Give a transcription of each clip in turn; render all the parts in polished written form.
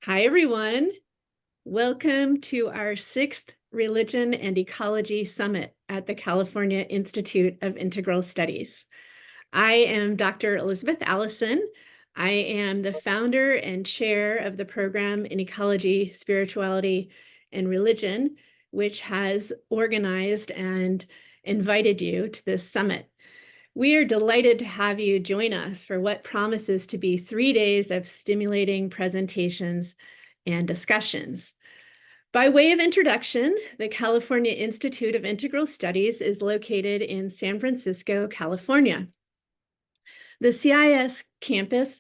Hi, everyone. Welcome to our sixth Religion and Ecology Summit at the California Institute of Integral Studies. I am Dr. Elizabeth Allison. I am the founder and chair of the program in Ecology, Spirituality, and Religion, which has organized and invited you to this summit. We are delighted to have you join us for what promises to be 3 days of stimulating presentations and discussions. By way of introduction, the California Institute of Integral Studies is located in San Francisco, California. The CIS campus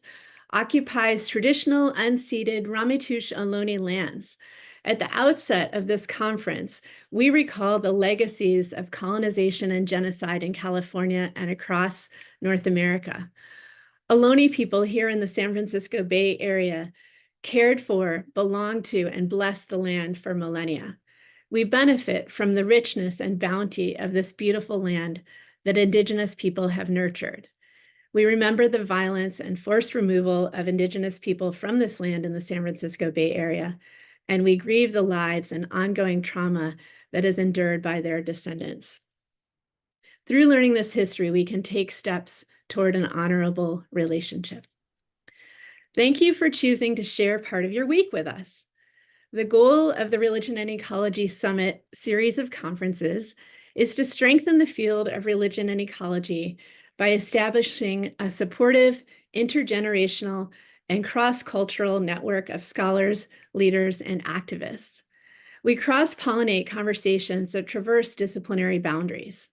occupies traditional unceded Ramaytush Ohlone lands. At the outset of this conference, we recall the legacies of colonization and genocide in California and across North America. Ohlone people here in the San Francisco Bay Area cared for, belonged to, and blessed the land for millennia. We benefit from the richness and bounty of this beautiful land that Indigenous people have nurtured. We remember the violence and forced removal of Indigenous people from this land in the San Francisco Bay Area, and we grieve the lives and ongoing trauma that is endured by their descendants. Through learning this history, we can take steps toward an honorable relationship. Thank you for choosing to share part of your week with us. The goal of the Religion and Ecology Summit series of conferences is to strengthen the field of religion and ecology by establishing a supportive, intergenerational, and cross-cultural network of scholars, leaders, and activists. We cross-pollinate conversations that traverse disciplinary boundaries.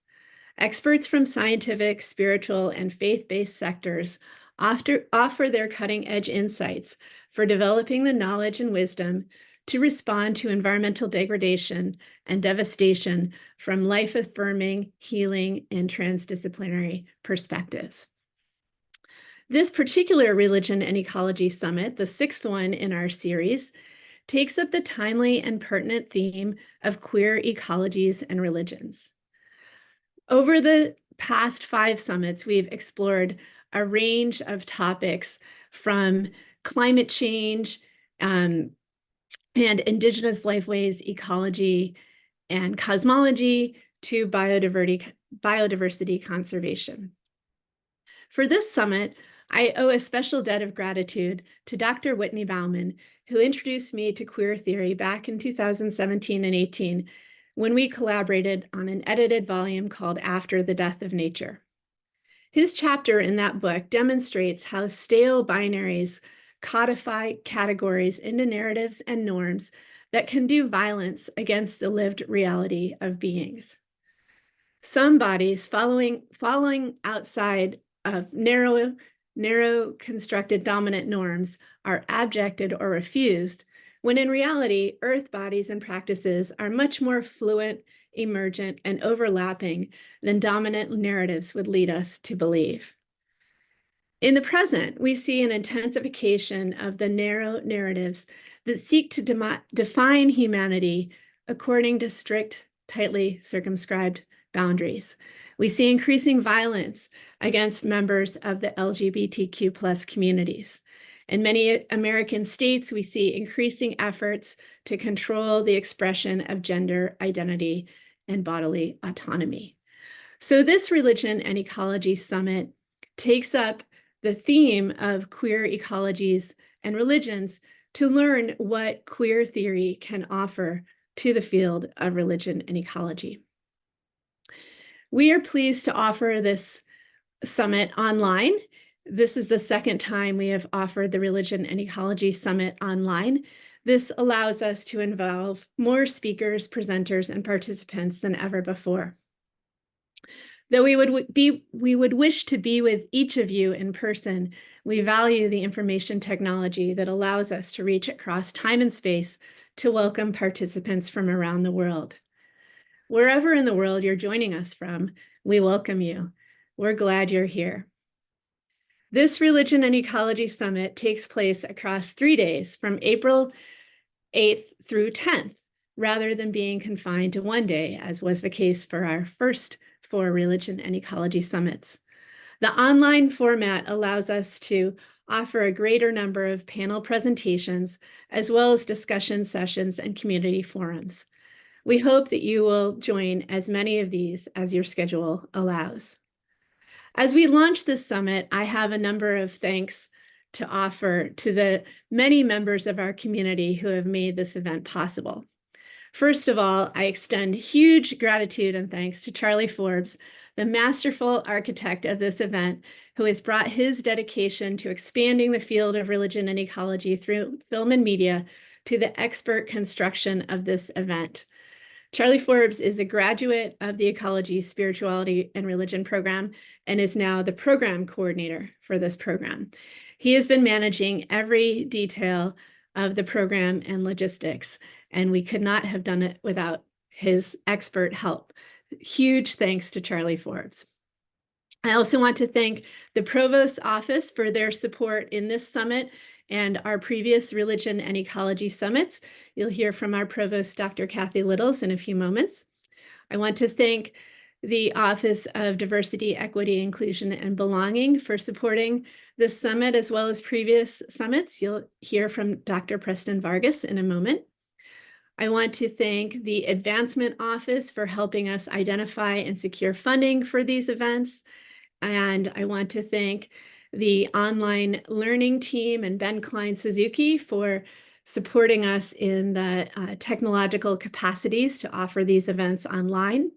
Experts from scientific, spiritual, and faith-based sectors offer their cutting-edge insights for developing the knowledge and wisdom to respond to environmental degradation and devastation from life-affirming, healing, and transdisciplinary perspectives. This particular Religion and Ecology Summit, the sixth one in our series, takes up the timely and pertinent theme of queer ecologies and religions. Over the past 5 summits, we've explored a range of topics from climate change and Indigenous lifeways, ecology, and cosmology to biodiversity conservation. For this summit, I owe a special debt of gratitude to Dr. Whitney Bauman, who introduced me to queer theory back in 2017 and 18, when we collaborated on an edited volume called After the Death of Nature. His chapter in that book demonstrates how stale binaries codify categories into narratives and norms that can do violence against the lived reality of beings. Some bodies falling outside of narrow constructed dominant norms are abjected or refused, when in reality, Earth bodies and practices are much more fluent, emergent, and overlapping than dominant narratives would lead us to believe. In the present, we see an intensification of the narrow narratives that seek to define humanity according to strict, tightly circumscribed boundaries. We see increasing violence against members of the LGBTQ+ communities. In many American states, we see increasing efforts to control the expression of gender identity and bodily autonomy. So this Religion and Ecology Summit takes up the theme of queer ecologies and religions to learn what queer theory can offer to the field of religion and ecology. We are pleased to offer this summit online. This is the second time we have offered the Religion and Ecology Summit online. This allows us to involve more speakers, presenters, and participants than ever before. Though we would wish to be with each of you in person, we value the information technology that allows us to reach across time and space to welcome participants from around the world. Wherever in the world you're joining us from, we welcome you. We're glad you're here. This Religion and Ecology Summit takes place across 3 days from April 8th through 10th, rather than being confined to 1 day, as was the case for our first 4 Religion and Ecology Summits. The online format allows us to offer a greater number of panel presentations, as well as discussion sessions and community forums. We hope that you will join as many of these as your schedule allows. As we launch this summit, I have a number of thanks to offer to the many members of our community who have made this event possible. First of all, I extend huge gratitude and thanks to Charlie Forbes, the masterful architect of this event, who has brought his dedication to expanding the field of religion and ecology through film and media to the expert construction of this event. Charlie Forbes is a graduate of the Ecology, Spirituality, and Religion program and is now the program coordinator for this program. He has been managing every detail of the program and logistics, and we could not have done it without his expert help. Huge thanks to Charlie Forbes. I also want to thank the Provost's office for their support in this summit and our previous religion and ecology summits. You'll hear from our Provost, Dr. Kathy Littles, in a few moments. I want to thank the Office of Diversity, Equity, Inclusion, and Belonging for supporting this summit as well as previous summits. You'll hear from Dr. Preston Vargas in a moment. I want to thank the Advancement Office for helping us identify and secure funding for these events. And I want to thank the online learning team and Ben Klein-Suzuki for supporting us in the technological capacities to offer these events online.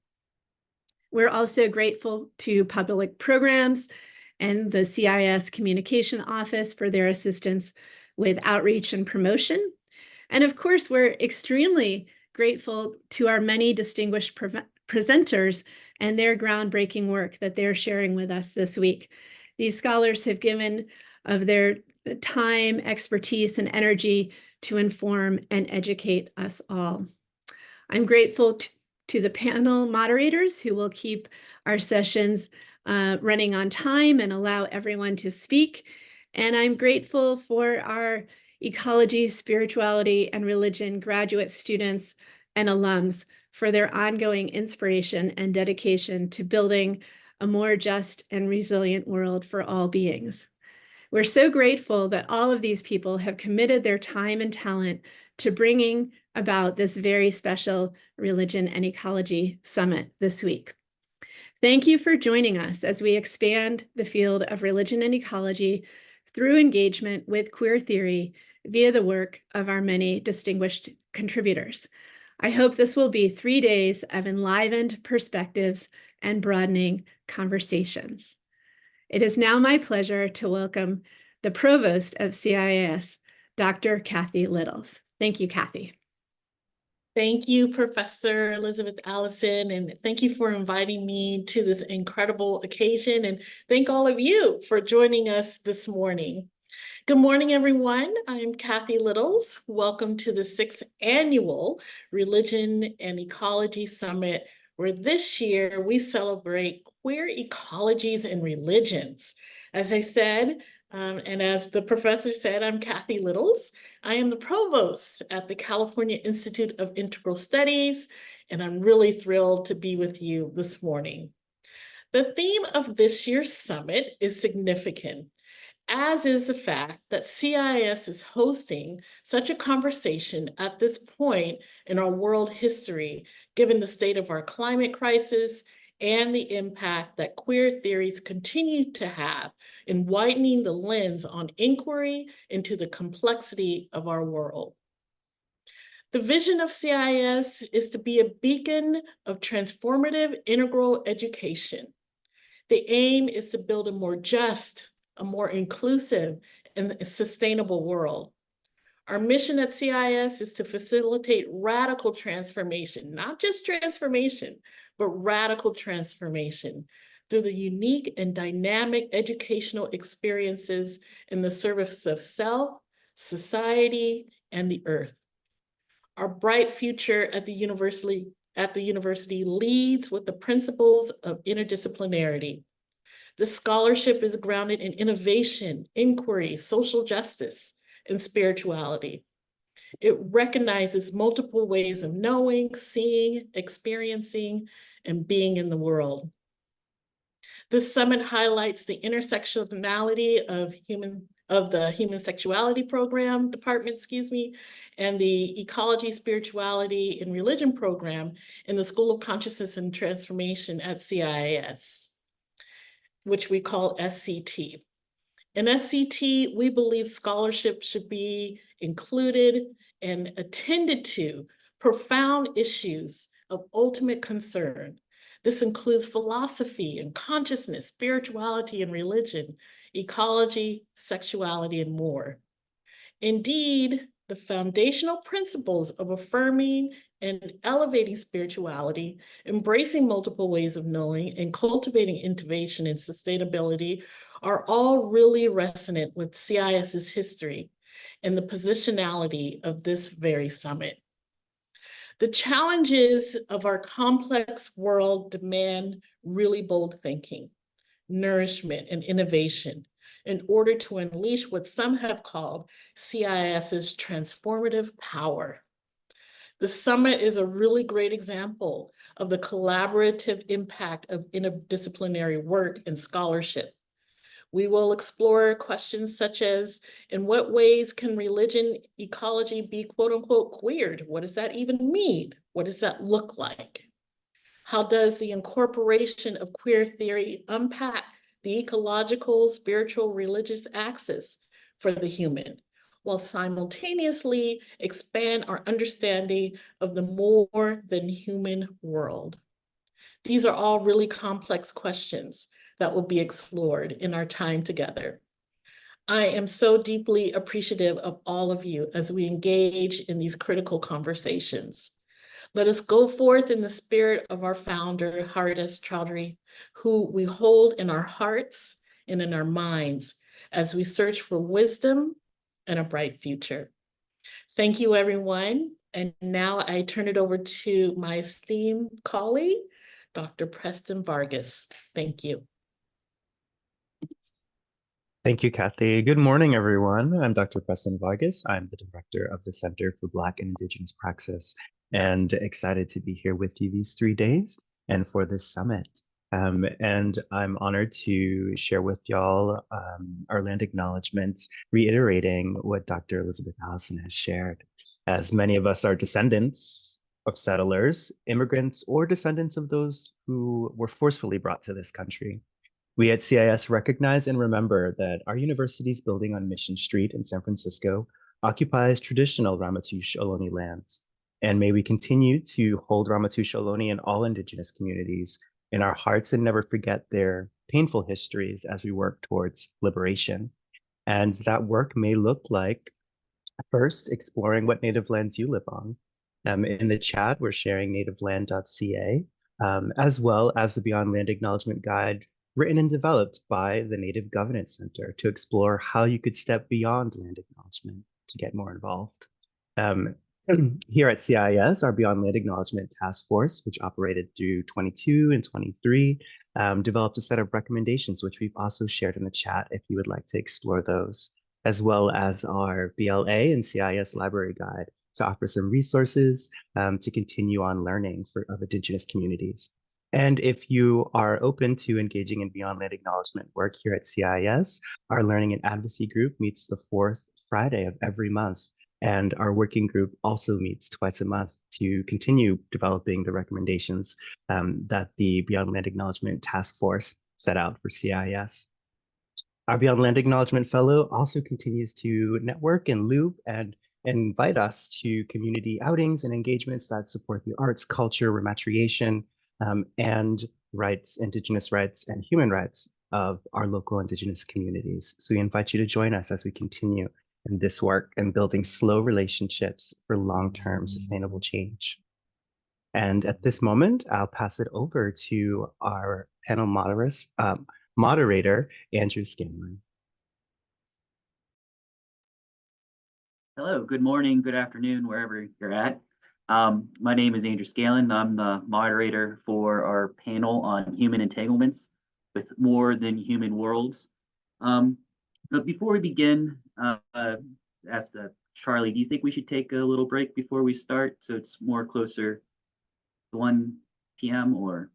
We're also grateful to Public Programs and the CIS Communication Office for their assistance with outreach and promotion. And of course, we're extremely grateful to our many distinguished presenters and their groundbreaking work that they're sharing with us this week. These scholars have given of their time, expertise, and energy to inform and educate us all. I'm grateful to the panel moderators who will keep our sessions running on time and allow everyone to speak. And I'm grateful for our ecology, spirituality, and religion graduate students and alums for their ongoing inspiration and dedication to building a more just and resilient world for all beings. We're so grateful that all of these people have committed their time and talent to bringing about this very special Religion and Ecology Summit this week. Thank you for joining us as we expand the field of religion and ecology through engagement with queer theory via the work of our many distinguished contributors. I hope this will be 3 days of enlivened perspectives and broadening conversations. It is now my pleasure to welcome the Provost of CIS, Dr. Kathy Littles. Thank you, Kathy. Thank you, Professor Elizabeth Allison, and thank you for inviting me to this incredible occasion, and thank all of you for joining us this morning. Good morning, everyone. I'm Kathy Littles. Welcome to the 6th Annual Religion and Ecology Summit, where this year we celebrate queer ecologies and religions. As I said, and as the professor said, I'm Kathy Littles. I am the provost at the California Institute of Integral Studies, and I'm really thrilled to be with you this morning. The theme of this year's summit is significant, as is the fact that CIS is hosting such a conversation at this point in our world history, given the state of our climate crisis and the impact that queer theories continue to have in widening the lens on inquiry into the complexity of our world. The vision of CIS is to be a beacon of transformative integral education. The aim is to build a more just, a more inclusive, and sustainable world. Our mission at CIS is to facilitate radical transformation, not just transformation, but radical transformation through the unique and dynamic educational experiences in the service of self, society, and the earth. Our bright future at the university leads with the principles of interdisciplinarity. The scholarship is grounded in innovation, inquiry, social justice, and spirituality. It recognizes multiple ways of knowing, seeing, experiencing, and being in the world. This summit highlights the intersectionality of human of the Human Sexuality Program Department, and the Ecology, Spirituality, and Religion program in the School of Consciousness and Transformation at CIIS, which we call SCT. In SCT, we believe scholarship should be included and attended to profound issues of ultimate concern. This includes philosophy and consciousness, spirituality and religion, ecology, sexuality, and more. Indeed, the foundational principles of affirming and elevating spirituality, embracing multiple ways of knowing, and cultivating innovation and sustainability are all really resonant with CIS's history and the positionality of this very summit. The challenges of our complex world demand really bold thinking, nourishment, and innovation in order to unleash what some have called CIS's transformative power. The summit is a really great example of the collaborative impact of interdisciplinary work and scholarship. We will explore questions such as, in what ways can religion ecology be quote unquote queered? What does that even mean? What does that look like? How does the incorporation of queer theory unpack the ecological, spiritual, religious axis for the human, while simultaneously expand our understanding of the more than human world? These are all really complex questions that will be explored in our time together. I am so deeply appreciative of all of you as we engage in these critical conversations. Let us go forth in the spirit of our founder, Haridas Chaudhry, who we hold in our hearts and in our minds as we search for wisdom and a bright future. Thank you, everyone. And now I turn it over to my esteemed colleague, Dr. Preston Vargas. Thank you. Thank you, Kathy. Good morning, everyone. I'm Dr. Preston Vargas. I'm the director of the Center for Black and Indigenous Praxis, and excited to be here with you these 3 days and for this summit. And I'm honored to share with y'all our land acknowledgements, reiterating what Dr. Elizabeth Allison has shared. As many of us are descendants of settlers, immigrants, or descendants of those who were forcefully brought to this country. We at CIS recognize and remember that our university's building on Mission Street in San Francisco occupies traditional Ramaytush Ohlone lands. And may we continue to hold Ramaytush Ohlone and all Indigenous communities in our hearts and never forget their painful histories as we work towards liberation. And that work may look like, first, exploring what native lands you live on. In the chat, we're sharing nativeland.ca, as well as the Beyond Land Acknowledgement Guide, written and developed by the Native Governance Center to explore how you could step beyond land acknowledgement to get more involved. Here at CIS, our Beyond Land Acknowledgement Task Force, which operated through 22 and 23, developed a set of recommendations, which we've also shared in the chat if you would like to explore those, as well as our BLA and CIS library guide to offer some resources to continue on learning of Indigenous communities. And if you are open to engaging in Beyond Land Acknowledgement work here at CIS, our Learning and Advocacy Group meets the 4th Friday of every month. And our working group also meets twice a month to continue developing the recommendations that the Beyond Land Acknowledgement Task Force set out for CIS. Our Beyond Land Acknowledgement Fellow also continues to network and loop and invite us to community outings and engagements that support the arts, culture, repatriation, and rights, Indigenous rights, and human rights of our local Indigenous communities. So we invite you to join us as we continue in this work and building slow relationships for long-term sustainable change. And at this moment, I'll pass it over to our panel moderator, Andrew Scanlon. Hello, good morning, good afternoon, wherever you're at. My name is Andrew Scanlon. I'm the moderator for our panel on human entanglements with more than human worlds. But before we begin, ask Charlie, do you think we should take a little break before we start so it's more closer to 1 p.m. or?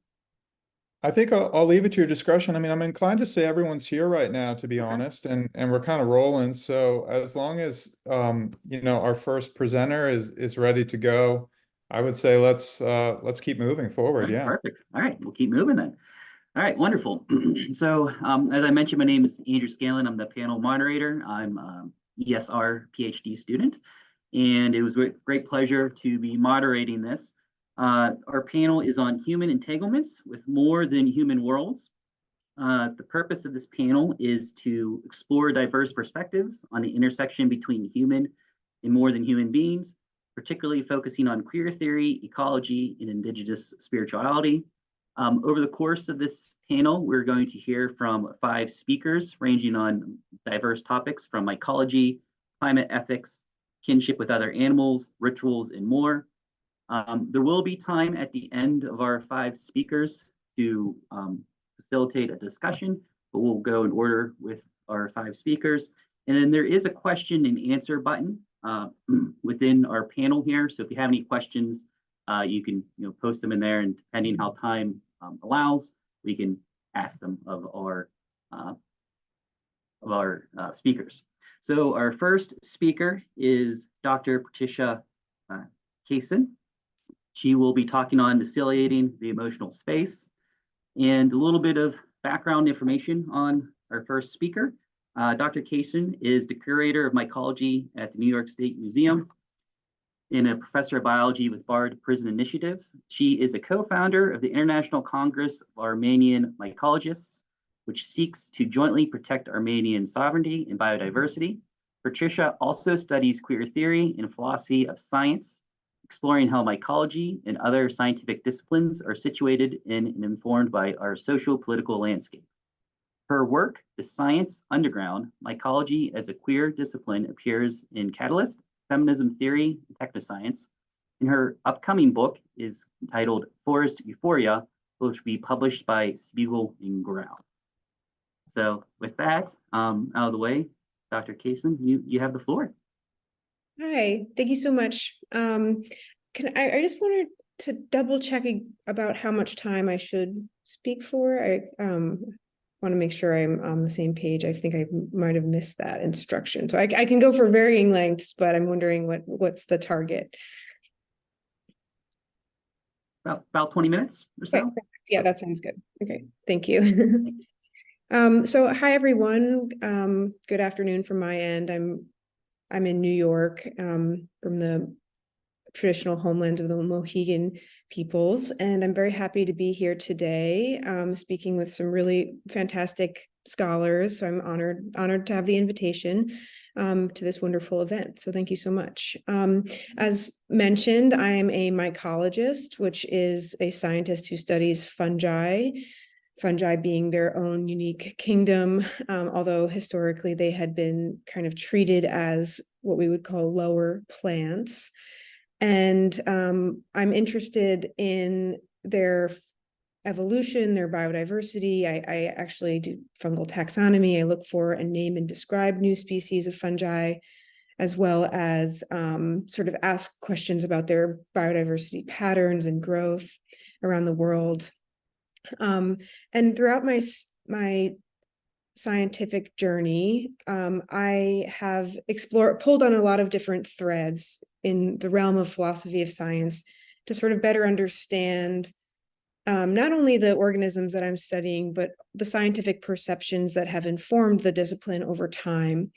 I think I'll leave it to your discretion. I mean, I'm inclined to say everyone's here right now, to be Okay. honest, and we're kind of rolling. So as long as you know, our first presenter is ready to go, I would say let's keep moving forward. Okay, Yeah. perfect. All right, we'll keep moving then. All right, wonderful. So as I mentioned, my name is Andrew Scanlon. I'm the panel moderator. I'm ESR PhD student, and it was a great pleasure to be moderating this. Our panel is on human entanglements with more than human worlds. The purpose of this panel is to explore diverse perspectives on the intersection between human and more than human beings, particularly focusing on queer theory, ecology, and indigenous spirituality. Over the course of this panel, we're going to hear from 5 speakers ranging on diverse topics from mycology, climate ethics, kinship with other animals, rituals, and more. There will be time at the end of our 5 speakers to facilitate a discussion, but we'll go in order with our 5 speakers. And then there is a question and answer button within our panel here. So if you have any questions, you can post them in there, and depending how time allows, we can ask them of our speakers. So our first speaker is Dr. Patricia Kaishian. She will be talking on myceliating the emotional space. And a little bit of background information on our first speaker. Dr. Kaishian is the Curator of Mycology at the New York State Museum and a professor of biology with Bard Prison Initiatives. She is a co-founder of the International Congress of Armenian Mycologists, which seeks to jointly protect Armenian sovereignty and biodiversity. Patricia also studies queer theory and philosophy of science, exploring how mycology and other scientific disciplines are situated in and informed by our socio-political landscape. Her work, The Science Underground, Mycology as a Queer Discipline, appears in Catalyst, Feminism Theory, and Technoscience. And her upcoming book is entitled Forest Euphoria, which will be published by Spiegel Grau. So with that out of the way, Dr. Kaishian, you have the floor. Hi, thank you so much. I just wanted to double check about how much time I should speak for. I want to make sure I'm on the same page. I think I might have missed that instruction. So I can go for varying lengths, but I'm wondering what's the target. About 20 minutes or so. Okay. Yeah, that sounds good. Okay, thank you. So hi everyone. Good afternoon from my end. I'm in New York, from the traditional homelands of the Mohegan peoples, and I'm very happy to be here today, speaking with some really fantastic scholars. So I'm honored to have the invitation to this wonderful event. So thank you so much. As mentioned, I am a mycologist, which is a scientist who studies fungi being their own unique kingdom, although historically they had been kind of treated as what we would call lower plants. And I'm interested in their evolution, their biodiversity. I actually do fungal taxonomy. I look for and name and describe new species of fungi, as well as sort of ask questions about their biodiversity patterns and growth around the world. And throughout my scientific journey, I have pulled on a lot of different threads in the realm of philosophy of science to sort of better understand not only the organisms that I'm studying, but the scientific perceptions that have informed the discipline over time.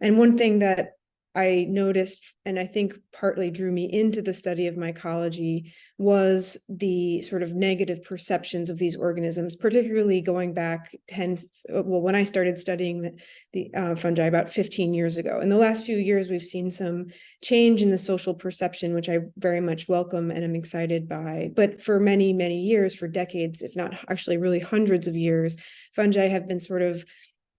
And one thing that I noticed, and I think partly drew me into the study of mycology, was the sort of negative perceptions of these organisms, particularly going back when I started studying the fungi about 15 years ago. In the last few years, we've seen some change in the social perception, which I very much welcome and am excited by. But for many, many years, for decades, if not actually really hundreds of years, fungi have been sort of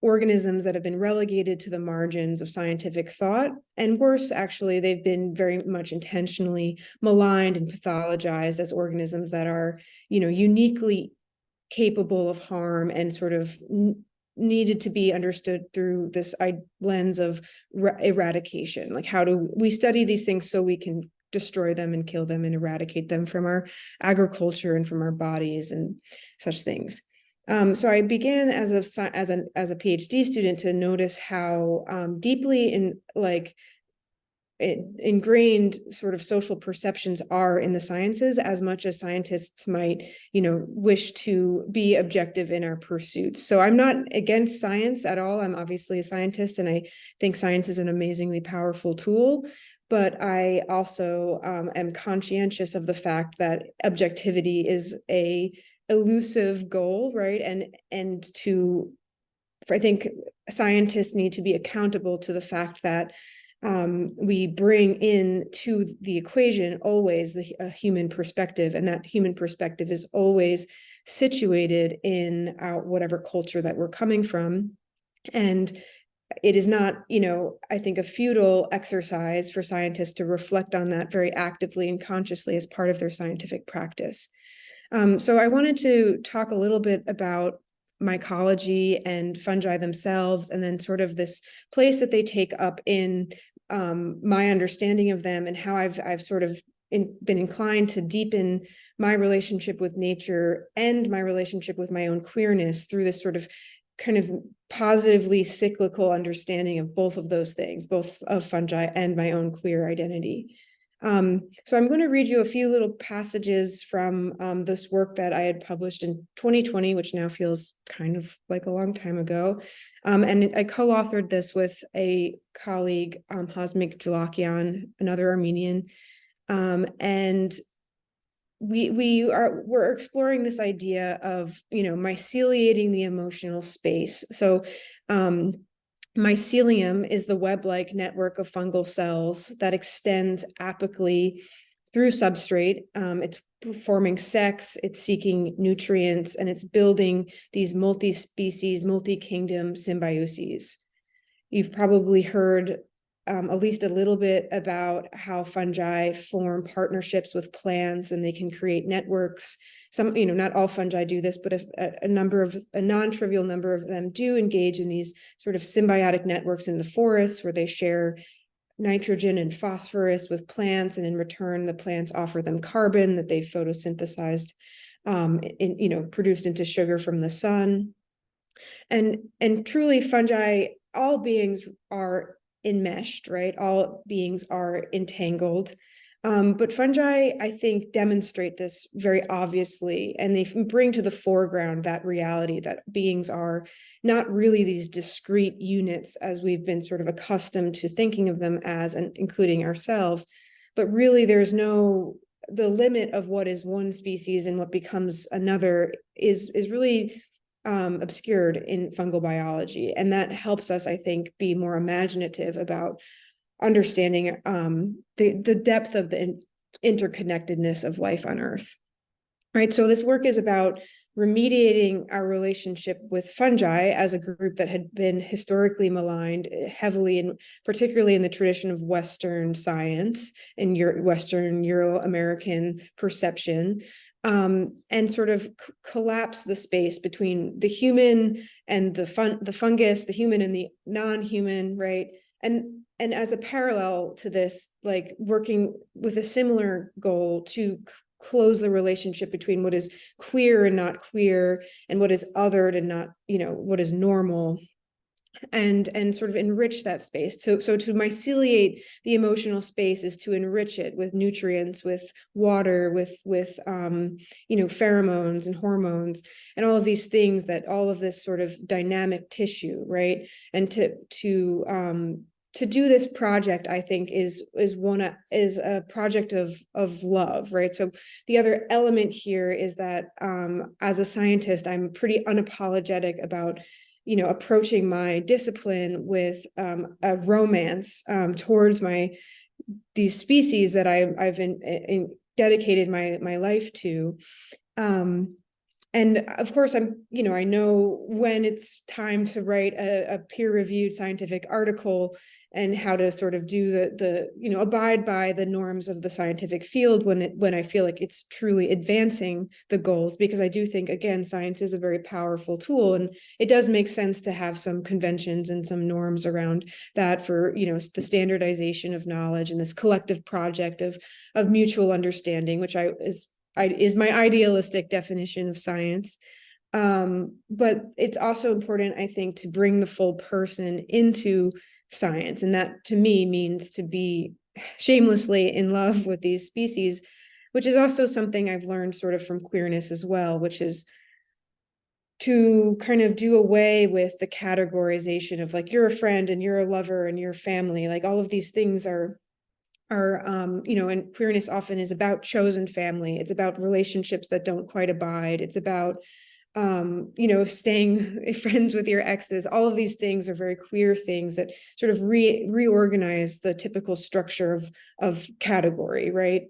organisms that have been relegated to the margins of scientific thought. And worse, actually, they've been very much intentionally maligned and pathologized as organisms that are, uniquely capable of harm and sort of needed to be understood through this lens of eradication. Like, how do we study these things so we can destroy them and kill them and eradicate them from our agriculture and from our bodies and such things. So I began as a PhD student to notice how deeply ingrained sort of social perceptions are in the sciences, as much as scientists might, wish to be objective in our pursuits. So I'm not against science at all. I'm obviously a scientist, and I think science is an amazingly powerful tool. But I also am conscientious of the fact that objectivity is a elusive goal, right? And I think scientists need to be accountable to the fact that we bring in to the equation always a human perspective, and that human perspective is always situated in whatever culture that we're coming from. And it is not, I think, a futile exercise for scientists to reflect on that very actively and consciously as part of their scientific practice. So I wanted to talk a little bit about mycology and fungi themselves, and then sort of this place that they take up in my understanding of them, and how I've sort of been inclined to deepen my relationship with nature and my relationship with my own queerness through this sort of kind of positively cyclical understanding of both of those things, both of fungi and my own queer identity. So I'm going to read you a few little passages from this work that I had published in 2020, which now feels kind of like a long time ago. And I co-authored this with a colleague, Hazmik Jalakian, another Armenian. And we're exploring this idea of, myceliating the emotional space. So mycelium is the web-like network of fungal cells that extends apically through substrate. It's performing sex, it's seeking nutrients, and it's building these multi-species, multi-kingdom symbioses. You've probably heard at least a little bit about how fungi form partnerships with plants, and they can create networks. Some, not all fungi do this, but a non-trivial number of them do engage in these sort of symbiotic networks in the forests, where they share nitrogen and phosphorus with plants, and in return, the plants offer them carbon that they've photosynthesized, produced into sugar from the sun. And truly, fungi, all beings are enmeshed, right? All beings are entangled. But fungi, I think, demonstrate this very obviously, and they bring to the foreground that reality that beings are not really these discrete units as we've been sort of accustomed to thinking of them as, and including ourselves, but really the limit of what is one species and what becomes another is really obscured in fungal biology. And that helps us, I think, be more imaginative about understanding the depth of the interconnectedness of life on Earth. Right. So this work is about remediating our relationship with fungi as a group that had been historically maligned heavily, and particularly in the tradition of Western science and Western Euro-American perception. And sort of collapse the space between the human and the fungus, the human and the non-human, right? And as a parallel to this, like working with a similar goal to close the relationship between what is queer and not queer, and what is othered and not, what is normal, and sort of enrich that space. So to myceliate the emotional space is to enrich it with nutrients, with water, with pheromones and hormones, and all of these things, that all of this sort of dynamic tissue, right? And to do this project, I think, is a project of love, right? So the other element here is that as a scientist, I'm pretty unapologetic about approaching my discipline with a romance towards these species that I've dedicated my life to. And of course, I know when it's time to write a peer-reviewed scientific article and how to sort of do abide by the norms of the scientific field when I feel like it's truly advancing the goals, because I do think, again, science is a very powerful tool, and it does make sense to have some conventions and some norms around that for, the standardization of knowledge and this collective project of mutual understanding, which is my idealistic definition of science. But it's also important, I think, to bring the full person into science. And that to me means to be shamelessly in love with these species, which is also something I've learned sort of from queerness as well, which is to kind of do away with the categorization of like, you're a friend and you're a lover and you're family. Like all of these things are and queerness often is about chosen family. It's about relationships that don't quite abide. It's about, staying friends with your exes. All of these things are very queer things that sort of reorganize the typical structure of category, right?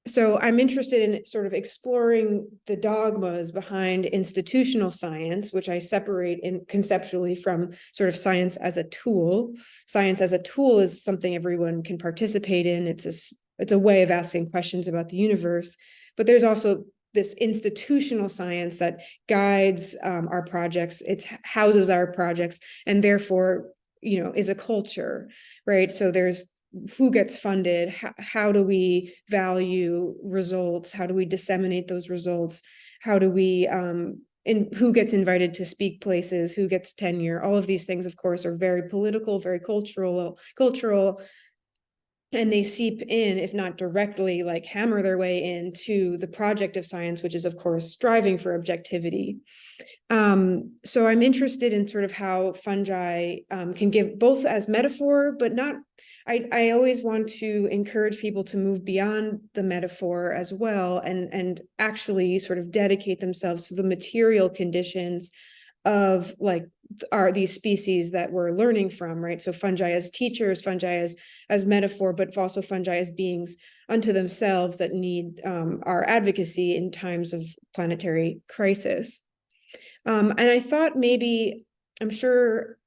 So I'm interested in sort of exploring the dogmas behind institutional science, which I separate conceptually from sort of science as a tool. Science as a tool is something everyone can participate in. It's a way of asking questions about the universe, but there's also this institutional science that guides our projects. It houses our projects, and therefore, is a culture, right? So there's who gets funded, how do we value results, how do we disseminate those results, how do we who gets invited to speak places, who gets tenure. All of these things, of course, are very political, very cultural, and they seep in, if not directly, like hammer their way into the project of science, which is, of course, striving for objectivity. So I'm interested in sort of how fungi can give both as metaphor, but not, I always want to encourage people to move beyond the metaphor as well, and actually sort of dedicate themselves to the material conditions of like are these species that we're learning from, right? So fungi as teachers, fungi as metaphor, but also fungi as beings unto themselves that need our advocacy in times of planetary crisis. And I thought maybe, I'm sure,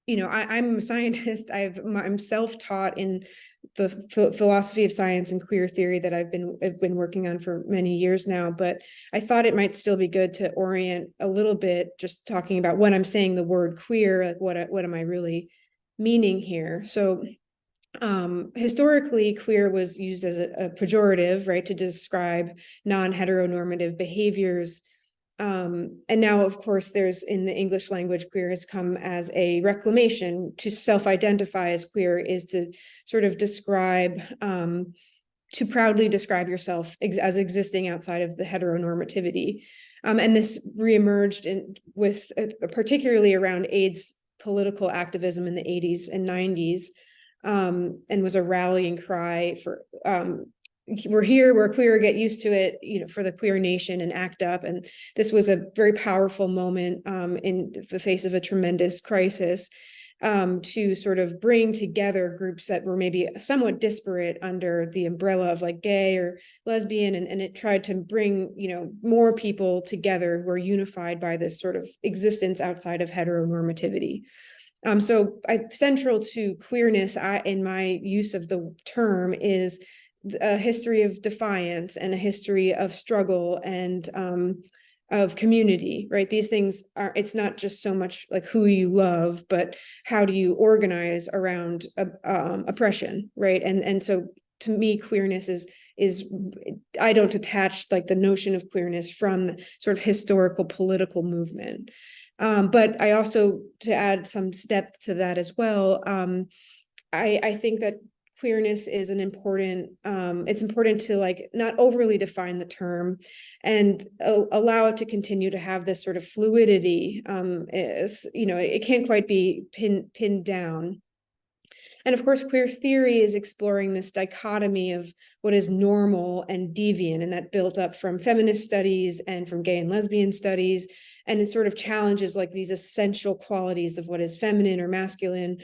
I'm a scientist. I'm self-taught in the philosophy of science and queer theory that I've been working on for many years now. But I thought it might still be good to orient a little bit, just talking about when I'm saying the word queer, like what am I really meaning here? So historically, queer was used as a pejorative, right, to describe non-heteronormative behaviors. And now, of course, there's in the English language, queer has come as a reclamation. To self-identify as queer is to sort of describe, to proudly describe yourself as existing outside of the heteronormativity. And this reemerged particularly around AIDS political activism in the 80s and 90s, and was a rallying cry for we're here, we're queer, get used to it, for the queer nation and act up. And this was a very powerful moment in the face of a tremendous crisis, to sort of bring together groups that were maybe somewhat disparate under the umbrella of like gay or lesbian. And it tried to bring, more people together who are unified by this sort of existence outside of heteronormativity. So central to queerness, in my use of the term, is a history of defiance and a history of struggle and of community, right? These things it's not just so much like who you love, but how do you organize around oppression, right? And so to me, queerness is I don't attach like the notion of queerness from the sort of historical political movement. But I also, to add some depth to that as well, I think that queerness is an important, it's important to like not overly define the term and allow it to continue to have this sort of fluidity. It can't quite be pinned down. And of course, queer theory is exploring this dichotomy of what is normal and deviant, and that built up from feminist studies and from gay and lesbian studies. And it sort of challenges like these essential qualities of what is feminine or masculine,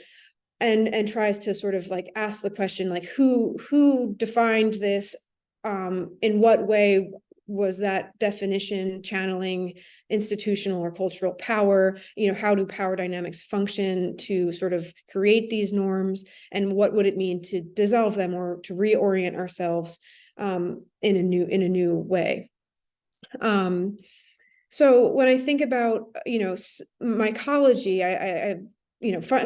and tries to sort of like ask the question, like who defined this, in what way was that definition channeling institutional or cultural power? How do power dynamics function to sort of create these norms, and what would it mean to dissolve them or to reorient ourselves in a new way? So when I think about, mycology, I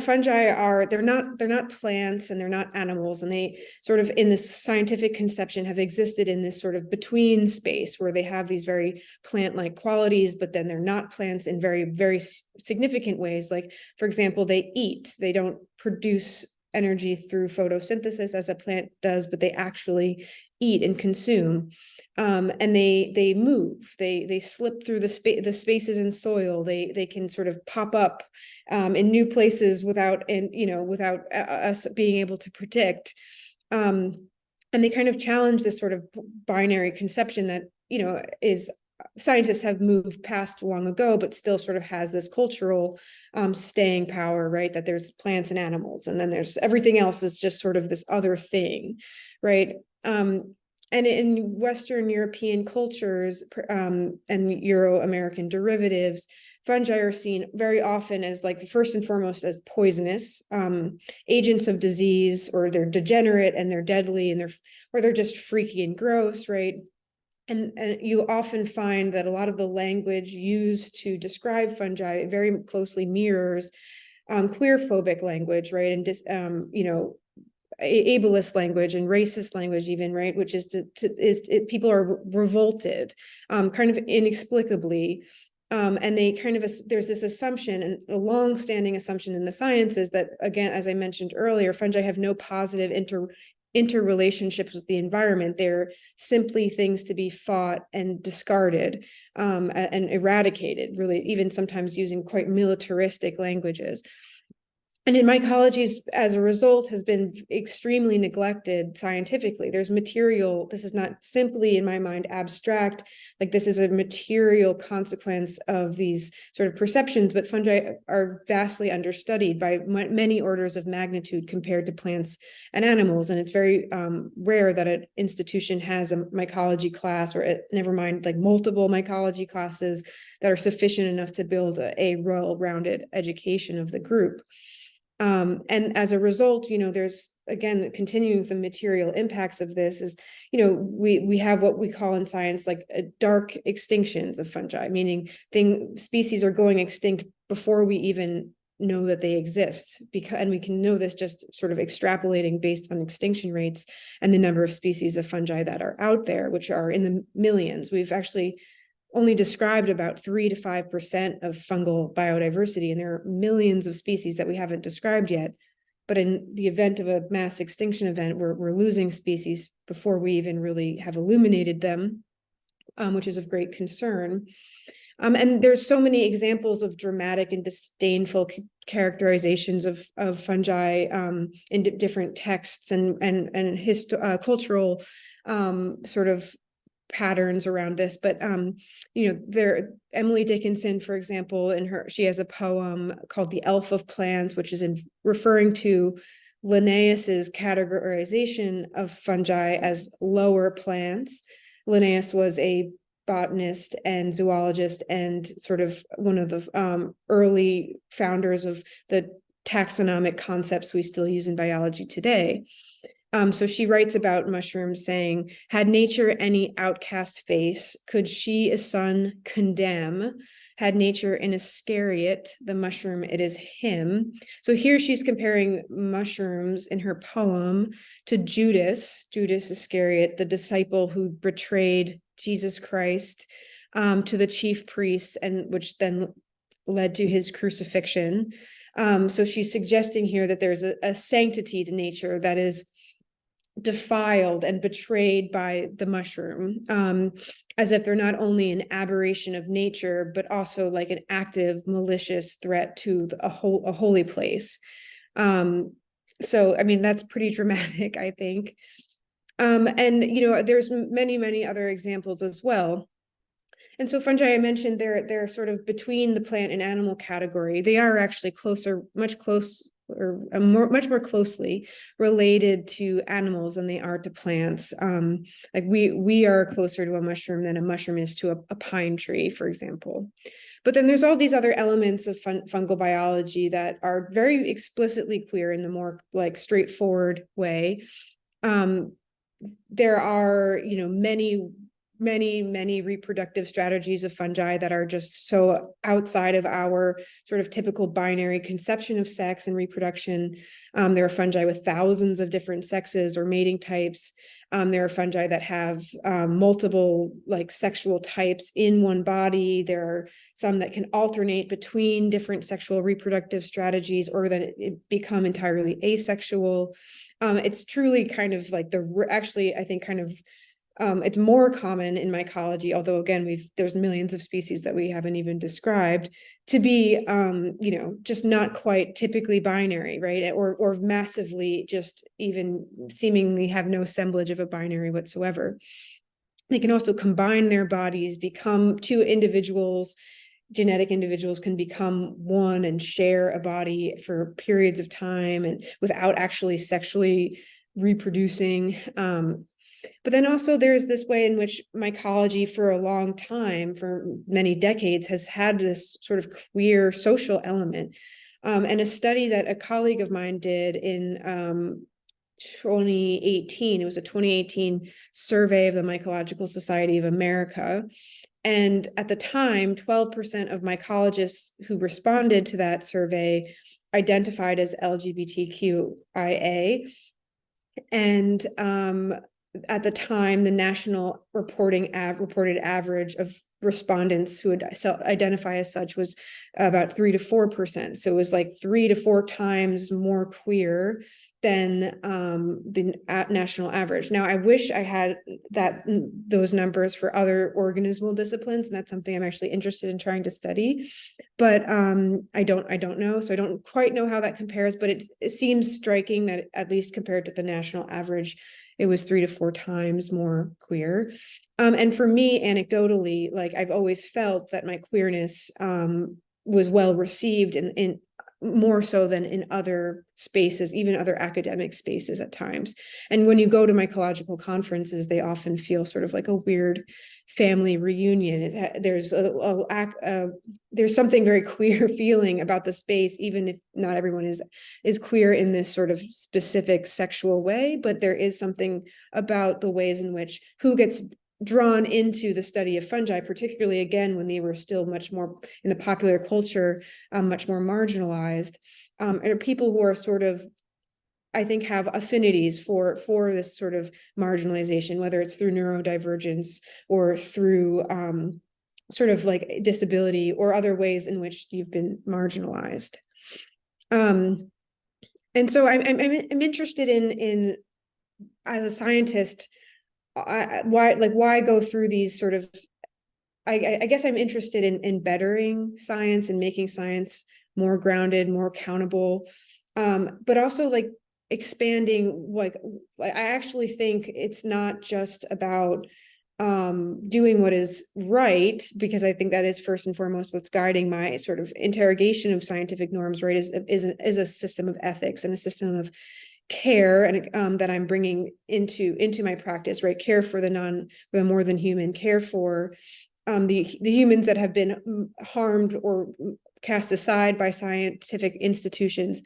fungi they're not plants and they're not animals, and they sort of in this scientific conception have existed in this sort of between space where they have these very plant-like qualities, but then they're not plants in very, very significant ways. Like, for example, they eat, they don't produce energy through photosynthesis as a plant does, but they actually eat and consume. And they move, they slip through the spaces in soil, they can sort of pop up in new places without us being able to predict. And they kind of challenge this sort of binary conception that, is scientists have moved past long ago, but still sort of has this cultural staying power, right? That there's plants and animals, and then there's everything else is just sort of this other thing, right? And in Western European cultures and Euro-American derivatives, fungi are seen very often as, like, first and foremost as poisonous agents of disease, or they're degenerate and they're deadly, and they're just freaky and gross, right? And you often find that a lot of the language used to describe fungi very closely mirrors queer-phobic language, right? And ableist language and racist language even, right? Which is people are revolted kind of inexplicably. And they kind of, there's this assumption, and a long-standing assumption in the sciences that, again, as I mentioned earlier, fungi have no positive interrelationships with the environment. They're simply things to be fought and discarded and eradicated, really, even sometimes using quite militaristic languages. And in mycology, as a result, has been extremely neglected scientifically. There's material, this is not simply, in my mind, abstract, like this is a material consequence of these sort of perceptions, but fungi are vastly understudied by many orders of magnitude compared to plants and animals. And it's very rare that an institution has a mycology class, or never mind, like multiple mycology classes that are sufficient enough to build a well-rounded education of the group. And as a result, there's, again, continuing with the material impacts of this is, we have what we call in science like dark extinctions of fungi, meaning species are going extinct before we even know that they exist, and we can know this just sort of extrapolating based on extinction rates and the number of species of fungi that are out there, which are in the millions. We've actually only described about 3 to 5% of fungal biodiversity, and there are millions of species that we haven't described yet. But in the event of a mass extinction event, we're losing species before we even really have illuminated them, which is of great concern. And there's so many examples of dramatic and disdainful characterizations of fungi in different texts and cultural sort of patterns around this. But Emily Dickinson, for example, she has a poem called The Elf of Plants, which is referring to Linnaeus's categorization of fungi as lower plants. Linnaeus was a botanist and zoologist and sort of one of the early founders of the taxonomic concepts we still use in biology today. So she writes about mushrooms saying, had nature any outcast face, could she a son condemn? Had nature an Iscariot, the mushroom it is him. So here she's comparing mushrooms in her poem to Judas Iscariot, the disciple who betrayed Jesus Christ, to the chief priests, and which then led to his crucifixion. So she's suggesting here that there's a sanctity to nature that is defiled and betrayed by the mushroom, as if they're not only an aberration of nature, but also like an active, malicious threat to a holy place. So, I mean, that's pretty dramatic, I think. And, there's many, many other examples as well. And so fungi, I mentioned, they're sort of between the plant and animal category. They are actually much much more closely related to animals than they are to plants. Like we are closer to a mushroom than a mushroom is to a pine tree, for example. But then there's all these other elements of fungal biology that are very explicitly queer in the more like straightforward way. There are, many reproductive strategies of fungi that are just so outside of our sort of typical binary conception of sex and reproduction. There are fungi with thousands of different sexes or mating types. There are fungi that have multiple like sexual types in one body. There are some that can alternate between different sexual reproductive strategies or that it become entirely asexual. It's truly kind of like I think kind of it's more common in mycology, although again, there's millions of species that we haven't even described, to be, just not quite typically binary, right? Or massively just even seemingly have no semblance of a binary whatsoever. They can also combine their bodies, become two individuals. Genetic individuals can become one and share a body for periods of time and without actually sexually reproducing. But then also there's this way in which mycology for a long time, for many decades, has had this sort of queer social element. And a study that a colleague of mine did in 2018, it was a 2018 survey of the Mycological Society of America. And at the time, 12% of mycologists who responded to that survey identified as LGBTQIA. And at the time, the national reported average of respondents who would identify as such was about 3 to 4%. So it was like 3 to 4 times more queer than the national average. Now, I wish I had those numbers for other organismal disciplines, and that's something I'm actually interested in trying to study. But I don't know, so I don't quite know how that compares. But it seems striking that at least compared to the national average, it was 3 to 4 times more queer. And for me, anecdotally, like I've always felt that my queerness was well received in more so than in other spaces, even other academic spaces at times. And when you go to mycological conferences, they often feel sort of like a weird family reunion. There's there's something very queer feeling about the space, even if not everyone is queer in this sort of specific sexual way, but there is something about the ways in which who gets drawn into the study of fungi, particularly again when they were still much more in the popular culture, much more marginalized, are people who are sort of, I think, have affinities for this sort of marginalization, whether it's through neurodivergence or through sort of like disability or other ways in which you've been marginalized. And so I'm interested in as a scientist, why go through these sort of, I guess I'm interested in bettering science and making science more grounded, more accountable, but also like expanding, like I actually think it's not just about doing what is right, because I think that is first and foremost what's guiding my sort of interrogation of scientific norms, right, is a system of ethics and a system of care and that I'm bringing into my practice, right? Care for the more than human, care for the humans that have been harmed or cast aside by scientific institutions.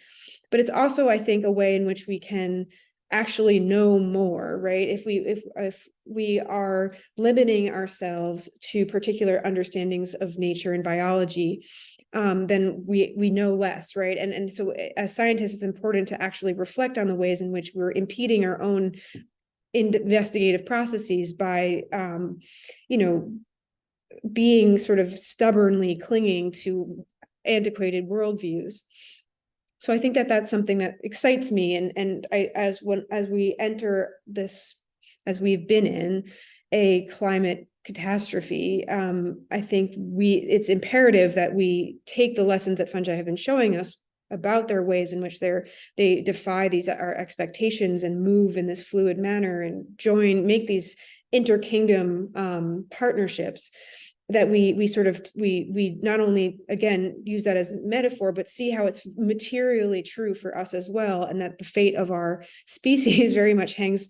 But it's also, I think, a way in which we can actually know more, right? If we are limiting ourselves to particular understandings of nature and biology, then we know less, right? And so as scientists, it's important to actually reflect on the ways in which we're impeding our own investigative processes by, being sort of stubbornly clinging to antiquated worldviews. So I think that that's something that excites me, and as we enter this, as we've been in a climate catastrophe, I think it's imperative that we take the lessons that fungi have been showing us about their ways in which they defy our expectations and move in this fluid manner and make these interkingdom partnerships, that we not only, again, use that as metaphor, but see how it's materially true for us as well, and that the fate of our species very much hangs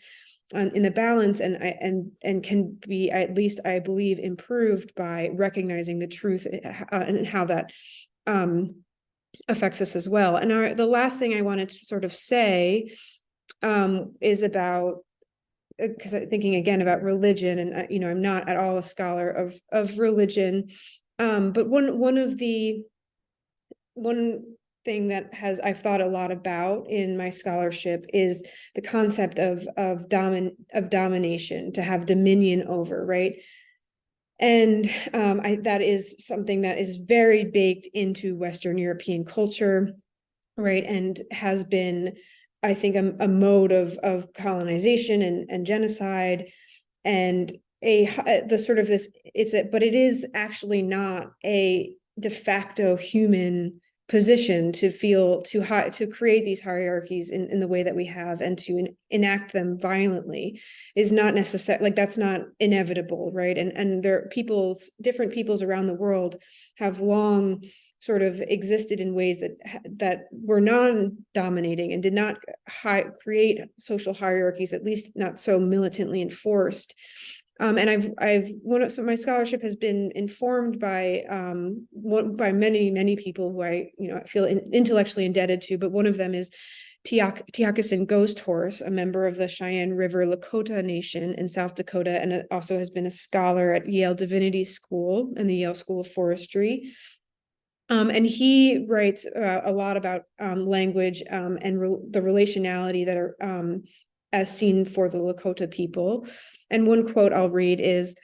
in the balance, and can be, at least I believe, improved by recognizing the truth and how that affects us as well. And the last thing I wanted to sort of say is about, because I'm thinking again about religion, and I'm not at all a scholar of religion, but one thing that I've thought a lot about in my scholarship is the concept of domination, to have dominion over, right? And that is something that is very baked into Western European culture, right? And has been, I think, a mode of colonization and genocide, and but it is actually not a de facto human position to create these hierarchies in the way that we have, and to enact them violently, is not necessary. Like, that's not inevitable, right? And different peoples around the world have long sort of existed in ways that were non-dominating and did not create social hierarchies, at least not so militantly enforced. And my scholarship has been informed by many people who I feel intellectually indebted to, but one of them is Tiakasin Ghost Horse, a member of the Cheyenne River Lakota Nation in South Dakota, and also has been a scholar at Yale Divinity School and the Yale School of Forestry. And he writes a lot about language and the relationality that are as seen for the Lakota people. And one quote I'll read is,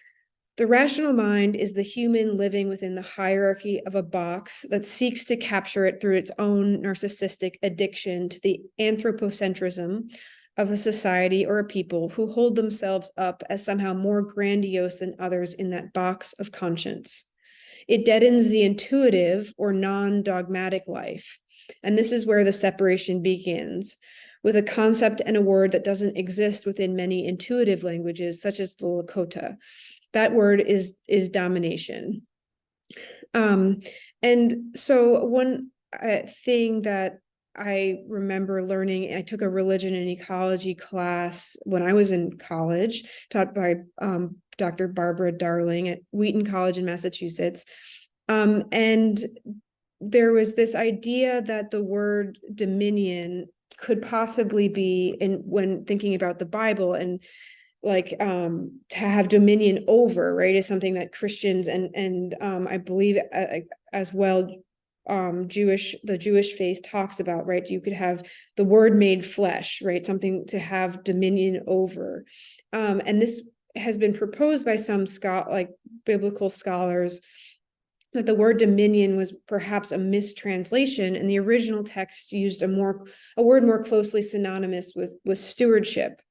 "The rational mind is the human living within the hierarchy of a box that seeks to capture it through its own narcissistic addiction to the anthropocentrism of a society or a people who hold themselves up as somehow more grandiose than others in that box of conscience. It deadens the intuitive or non-dogmatic life. And this is where the separation begins, with a concept and a word that doesn't exist within many intuitive languages, such as the Lakota. That word is domination." And so one thing that I remember learning, I took a religion and ecology class when I was in college, taught by Dr. Barbara Darling at Wheaton College in Massachusetts. And there was this idea that the word dominion could possibly be, when thinking about the Bible, and like to have dominion over, right, is something that Christians and I believe as well the Jewish faith talks about, right? You could have the word made flesh, right? Something to have dominion over. And this has been proposed by some biblical scholars, that the word dominion was perhaps a mistranslation, and the original text used a word more closely synonymous with stewardship.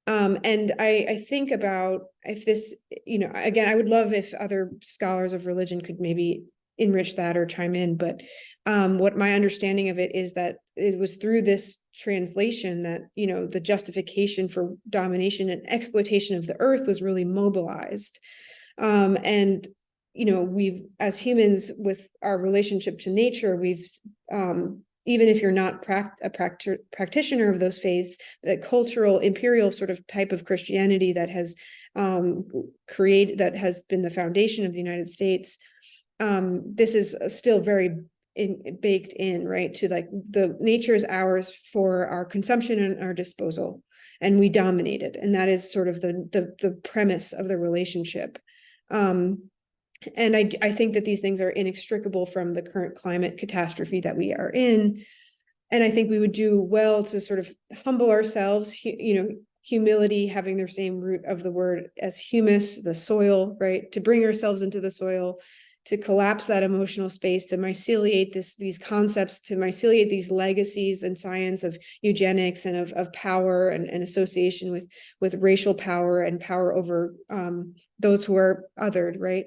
And I think about if this, again, I would love if other scholars of religion could maybe enrich that or chime in, but what my understanding of it is that it was through this translation that the justification for domination and exploitation of the earth was really mobilized. And we've, as humans, with our relationship to nature, we've even if you're not a practitioner of those faiths, the cultural imperial sort of type of Christianity that has that has been the foundation of the United States, this is still very baked in, right, to like the nature is ours for our consumption and our disposal, and we dominate it, and that is sort of the premise of the relationship. And I think that these things are inextricable from the current climate catastrophe that we are in. And I think we would do well to sort of humble ourselves, humility having the same root of the word as humus, the soil, right? To bring ourselves into the soil, to collapse that emotional space, to myceliate these concepts, to myceliate these legacies in science of eugenics and of power and association with racial power and power over those who are othered, right?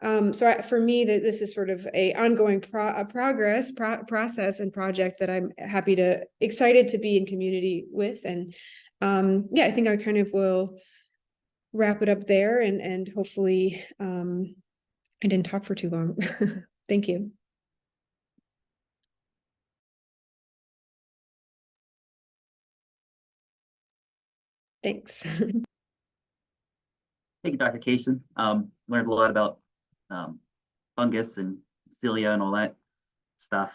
So for me, this is sort of a ongoing process and project that I'm excited to be in community with. And I think I kind of will wrap it up there and hopefully I didn't talk for too long. Thank you. Thanks. Thank you, Dr. Kaishian. Learned a lot about fungus and cilia and all that stuff.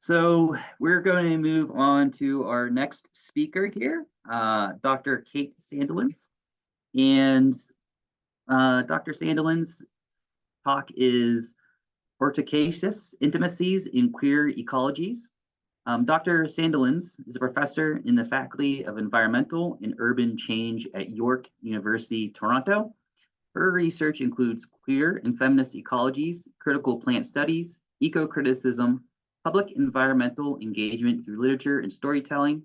So we're going to move on to our next speaker here, Dr. Kate Sandilands. And Dr. Sandilands' talk is Orthocaceous Intimacies in Queer Ecologies. Dr. Sandilands is a professor in the Faculty of Environmental and Urban Change at York University, Toronto. Her research includes queer and feminist ecologies, critical plant studies, eco-criticism, public environmental engagement through literature and storytelling,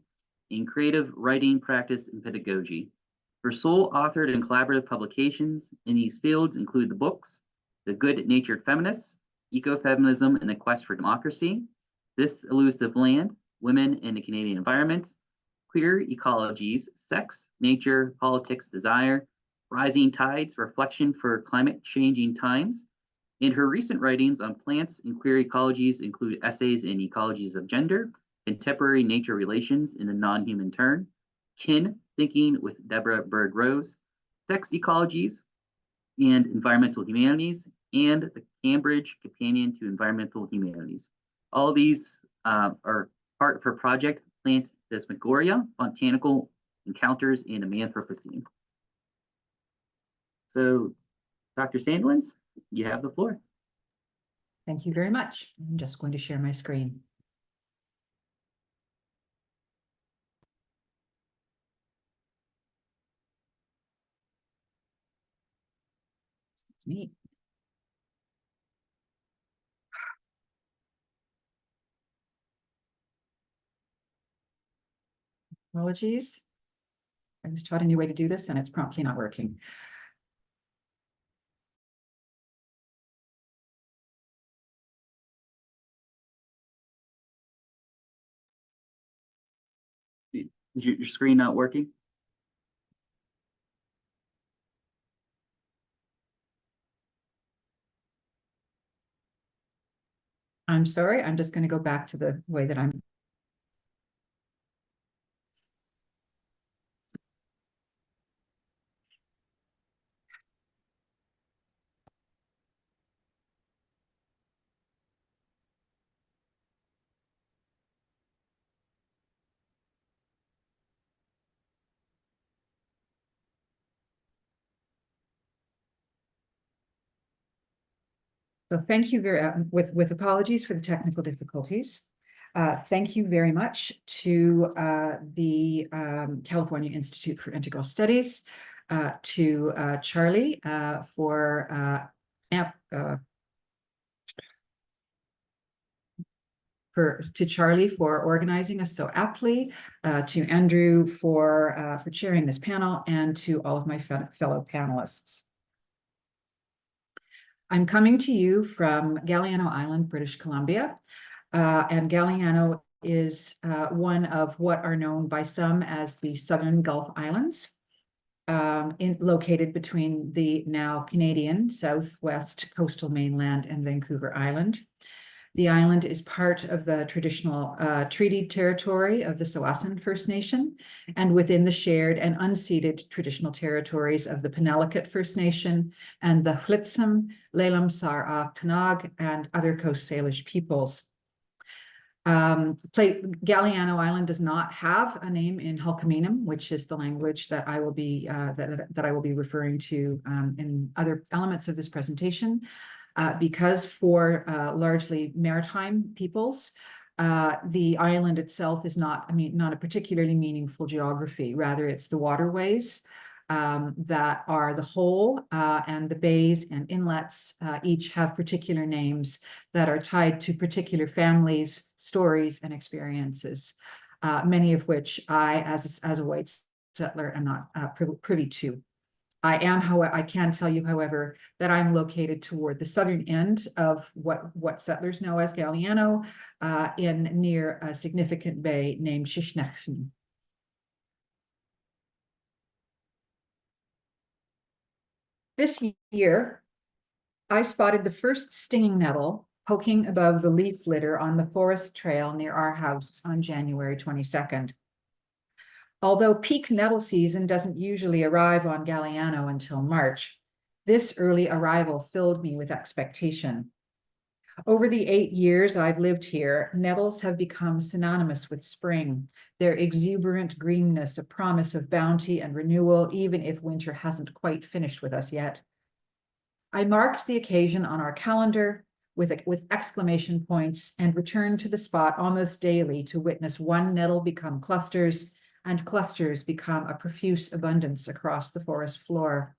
and creative writing practice and pedagogy. Her sole authored and collaborative publications in these fields include the books, The Good-Natured Feminists, Ecofeminism and the Quest for Democracy, This Elusive Land, Women in the Canadian Environment, Queer Ecologies, Sex, Nature, Politics, Desire, Rising Tides, Reflection for Climate Changing Times. And her recent writings on plants and queer ecologies include essays in ecologies of gender, contemporary nature relations in the non-human turn, kin, thinking with Deborah Bird-Rose, sex ecologies and environmental humanities, and the Cambridge Companion to Environmental Humanities. All of these are part of her project, Phantasmagoria, Botanical Encounters in Anthropocene. So, Dr. Sandilands, you have the floor. Thank you very much. I'm just going to share my screen. It's me. Apologies. I was taught a new way to do this and it's promptly not working. Is your screen not working? I'm sorry, I'm just going to go back to the way that I'm. So thank you with apologies for the technical difficulties. Thank you very much to the California Institute for Integral Studies, to Charlie to Charlie for organizing us so aptly, to Andrew for chairing this panel, and to all of my fellow panelists. I'm coming to you from Galiano Island, British Columbia, and Galiano is one of what are known by some as the Southern Gulf Islands, located between the now Canadian southwest coastal mainland and Vancouver Island. The island is part of the traditional treaty territory of the Tsawwassen First Nation, and within the shared and unceded traditional territories of the Penelakut First Nation and the Hlitsum, Lelam Sar Tanag, and other Coast Salish peoples. Galiano Island does not have a name in Hulkaminam, which is the language that I will be that I will be referring to in other elements of this presentation. Because for largely maritime peoples, the island itself is not a particularly meaningful geography. Rather, it's the waterways that are the whole, and the bays and inlets each have particular names that are tied to particular families, stories, and experiences, many of which I, as a white settler, am not privy to. I can tell you, however, that I'm located toward the southern end of what settlers know as Galiano, near a significant bay named Shishnechshin. This year, I spotted the first stinging nettle poking above the leaf litter on the forest trail near our house on January 22nd. Although peak nettle season doesn't usually arrive on Galliano until March, this early arrival filled me with expectation. Over the 8 years I've lived here, nettles have become synonymous with spring, their exuberant greenness a promise of bounty and renewal, even if winter hasn't quite finished with us yet. I marked the occasion on our calendar with exclamation points and returned to the spot almost daily to witness one nettle become clusters and clusters become a profuse abundance across the forest floor.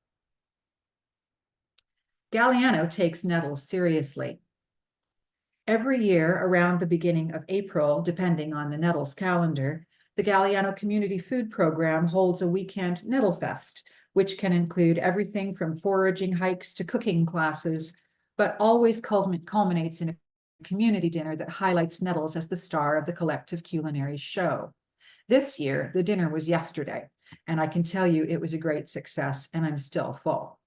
Galliano takes nettles seriously. Every year around the beginning of April, depending on the nettles calendar, the Galliano Community Food Program holds a weekend Nettle Fest, which can include everything from foraging hikes to cooking classes, but always culminates in a community dinner that highlights nettles as the star of the collective culinary show. This year, the dinner was yesterday, and I can tell you it was a great success, and I'm still full.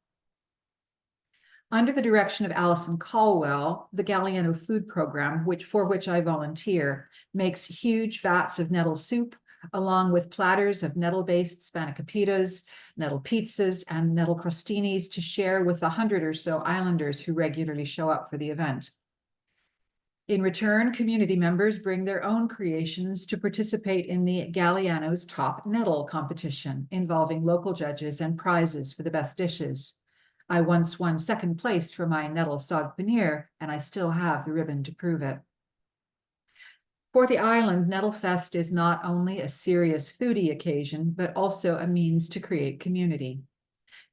Under the direction of Allison Caldwell, the Galliano Food Program, for which I volunteer, makes huge vats of nettle soup, along with platters of nettle-based spanakoppitas, nettle pizzas, and nettle crostinis to share with the 100 or so islanders who regularly show up for the event. In return, community members bring their own creations to participate in the Galliano's Top Nettle competition, involving local judges and prizes for the best dishes. I once won second place for my nettle saag paneer, and I still have the ribbon to prove it. For the island, Nettle Fest is not only a serious foodie occasion, but also a means to create community.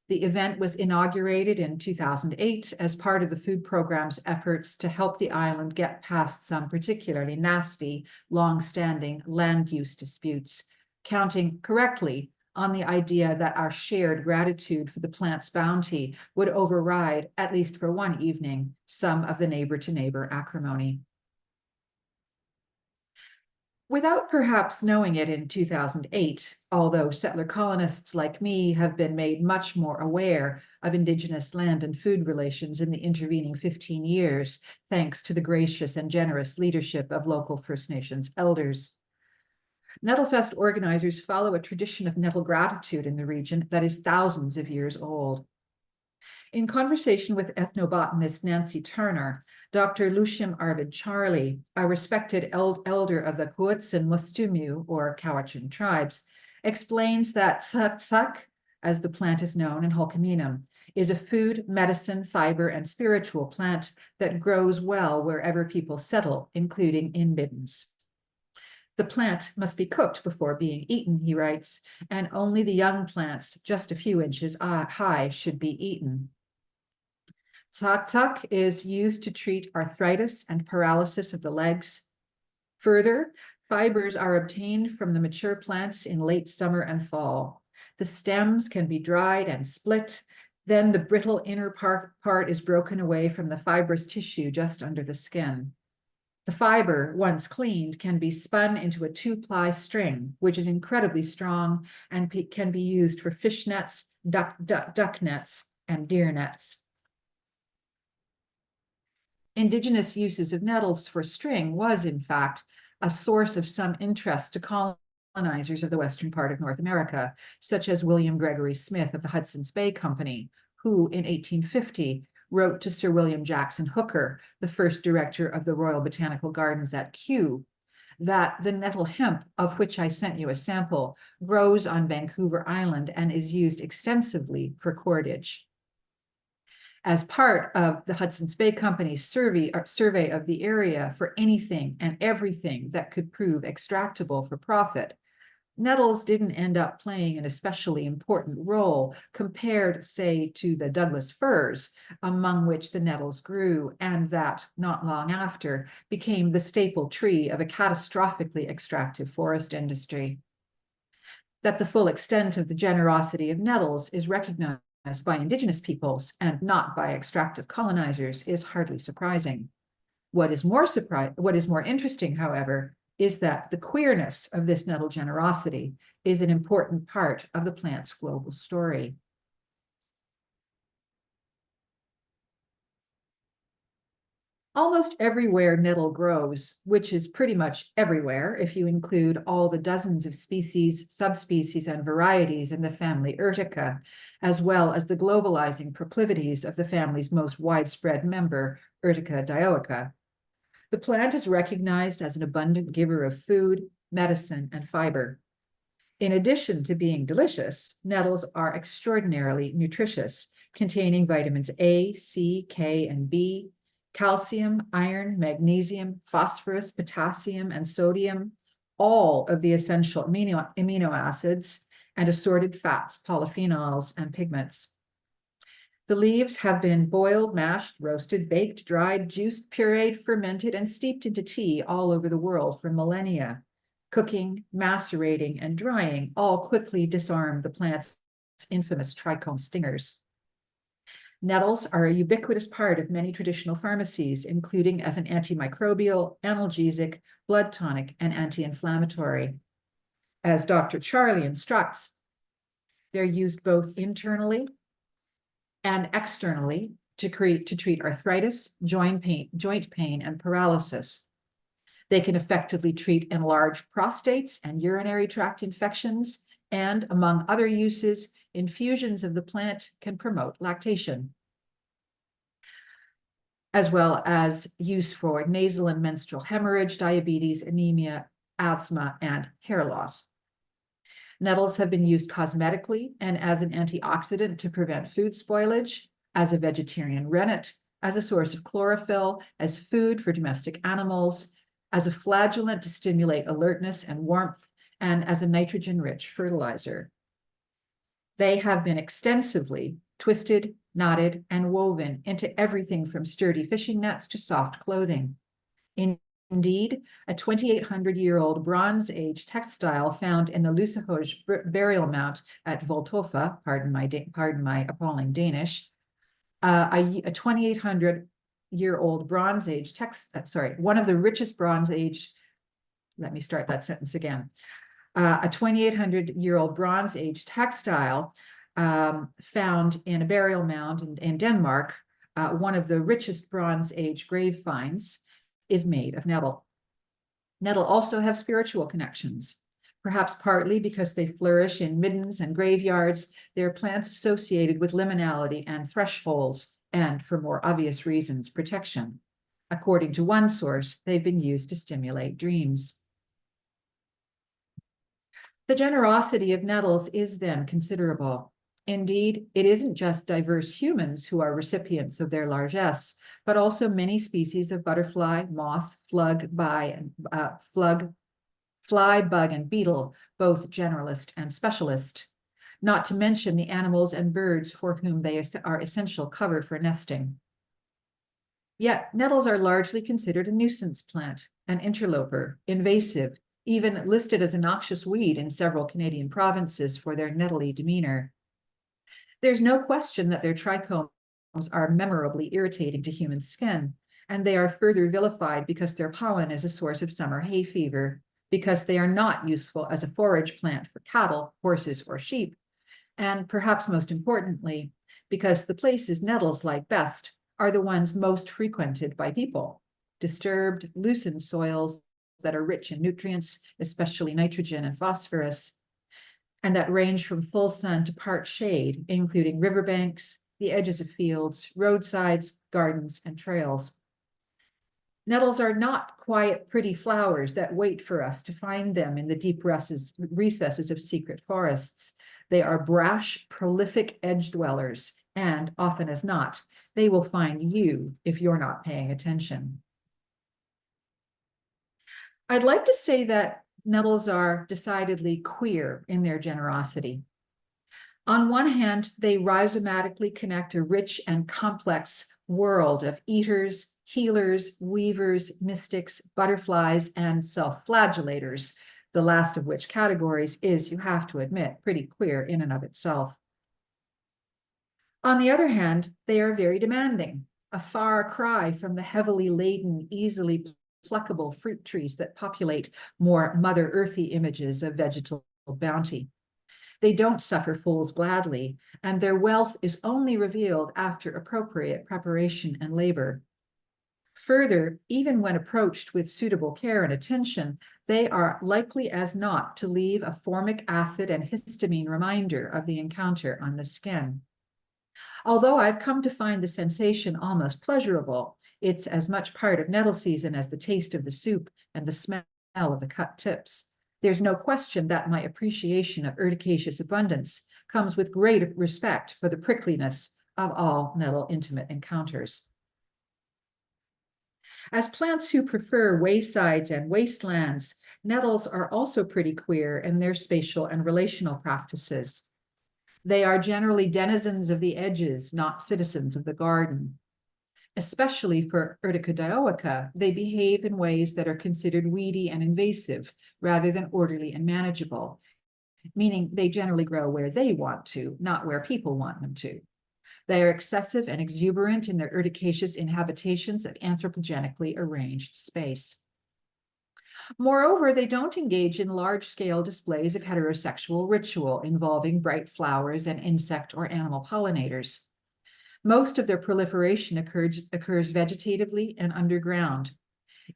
The event was inaugurated in 2008 as part of the food program's efforts to help the island get past some particularly nasty, long-standing land use disputes, counting correctly on the idea that our shared gratitude for the plant's bounty would override, at least for one evening, some of the neighbor-to-neighbor acrimony. Without perhaps knowing it in 2008, although settler colonists like me have been made much more aware of Indigenous land and food relations in the intervening 15 years, thanks to the gracious and generous leadership of local First Nations elders. Nettlefest organizers follow a tradition of nettle gratitude in the region that is thousands of years old. In conversation with ethnobotanist Nancy Turner, Dr. Lucian Arvid Charlie, a respected elder of the Kuutsin Mustumu, or Cowichan tribes, explains that thak, as the plant is known in Hulkaminam, is a food, medicine, fiber, and spiritual plant that grows well wherever people settle, including in middens. The plant must be cooked before being eaten, he writes, and only the young plants, just a few inches high, should be eaten. Thak is used to treat arthritis and paralysis of the legs. Further, fibers are obtained from the mature plants in late summer and fall. The stems can be dried and split. Then the brittle inner part is broken away from the fibrous tissue just under the skin. The fiber, once cleaned, can be spun into a 2-ply string, which is incredibly strong and can be used for fish nets, duck nets, and deer nets. Indigenous uses of nettles for string was, in fact, a source of some interest to colonizers of the western part of North America, such as William Gregory Smith of the Hudson's Bay Company, who in 1850 wrote to Sir William Jackson Hooker, the first director of the Royal Botanical Gardens at Kew, that the nettle hemp, of which I sent you a sample, grows on Vancouver Island and is used extensively for cordage. As part of the Hudson's Bay Company's survey of the area for anything and everything that could prove extractable for profit, nettles didn't end up playing an especially important role compared, say, to the Douglas firs, among which the nettles grew, and that, not long after, became the staple tree of a catastrophically extractive forest industry. That the full extent of the generosity of nettles is recognized by Indigenous peoples and not by extractive colonizers is hardly surprising. What is more interesting, however, is that the queerness of this nettle generosity is an important part of the plant's global story. Almost everywhere nettle grows, which is pretty much everywhere if you include all the dozens of species, subspecies, and varieties in the family Urtica, as well as the globalizing proclivities of the family's most widespread member, Urtica dioica. The plant is recognized as an abundant giver of food, medicine, and fiber. In addition to being delicious, nettles are extraordinarily nutritious, containing vitamins A, C, K, and B, calcium, iron, magnesium, phosphorus, potassium, and sodium, all of the essential amino acids, and assorted fats, polyphenols, and pigments. The leaves have been boiled, mashed, roasted, baked, dried, juiced, pureed, fermented, and steeped into tea all over the world for millennia. Cooking, macerating, and drying all quickly disarm the plant's infamous trichome stingers. Nettles are a ubiquitous part of many traditional pharmacies, including as an antimicrobial, analgesic, blood tonic, and anti-inflammatory. As Dr. Charlie instructs, they're used both internally and externally to treat arthritis, joint pain, and paralysis. They can effectively treat enlarged prostates and urinary tract infections, and among other uses, infusions of the plant can promote lactation, as well as use for nasal and menstrual hemorrhage, diabetes, anemia, asthma, and hair loss. Nettles have been used cosmetically and as an antioxidant to prevent food spoilage, as a vegetarian rennet, as a source of chlorophyll, as food for domestic animals, as a flagellant to stimulate alertness and warmth, and as a nitrogen-rich fertilizer. They have been extensively twisted, knotted, and woven into everything from sturdy fishing nets to soft clothing. Indeed, a 2,800-year-old Bronze Age textile found in the Lusahoj burial mound at Voltova, pardon my appalling Danish, a 2,800-year-old Bronze Age one of the richest Bronze Age, let me start that sentence again. A 2,800-year-old Bronze Age textile found in a burial mound in Denmark, one of the richest Bronze Age grave finds, is made of nettle. Nettle also have spiritual connections, perhaps partly because they flourish in middens and graveyards. They're plants associated with liminality and thresholds, and for more obvious reasons, protection. According to one source, they've been used to stimulate dreams. The generosity of nettles is then considerable. Indeed, it isn't just diverse humans who are recipients of their largesse, but also many species of butterfly, moth, fly, bug, and beetle, both generalist and specialist, not to mention the animals and birds for whom they are essential cover for nesting. Yet, nettles are largely considered a nuisance plant, an interloper, invasive, even listed as a noxious weed in several Canadian provinces for their nettly demeanor. There's no question that their trichomes are memorably irritating to human skin, and they are further vilified because their pollen is a source of summer hay fever, because they are not useful as a forage plant for cattle, horses, or sheep, and perhaps most importantly, because the places nettles like best are the ones most frequented by people. Disturbed, loosened soils that are rich in nutrients, especially nitrogen and phosphorus, and that range from full sun to part shade, including riverbanks, the edges of fields, roadsides, gardens, and trails. Nettles are not quiet, pretty flowers that wait for us to find them in the deep recesses of secret forests. They are brash, prolific edge dwellers, and often as not, they will find you if you're not paying attention. I'd like to say that nettles are decidedly queer in their generosity. On one hand, they rhizomatically connect a rich and complex world of eaters, healers, weavers, mystics, butterflies, and self-flagellators, the last of which categories is, you have to admit, pretty queer in and of itself. On the other hand, they are very demanding, a far cry from the heavily laden, easily pluckable fruit trees that populate more Mother Earthy images of vegetal bounty. They don't suffer fools gladly, and their wealth is only revealed after appropriate preparation and labor. Further, even when approached with suitable care and attention, they are likely as not to leave a formic acid and histamine reminder of the encounter on the skin. Although I've come to find the sensation almost pleasurable, it's as much part of nettle season as the taste of the soup and the smell of the cut tips. There's no question that my appreciation of urticaceous abundance comes with great respect for the prickliness of all nettle intimate encounters. As plants who prefer waysides and wastelands, nettles are also pretty queer in their spatial and relational practices. They are generally denizens of the edges, not citizens of the garden. Especially for Urtica dioica, they behave in ways that are considered weedy and invasive rather than orderly and manageable, meaning they generally grow where they want to, not where people want them to. They are excessive and exuberant in their urticaceous inhabitations of anthropogenically arranged space. Moreover, they don't engage in large-scale displays of heterosexual ritual involving bright flowers and insect or animal pollinators. Most of their proliferation occurs vegetatively and underground.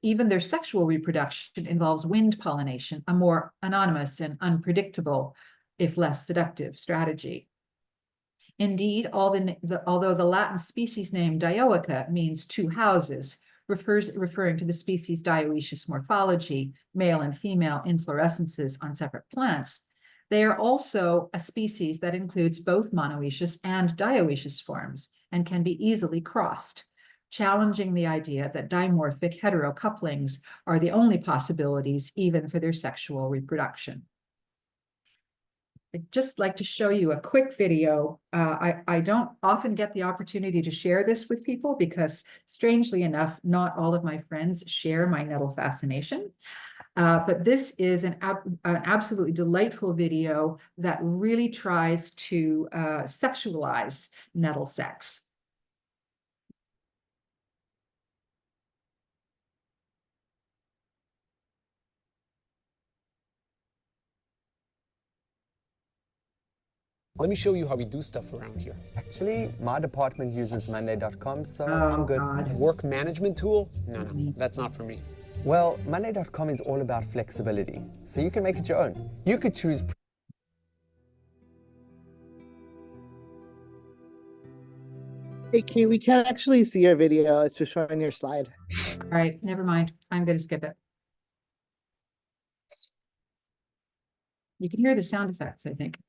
Even their sexual reproduction involves wind pollination, a more anonymous and unpredictable, if less seductive, strategy. Indeed, although the Latin species name dioica means two houses, referring to the species' dioecious morphology, male and female inflorescences on separate plants, they are also a species that includes both monoecious and dioecious forms and can be easily crossed, challenging the idea that dimorphic heterocouplings are the only possibilities even for their sexual reproduction. I'd just like to show you a quick video. I don't often get the opportunity to share this with people because, strangely enough, not all of my friends share my nettle fascination. But this is an absolutely delightful video that really tries to sexualize nettle sex. Let me show you how we do stuff around here. Actually, my department uses Monday.com, so I'm good. God. Work management tool? No, that's not for me. Well, Monday.com is all about flexibility, so you can make it your own. You could choose. Hey, Kay, we can't actually see your video. It's just showing your slide. All right, never mind. I'm going to skip it. You can hear the sound effects, I think.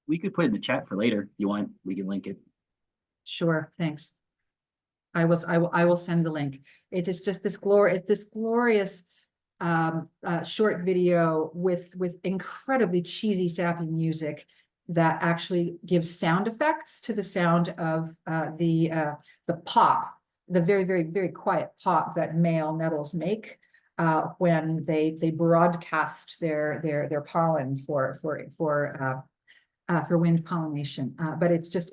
We could put it in the chat for later. If you want, we can link it. Sure, thanks. I will send the link. It is just this glorious short video with incredibly cheesy, sappy music that actually gives sound effects to the sound of the pop, the very, very, very quiet pop that male nettles make when they broadcast their pollen for wind pollination. But it's just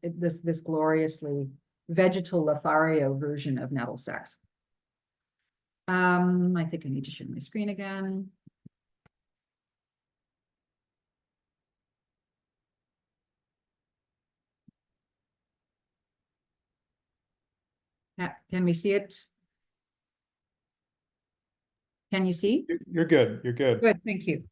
this gloriously vegetal Lothario version of nettle sex. I think I need to share my screen again. Can we see it? Can you see? You're good. You're good. Good, thank you.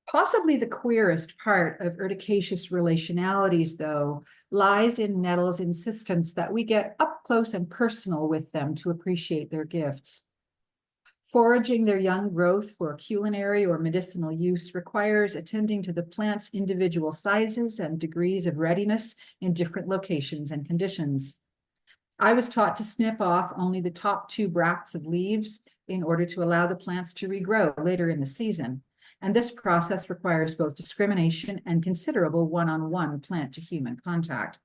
Possibly the queerest part of urticaceous relationalities, though, lies in nettles' insistence that we get up close and personal with them to appreciate their gifts. Foraging their young growth for culinary or medicinal use requires attending to the plant's individual sizes and degrees of readiness in different locations and conditions. I was taught to snip off only the top 2 bracts of leaves in order to allow the plants to regrow later in the season. And this process requires both discrimination and considerable one-on-one plant-to-human contact.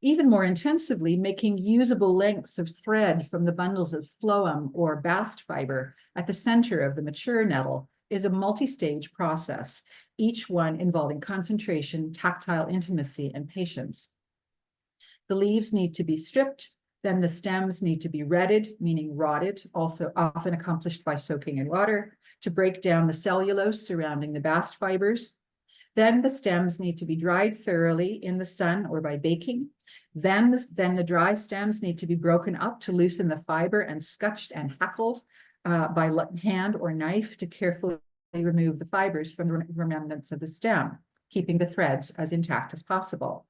Even more intensively, making usable lengths of thread from the bundles of phloem or bast fiber at the center of the mature nettle is a multi-stage process, each one involving concentration, tactile intimacy, and patience. The leaves need to be stripped, then the stems need to be redded, meaning rotted, also often accomplished by soaking in water, to break down the cellulose surrounding the bast fibers. Then the stems need to be dried thoroughly in the sun or by baking. Then the dry stems need to be broken up to loosen the fiber and scutched and hackled by hand or knife to carefully remove the fibers from the remnants of the stem, keeping the threads as intact as possible.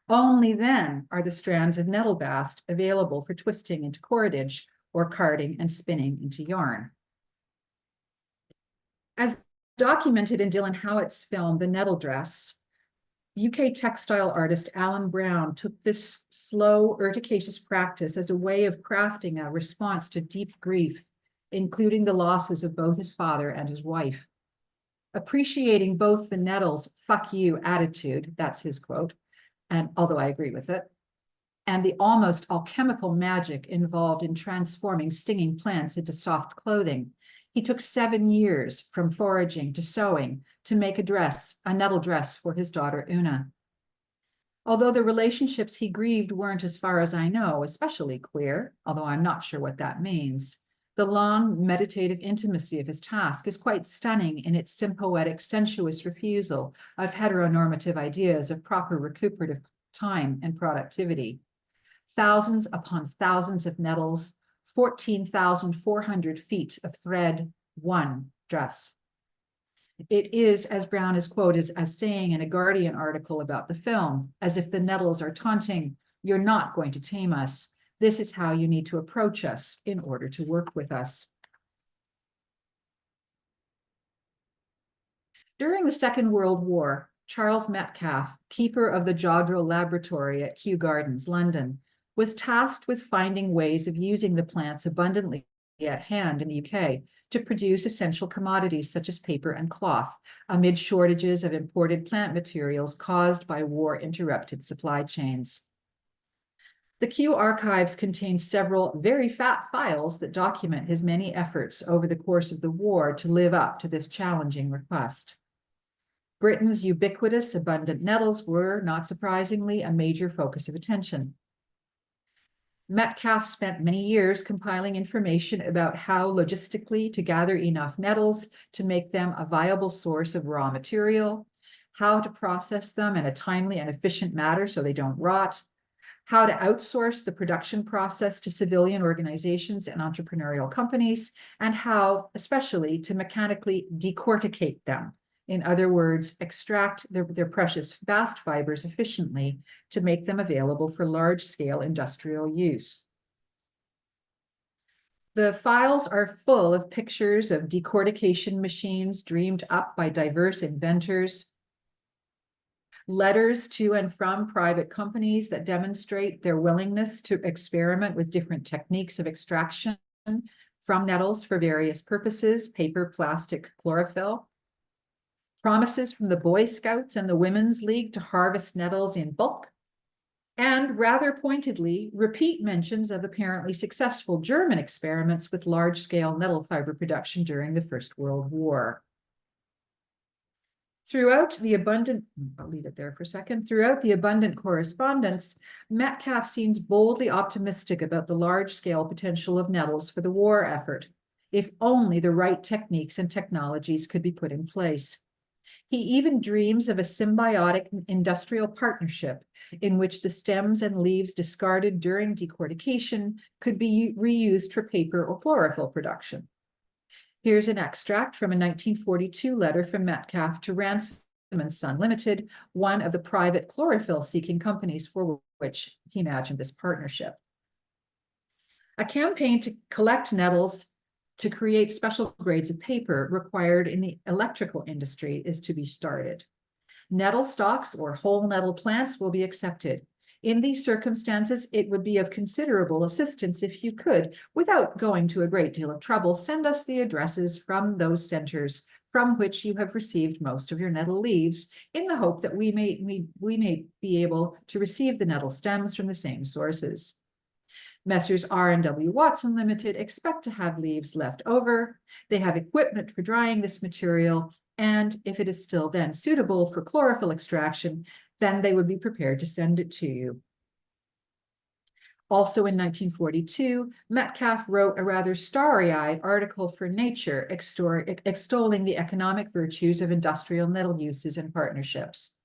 Only then are the strands of nettle bast available for twisting into cordage or carding and spinning into yarn. As documented in Dylan Howitt's film, The Nettle Dress, UK textile artist Alan Brown took this slow, urticaceous practice as a way of crafting a response to deep grief, including the losses of both his father and his wife. Appreciating both the nettle's "fuck you" attitude, that's his quote, and although I agree with it, and the almost alchemical magic involved in transforming stinging plants into soft clothing, he took 7 years from foraging to sewing to make a nettle dress for his daughter Una. Although the relationships he grieved weren't, as far as I know, especially queer, although I'm not sure what that means, the long meditative intimacy of his task is quite stunning in its sympoetic, sensuous refusal of heteronormative ideas of proper recuperative time and productivity. Thousands upon thousands of nettles, 14,400 feet of thread, one dress. It is, as Brown is quoted as saying in a Guardian article about the film, as if the nettles are taunting, "You're not going to tame us. This is how you need to approach us in order to work with us." During the Second World War, Charles Metcalfe, keeper of the Jodrell Laboratory at Kew Gardens, London, was tasked with finding ways of using the plants abundantly at hand in the UK to produce essential commodities such as paper and cloth, amid shortages of imported plant materials caused by war-interrupted supply chains. The Kew archives contain several very fat files that document his many efforts over the course of the war to live up to this challenging request. Britain's ubiquitous abundant nettles were, not surprisingly, a major focus of attention. Metcalfe spent many years compiling information about how logistically to gather enough nettles to make them a viable source of raw material, how to process them in a timely and efficient manner so they don't rot, how to outsource the production process to civilian organizations and entrepreneurial companies, and how, especially, to mechanically decorticate them. In other words, extract their precious bast fibers efficiently to make them available for large-scale industrial use. The files are full of pictures of decortication machines dreamed up by diverse inventors, letters to and from private companies that demonstrate their willingness to experiment with different techniques of extraction from nettles for various purposes, paper, plastic, chlorophyll, promises from the Boy Scouts and the Women's League to harvest nettles in bulk, and rather pointedly, repeat mentions of apparently successful German experiments with large-scale nettle fiber production during the First World War. Throughout the abundant, I'll leave it there for a second. Throughout the abundant correspondence, Metcalfe seems boldly optimistic about the large-scale potential of nettles for the war effort, if only the right techniques and technologies could be put in place. He even dreams of a symbiotic industrial partnership in which the stems and leaves discarded during decortication could be reused for paper or chlorophyll production. Here's an extract from a 1942 letter from Metcalfe to Ransom & Son Limited, one of the private chlorophyll-seeking companies for which he imagined this partnership. A campaign to collect nettles to create special grades of paper required in the electrical industry is to be started. Nettle stalks or whole nettle plants will be accepted. In these circumstances, it would be of considerable assistance if you could, without going to a great deal of trouble, send us the addresses from those centers from which you have received most of your nettle leaves, in the hope that we may be able to receive the nettle stems from the same sources. Messrs. R&W Watson Limited expect to have leaves left over. They have equipment for drying this material, and if it is still then suitable for chlorophyll extraction, then they would be prepared to send it to you. Also in 1942, Metcalfe wrote a rather starry-eyed article for Nature extolling the economic virtues of industrial nettle uses and partnerships.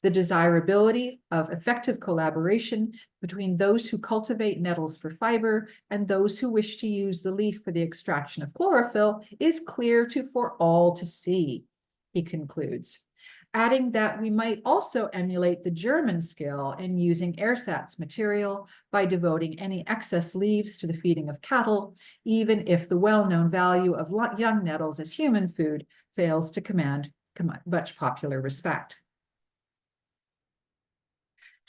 The desirability of effective collaboration between those who cultivate nettles for fiber and those who wish to use the leaf for the extraction of chlorophyll is clear for all to see, he concludes, adding that we might also emulate the German skill in using ersatz material by devoting any excess leaves to the feeding of cattle, even if the well-known value of young nettles as human food fails to command much popular respect.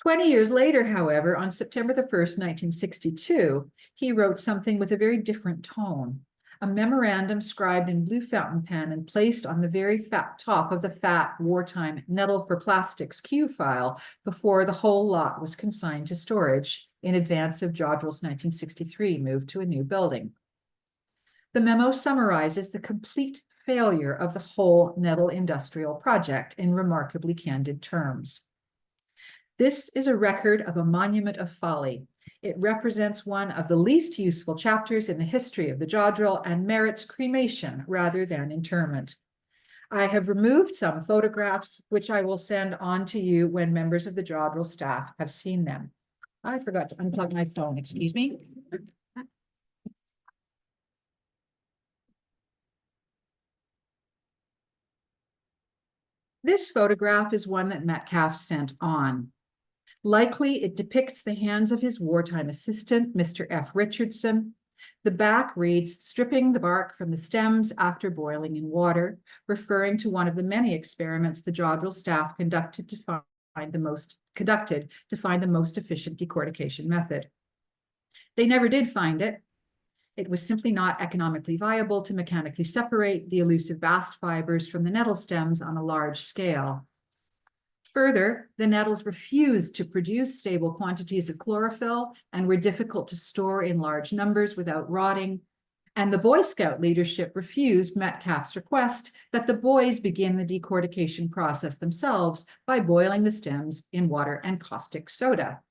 20 years later, however, on September the 1st, 1962, he wrote something with a very different tone, a memorandum scribed in blue fountain pen and placed on the very top of the fat wartime Nettle for Plastics Q file before the whole lot was consigned to storage in advance of Jodrell's 1963 move to a new building. The memo summarizes the complete failure of the whole nettle industrial project in remarkably candid terms. This is a record of a monument of folly. It represents one of the least useful chapters in the history of the Jodrell and merits cremation rather than interment. I have removed some photographs, which I will send on to you when members of the Jodrell staff have seen them. I forgot to unplug my phone, excuse me. This photograph is one that Metcalfe sent on. Likely, it depicts the hands of his wartime assistant, Mr. F. Richardson. The back reads, stripping the bark from the stems after boiling in water, referring to one of the many experiments the Jodrell staff conducted to find the most efficient decortication method. They never did find it. It was simply not economically viable to mechanically separate the elusive bast fibers from the nettle stems on a large scale. Further, the nettles refused to produce stable quantities of chlorophyll and were difficult to store in large numbers without rotting. And the Boy Scout leadership refused Metcalfe's request that the boys begin the decortication process themselves by boiling the stems in water and caustic soda.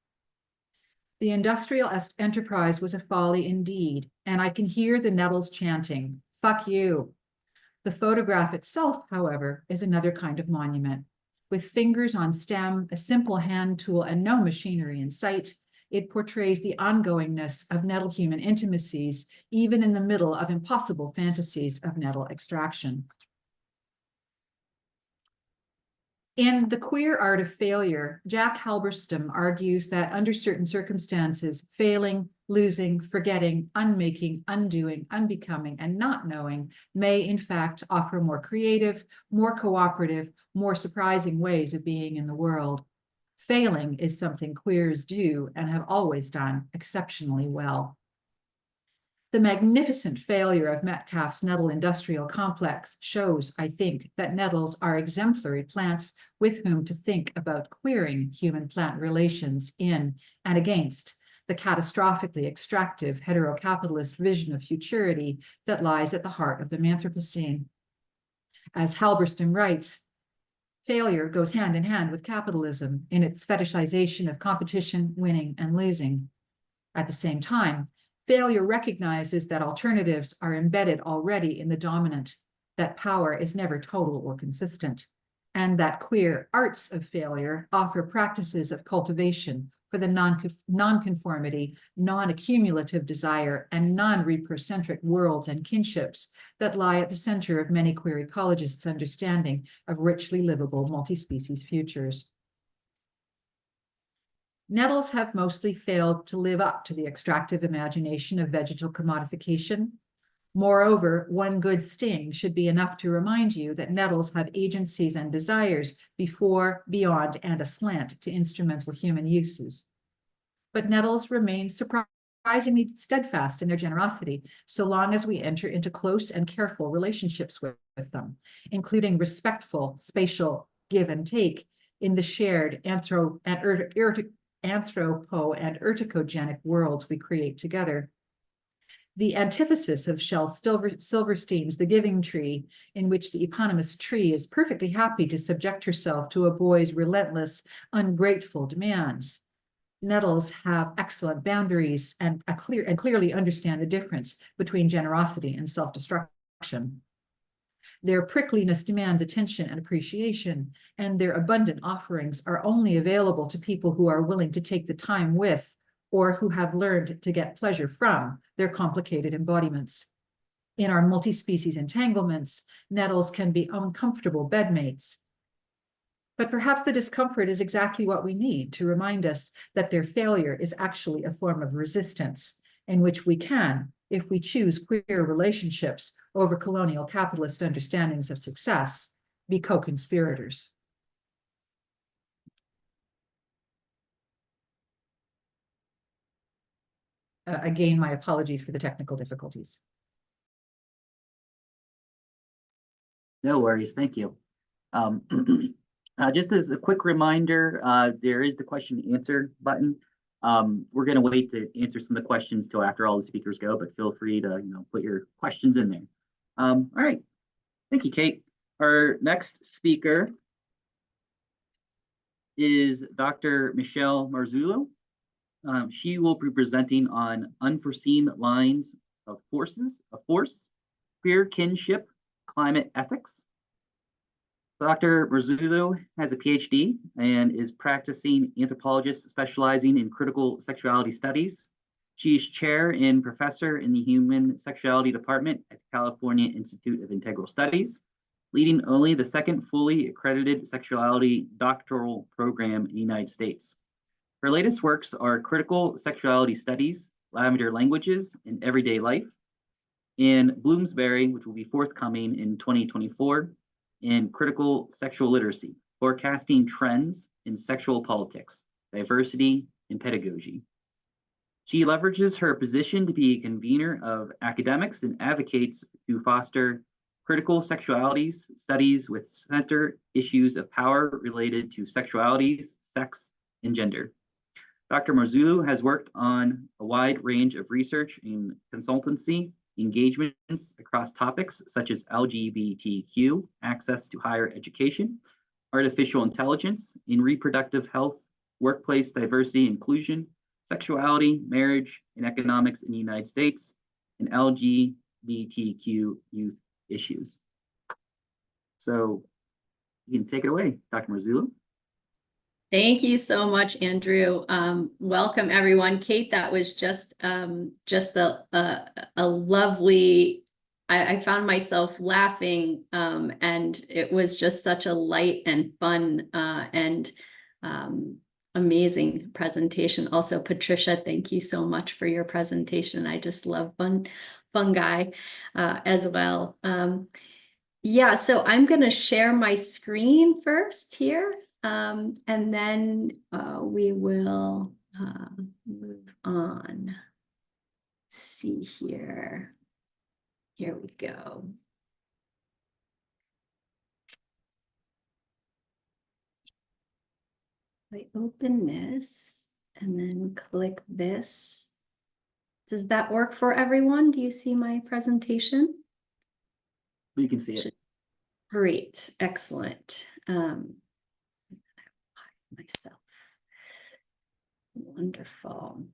The industrial enterprise was a folly indeed, and I can hear the nettles chanting, "Fuck you." The photograph itself, however, is another kind of monument. With fingers on stem, a simple hand tool, and no machinery in sight, it portrays the ongoingness of nettle-human intimacies, even in the middle of impossible fantasies of nettle extraction. In The Queer Art of Failure, Jack Halberstam argues that under certain circumstances, failing, losing, forgetting, unmaking, undoing, unbecoming, and not knowing may in fact offer more creative, more cooperative, more surprising ways of being in the world. Failing is something queers do and have always done exceptionally well. The magnificent failure of Metcalfe's nettle industrial complex shows, I think, that nettles are exemplary plants with whom to think about queering human-plant relations in and against the catastrophically extractive heterocapitalist vision of futurity that lies at the heart of the Anthropocene. As Halberstam writes, failure goes hand in hand with capitalism in its fetishization of competition, winning, and losing. At the same time, failure recognizes that alternatives are embedded already in the dominant, that power is never total or consistent, and that queer arts of failure offer practices of cultivation for the non-conformity, non-accumulative desire, and non-reprocentric worlds and kinships that lie at the center of many queer ecologists' understanding of richly livable multi-species futures. Nettles have mostly failed to live up to the extractive imagination of vegetal commodification. Moreover, one good sting should be enough to remind you that nettles have agencies and desires before, beyond, and aslant to instrumental human uses. But nettles remain surprisingly steadfast in their generosity so long as we enter into close and careful relationships with them, including respectful, spatial give and take in the shared anthropo and urticogenic worlds we create together. The antithesis of Shel Silverstein's The Giving Tree, in which the eponymous tree is perfectly happy to subject herself to a boy's relentless, ungrateful demands. Nettles have excellent boundaries and clearly understand the difference between generosity and self-destruction. Their prickliness demands attention and appreciation, and their abundant offerings are only available to people who are willing to take the time with, or who have learned to get pleasure from, their complicated embodiments. In our multi-species entanglements, nettles can be uncomfortable bedmates. But perhaps the discomfort is exactly what we need to remind us that their failure is actually a form of resistance, in which we can, if we choose queer relationships over colonial capitalist understandings of success, be co-conspirators. Again, my apologies for the technical difficulties. No worries, thank you. Just as a quick reminder, there is the question and answer button. We're going to wait to answer some of the questions till after all the speakers go, but feel free to put your questions in there. All right, thank you, Kate. Our next speaker is Dr. Michelle Marzullo. She will be presenting on unforeseen lines of force, queer kinship, climate ethics. Dr. Marzullo has a PhD and is practicing anthropologist specializing in critical sexuality studies. She is chair and professor in the Human Sexuality Department at the California Institute of Integral Studies, leading only the second fully accredited sexuality doctoral program in the United States. Her latest works are Critical Sexuality Studies, Lavender Languages, and Everyday Life, and Bloomsbury, which will be forthcoming in 2024, and Critical Sexual Literacy, Forecasting Trends in Sexual Politics, Diversity, and Pedagogy. She leverages her position to be a convener of academics and advocates to foster critical sexualities studies with center issues of power related to sexualities, sex, and gender. Dr. Marzullo has worked on a wide range of research and consultancy engagements across topics such as LGBTQ, access to higher education, artificial intelligence, in reproductive health, workplace diversity inclusion, sexuality, marriage, and economics in the United States, and LGBTQ youth issues. So you can take it away, Dr. Marzullo. Thank you so much, Andrew. Welcome, everyone. Kate, that was just a lovely, I found myself laughing, and it was just such a light and fun and amazing presentation. Also, Patricia, thank you so much for your presentation. I just love fungi as well. Yeah, so I'm going to share my screen first here. And then we will move on. Let's see here. Here we go. I open this and then click this. Does that work for everyone? Do you see my presentation? You can see it. Great, excellent. Myself. Wonderful.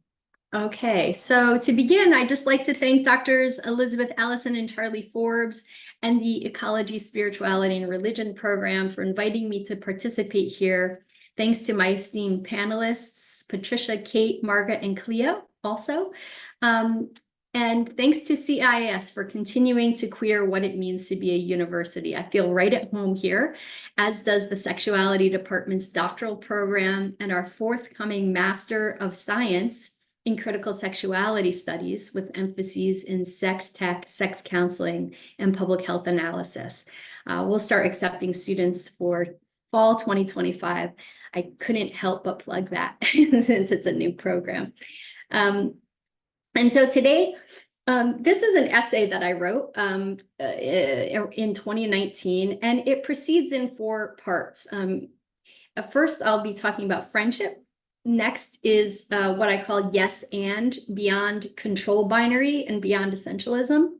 Okay, so to begin, I'd just like to thank Drs. Elizabeth Allison and Charlie Forbes and the Ecology, Spirituality, and Religion program for inviting me to participate here. Thanks to my esteemed panelists, Patricia, Kate, Margaret, and Cleo also. And thanks to CIIS for continuing to queer what it means to be a university. I feel right at home here, as does the Sexuality Department's doctoral program and our forthcoming Master of Science in Critical Sexuality Studies with emphases in sex tech, sex counseling, and public health analysis. We'll start accepting students for fall 2025. I couldn't help but plug that since it's a new program. And so today, this is an essay that I wrote in 2019, and it proceeds in 4 parts. First, I'll be talking about friendship. Next is what I call yes and, beyond control binary and beyond essentialism.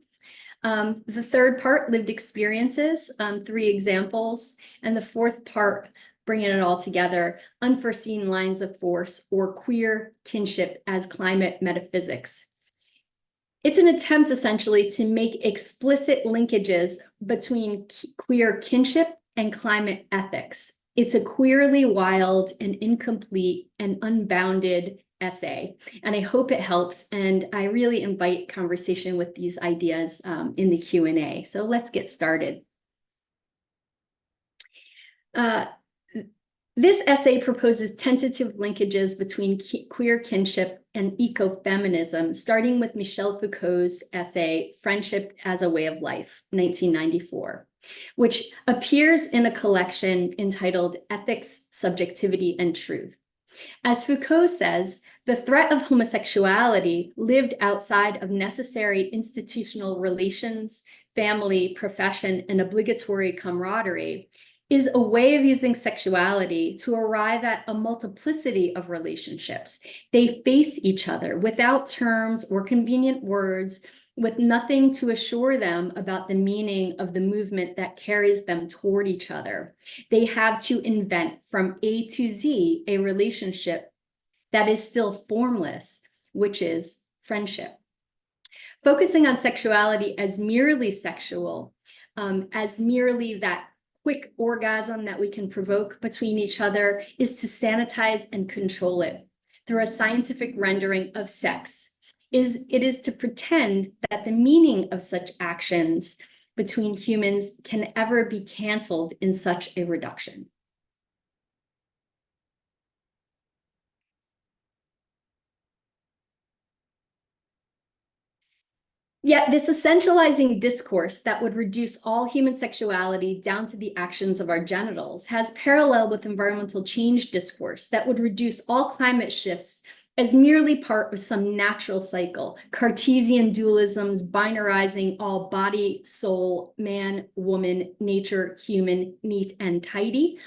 The third part, lived experiences, 3 examples. And the fourth part, bringing it all together, unforeseen lines of force, or queer kinship as climate metaphysics. It's an attempt essentially to make explicit linkages between queer kinship and climate ethics. It's a queerly wild and incomplete and unbounded essay, and I hope it helps, and I really invite conversation with these ideas in the Q&A. So let's get started. This essay proposes tentative linkages between queer kinship and ecofeminism, starting with Michel Foucault's essay, Friendship as a Way of Life, 1994, which appears in a collection entitled Ethics, Subjectivity, and Truth. As Foucault says, the threat of homosexuality lived outside of necessary institutional relations, family, profession, and obligatory camaraderie is a way of using sexuality to arrive at a multiplicity of relationships. They face each other without terms or convenient words, with nothing to assure them about the meaning of the movement that carries them toward each other. They have to invent from A to Z a relationship that is still formless, which is friendship. Focusing on sexuality as merely sexual, as merely that quick orgasm that we can provoke between each other, is to sanitize and control it through a scientific rendering of sex. It is to pretend that the meaning of such actions between humans can ever be canceled in such a reduction. Yet this essentializing discourse that would reduce all human sexuality down to the actions of our genitals has parallel with environmental change discourse that would reduce all climate shifts as merely part of some natural cycle, Cartesian dualisms binarizing all body, soul, man, woman, nature, human, neat, and tidy.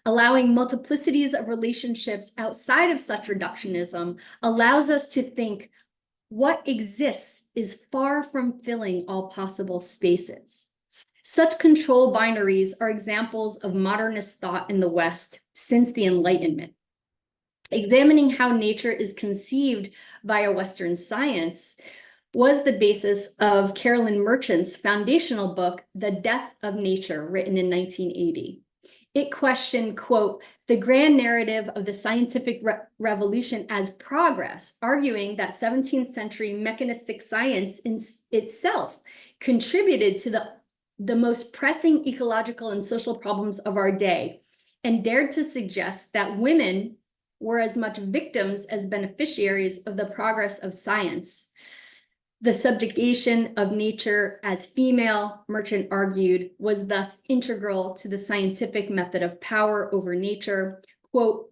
Allowing multiplicities of relationships outside of such reductionism allows us to think what exists is far from filling all possible spaces. Such control binaries are examples of modernist thought in the West since the Enlightenment. Examining how nature is conceived via Western science was the basis of Carolyn Merchant's foundational book, The Death of Nature, written in 1980. It questioned, quote, the grand narrative of the scientific revolution as progress, arguing that 17th century mechanistic science in itself contributed to the most pressing ecological and social problems of our day, and dared to suggest that women were as much victims as beneficiaries of the progress of science. The subjugation of nature as female, Merchant argued, was thus integral to the scientific method of power over nature. Quote,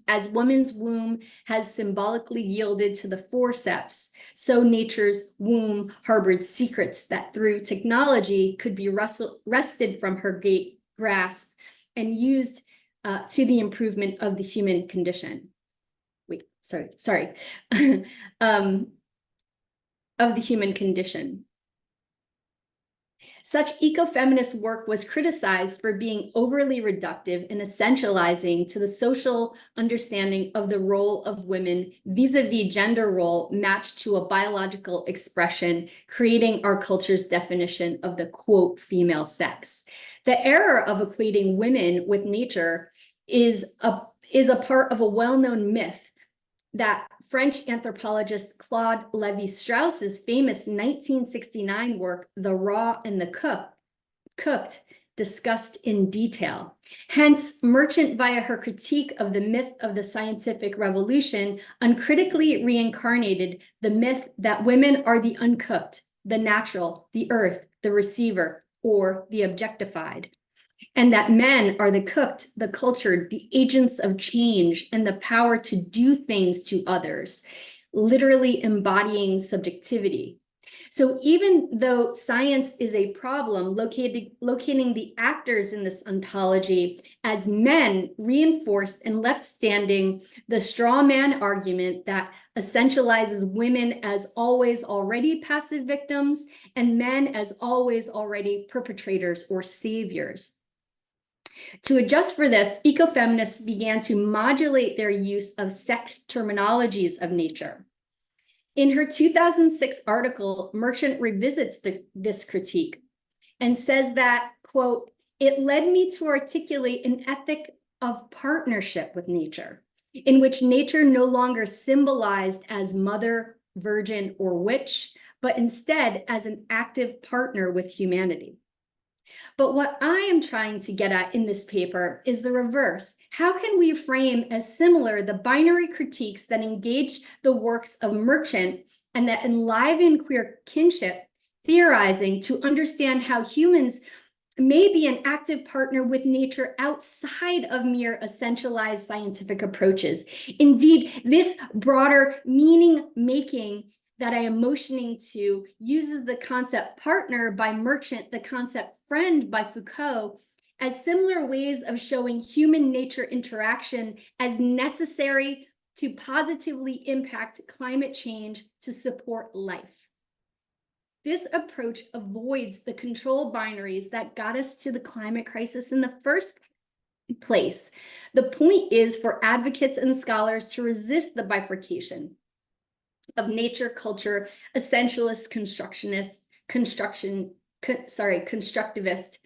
as woman's womb has symbolically yielded to the forceps, so nature's womb harbored secrets that through technology could be wrested from her grasp and used to the improvement of the human condition. Of the human condition. Such ecofeminist work was criticized for being overly reductive and essentializing to the social understanding of the role of women vis-a-vis gender role matched to a biological expression, creating our culture's definition of the, quote, female sex. The error of equating women with nature is a part of a well-known myth that French anthropologist Claude Lévi-Strauss's famous 1969 work, The Raw and the Cooked, discussed in detail. Hence, Merchant, via her critique of the myth of the scientific revolution, uncritically reincarnated the myth that women are the uncooked, the natural, the earth, the receiver, or the objectified, and that men are the cooked, the cultured, the agents of change, and the power to do things to others, literally embodying subjectivity. So even though science is a problem, locating the actors in this ontology as men reinforced and left standing the straw man argument that essentializes women as always already passive victims and men as always already perpetrators or saviors. To adjust for this, ecofeminists began to modulate their use of sex terminologies of nature. In her 2006 article, Merchant revisits this critique and says that, quote, "It led me to articulate an ethic of partnership with nature, in which nature no longer symbolized as mother, virgin, or witch, but instead as an active partner with humanity." But what I am trying to get at in this paper is the reverse. How can we frame as similar the binary critiques that engage the works of Merchant and that enliven queer kinship, theorizing to understand how humans may be an active partner with nature outside of mere essentialized scientific approaches? Indeed, this broader meaning-making that I am motioning to uses the concept partner by Merchant, the concept friend by Foucault, as similar ways of showing human-nature interaction as necessary to positively impact climate change to support life. This approach avoids the control binaries that got us to the climate crisis in the first place. The point is for advocates and scholars to resist the bifurcation of nature, culture, essentialist, constructivist.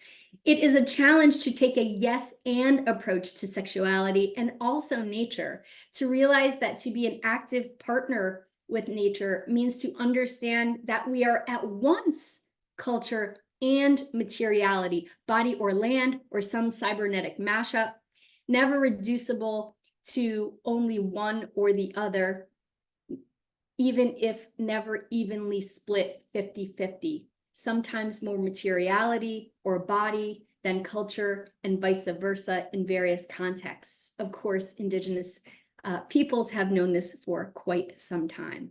It is a challenge to take a yes and approach to sexuality and also nature, to realize that to be an active partner with nature means to understand that we are at once culture and materiality, body or land, or some cybernetic mashup, never reducible to only one or the other, even if never evenly split 50-50, sometimes more materiality or body than culture and vice versa in various contexts. Of course, Indigenous peoples have known this for quite some time.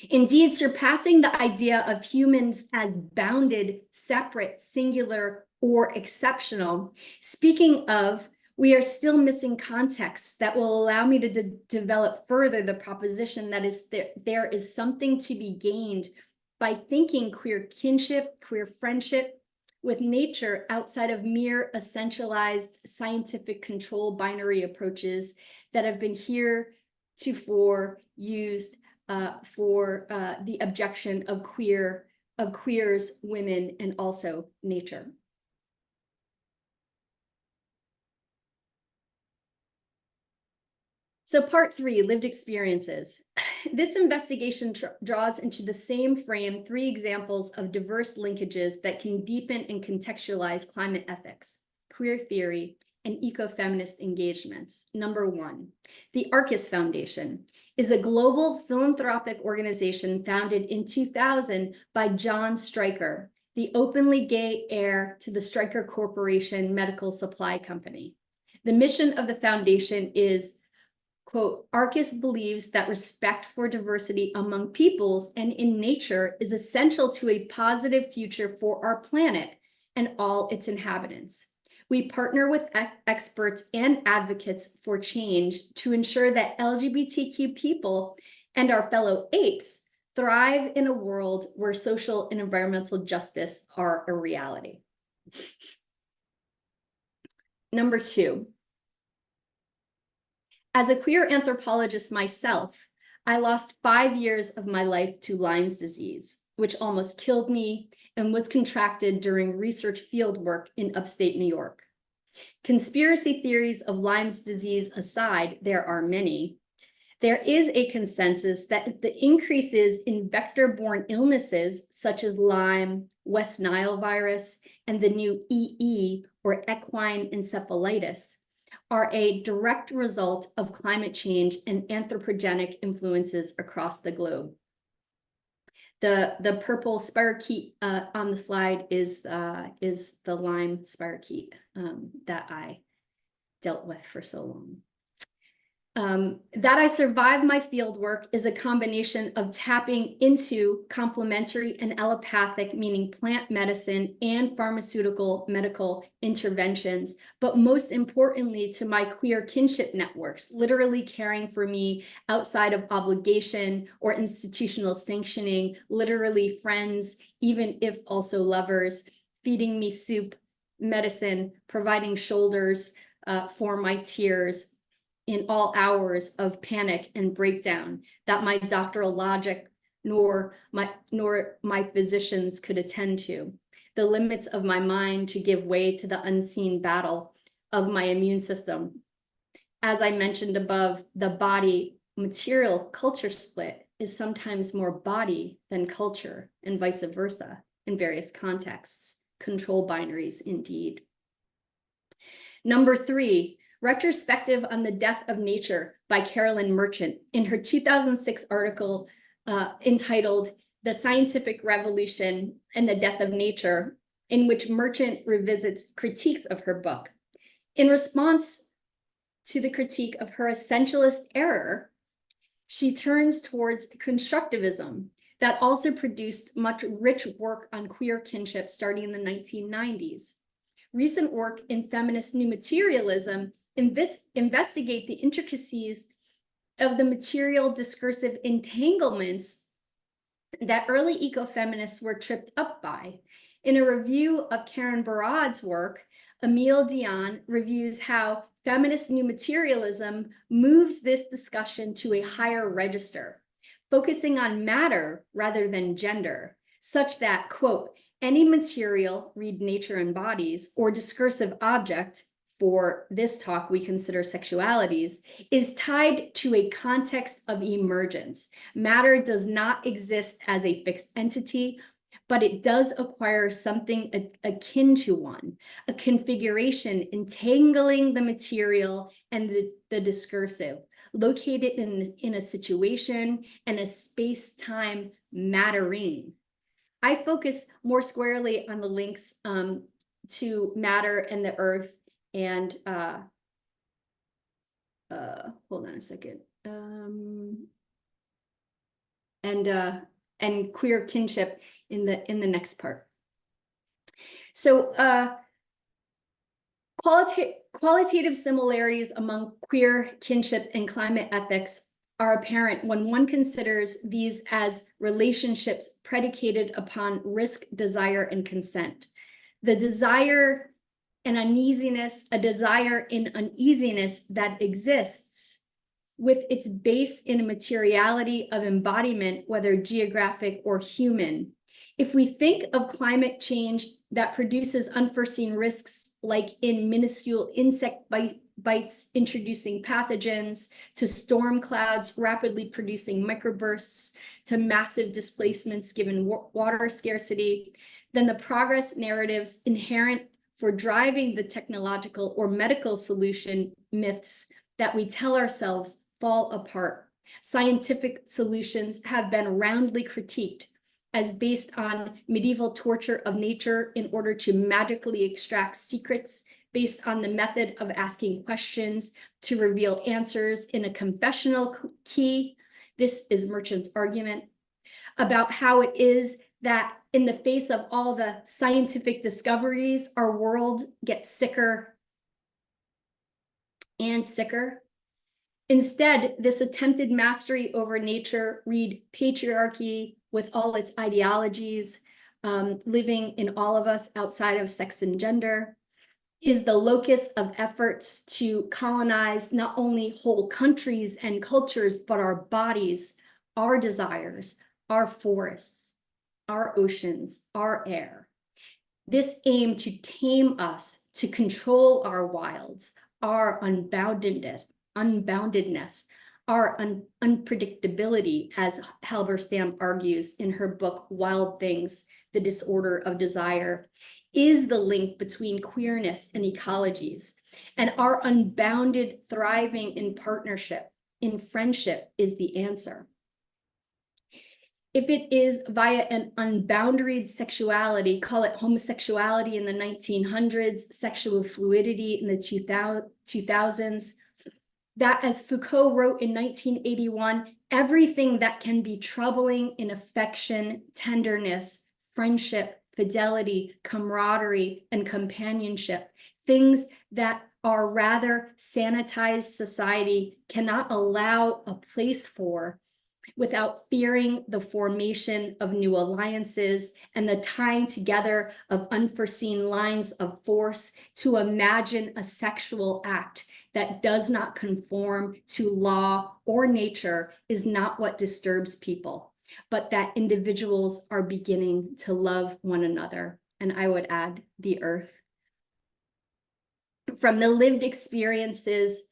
Indeed, surpassing the idea of humans as bounded, separate, singular, or exceptional, speaking of, we are still missing contexts that will allow me to develop further the proposition that there is something to be gained by thinking queer kinship, queer friendship with nature outside of mere essentialized scientific control binary approaches that have been heretofore used for the objection of queers, women, and also nature. So part 3, lived experiences. This investigation draws into the same frame 3 examples of diverse linkages that can deepen and contextualize climate ethics, queer theory, and ecofeminist engagements. Number 1, the Arcus Foundation is a global philanthropic organization founded in 2000 by John Stryker, the openly gay heir to the Stryker Corporation medical supply company. The mission of the foundation is, quote, Arcus believes that respect for diversity among peoples and in nature is essential to a positive future for our planet and all its inhabitants. We partner with experts and advocates for change to ensure that LGBTQ people and our fellow apes thrive in a world where social and environmental justice are a reality. Number 2. As a queer anthropologist myself, I lost 5 years of my life to Lyme's disease, which almost killed me and was contracted during research fieldwork in upstate New York. Conspiracy theories of Lyme's disease aside, there are many. There is a consensus that the increases in vector-borne illnesses such as Lyme, West Nile virus, and the new EE, or equine encephalitis, are a direct result of climate change and anthropogenic influences across the globe. The purple spirochete on the slide is the Lyme spirochete that I dealt with for so long. That I survived my fieldwork is a combination of tapping into complementary and allopathic, meaning plant medicine and pharmaceutical medical interventions, but most importantly to my queer kinship networks, literally caring for me outside of obligation or institutional sanctioning, literally friends, even if also lovers, feeding me soup, medicine, providing shoulders for my tears in all hours of panic and breakdown that my doctoral logic nor my physicians could attend to. The limits of my mind to give way to the unseen battle of my immune system. As I mentioned above, the body material culture split is sometimes more body than culture, and vice versa in various contexts. Control binaries indeed. Number 3, retrospective on the death of nature by Carolyn Merchant in her 2006 article entitled The Scientific Revolution and the Death of Nature, in which Merchant revisits critiques of her book. In response to the critique of her essentialist error, she turns towards constructivism that also produced much rich work on queer kinship starting in the 1990s. Recent work in feminist new materialism investigate the intricacies of the material discursive entanglements that early ecofeminists were tripped up by. In a review of Karen Barad's work, Emile Dion reviews how feminist new materialism moves this discussion to a higher register, focusing on matter rather than gender, such that, quote, any material, read nature and bodies, or discursive object, for this talk we consider sexualities, is tied to a context of emergence. Matter does not exist as a fixed entity, but it does acquire something akin to one, a configuration entangling the material and the discursive, located in a situation and a space-time mattering. I focus more squarely on the links to matter and the earth and hold on a second. And queer kinship in the next part. So qualitative similarities among queer kinship and climate ethics are apparent when one considers these as relationships predicated upon risk, desire, and consent. The desire and uneasiness, a desire in uneasiness that exists with its base in a materiality of embodiment, whether geographic or human. If we think of climate change that produces unforeseen risks, like in minuscule insect bites introducing pathogens, to storm clouds rapidly producing microbursts, to massive displacements given water scarcity, then the progress narratives inherent for driving the technological or medical solution myths that we tell ourselves fall apart. Scientific solutions have been roundly critiqued as based on medieval torture of nature in order to magically extract secrets, based on the method of asking questions to reveal answers in a confessional key. This is Merchant's argument about how it is that in the face of all the scientific discoveries, our world gets sicker and sicker. Instead, this attempted mastery over nature, read patriarchy with all its ideologies, living in all of us outside of sex and gender, is the locus of efforts to colonize not only whole countries and cultures, but our bodies, our desires, our forests, our oceans, our air. This aim to tame us, to control our wilds, our unboundedness, our unpredictability, as Halberstam argues in her book, Wild Things, The Disorder of Desire, is the link between queerness and ecologies, and our unbounded thriving in partnership, in friendship, is the answer. If it is via an unboundaried sexuality, call it homosexuality in the 1900s, sexual fluidity in the 2000s, that, as Foucault wrote in 1981, everything that can be troubling in affection, tenderness, friendship, fidelity, camaraderie, and companionship, things that our rather sanitized society cannot allow a place for, without fearing the formation of new alliances and the tying together of unforeseen lines of force to imagine a sexual act that does not conform to law or nature is not what disturbs people, but that individuals are beginning to love one another, and I would add the earth. From the lived experiences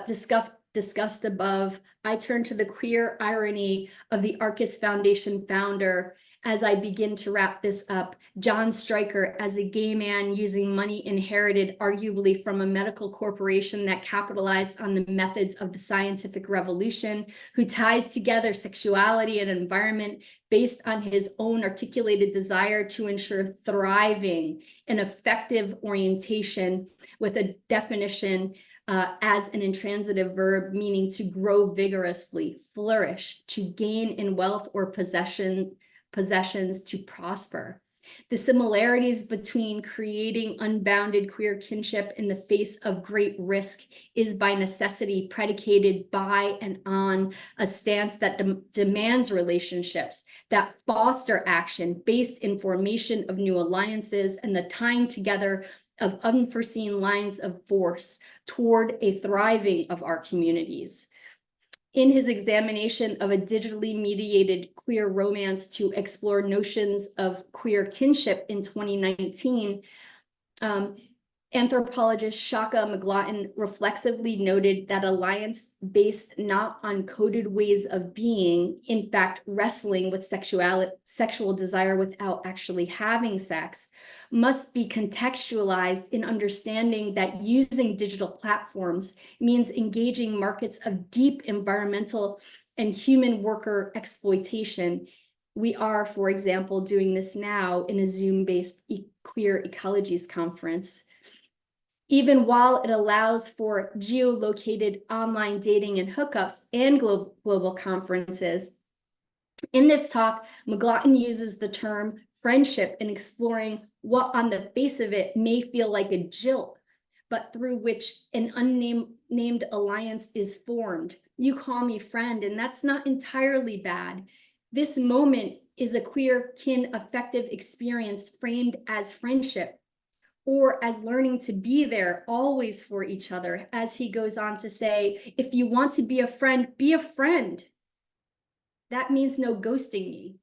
discussed above, I turn to the queer irony of the Arcus Foundation founder as I begin to wrap this up. John Stryker, as a gay man using money inherited arguably from a medical corporation that capitalized on the methods of the scientific revolution, who ties together sexuality and environment based on his own articulated desire to ensure thriving and effective orientation, with a definition as an intransitive verb, meaning to grow vigorously, flourish, to gain in wealth or possessions, to prosper. The similarities between creating unbounded queer kinship in the face of great risk is by necessity predicated by and on a stance that demands relationships that foster action based in formation of new alliances and the tying together of unforeseen lines of force toward a thriving of our communities. In his examination of a digitally mediated queer romance to explore notions of queer kinship in 2019, anthropologist Shaka McLaughlin reflexively noted that alliance based not on coded ways of being, in fact, wrestling with sexual desire without actually having sex, must be contextualized in understanding that using digital platforms means engaging markets of deep environmental and human worker exploitation. We are, for example, doing this now in a Zoom-based queer ecologies conference. Even while it allows for geolocated online dating and hookups and global conferences. In this talk, McLaughlin uses the term friendship in exploring what on the face of it may feel like a jilt, but through which an unnamed alliance is formed. You call me friend, and that's not entirely bad. This moment is a queer kin affective experience framed as friendship, or as learning to be there always for each other. As he goes on to say, if you want to be a friend, be a friend. That means no ghosting me.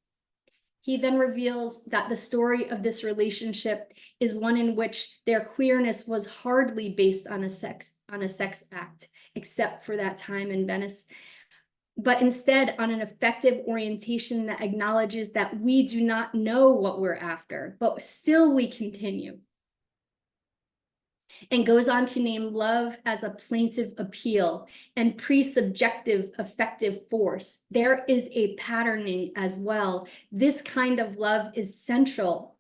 He then reveals that the story of this relationship is one in which their queerness was hardly based on a sex act, except for that time in Venice, but instead on an effective orientation that acknowledges that we do not know what we're after, but still we continue. And goes on to name love as a plaintive appeal and pre-subjective affective force. There is a patterning as well. This kind of love is central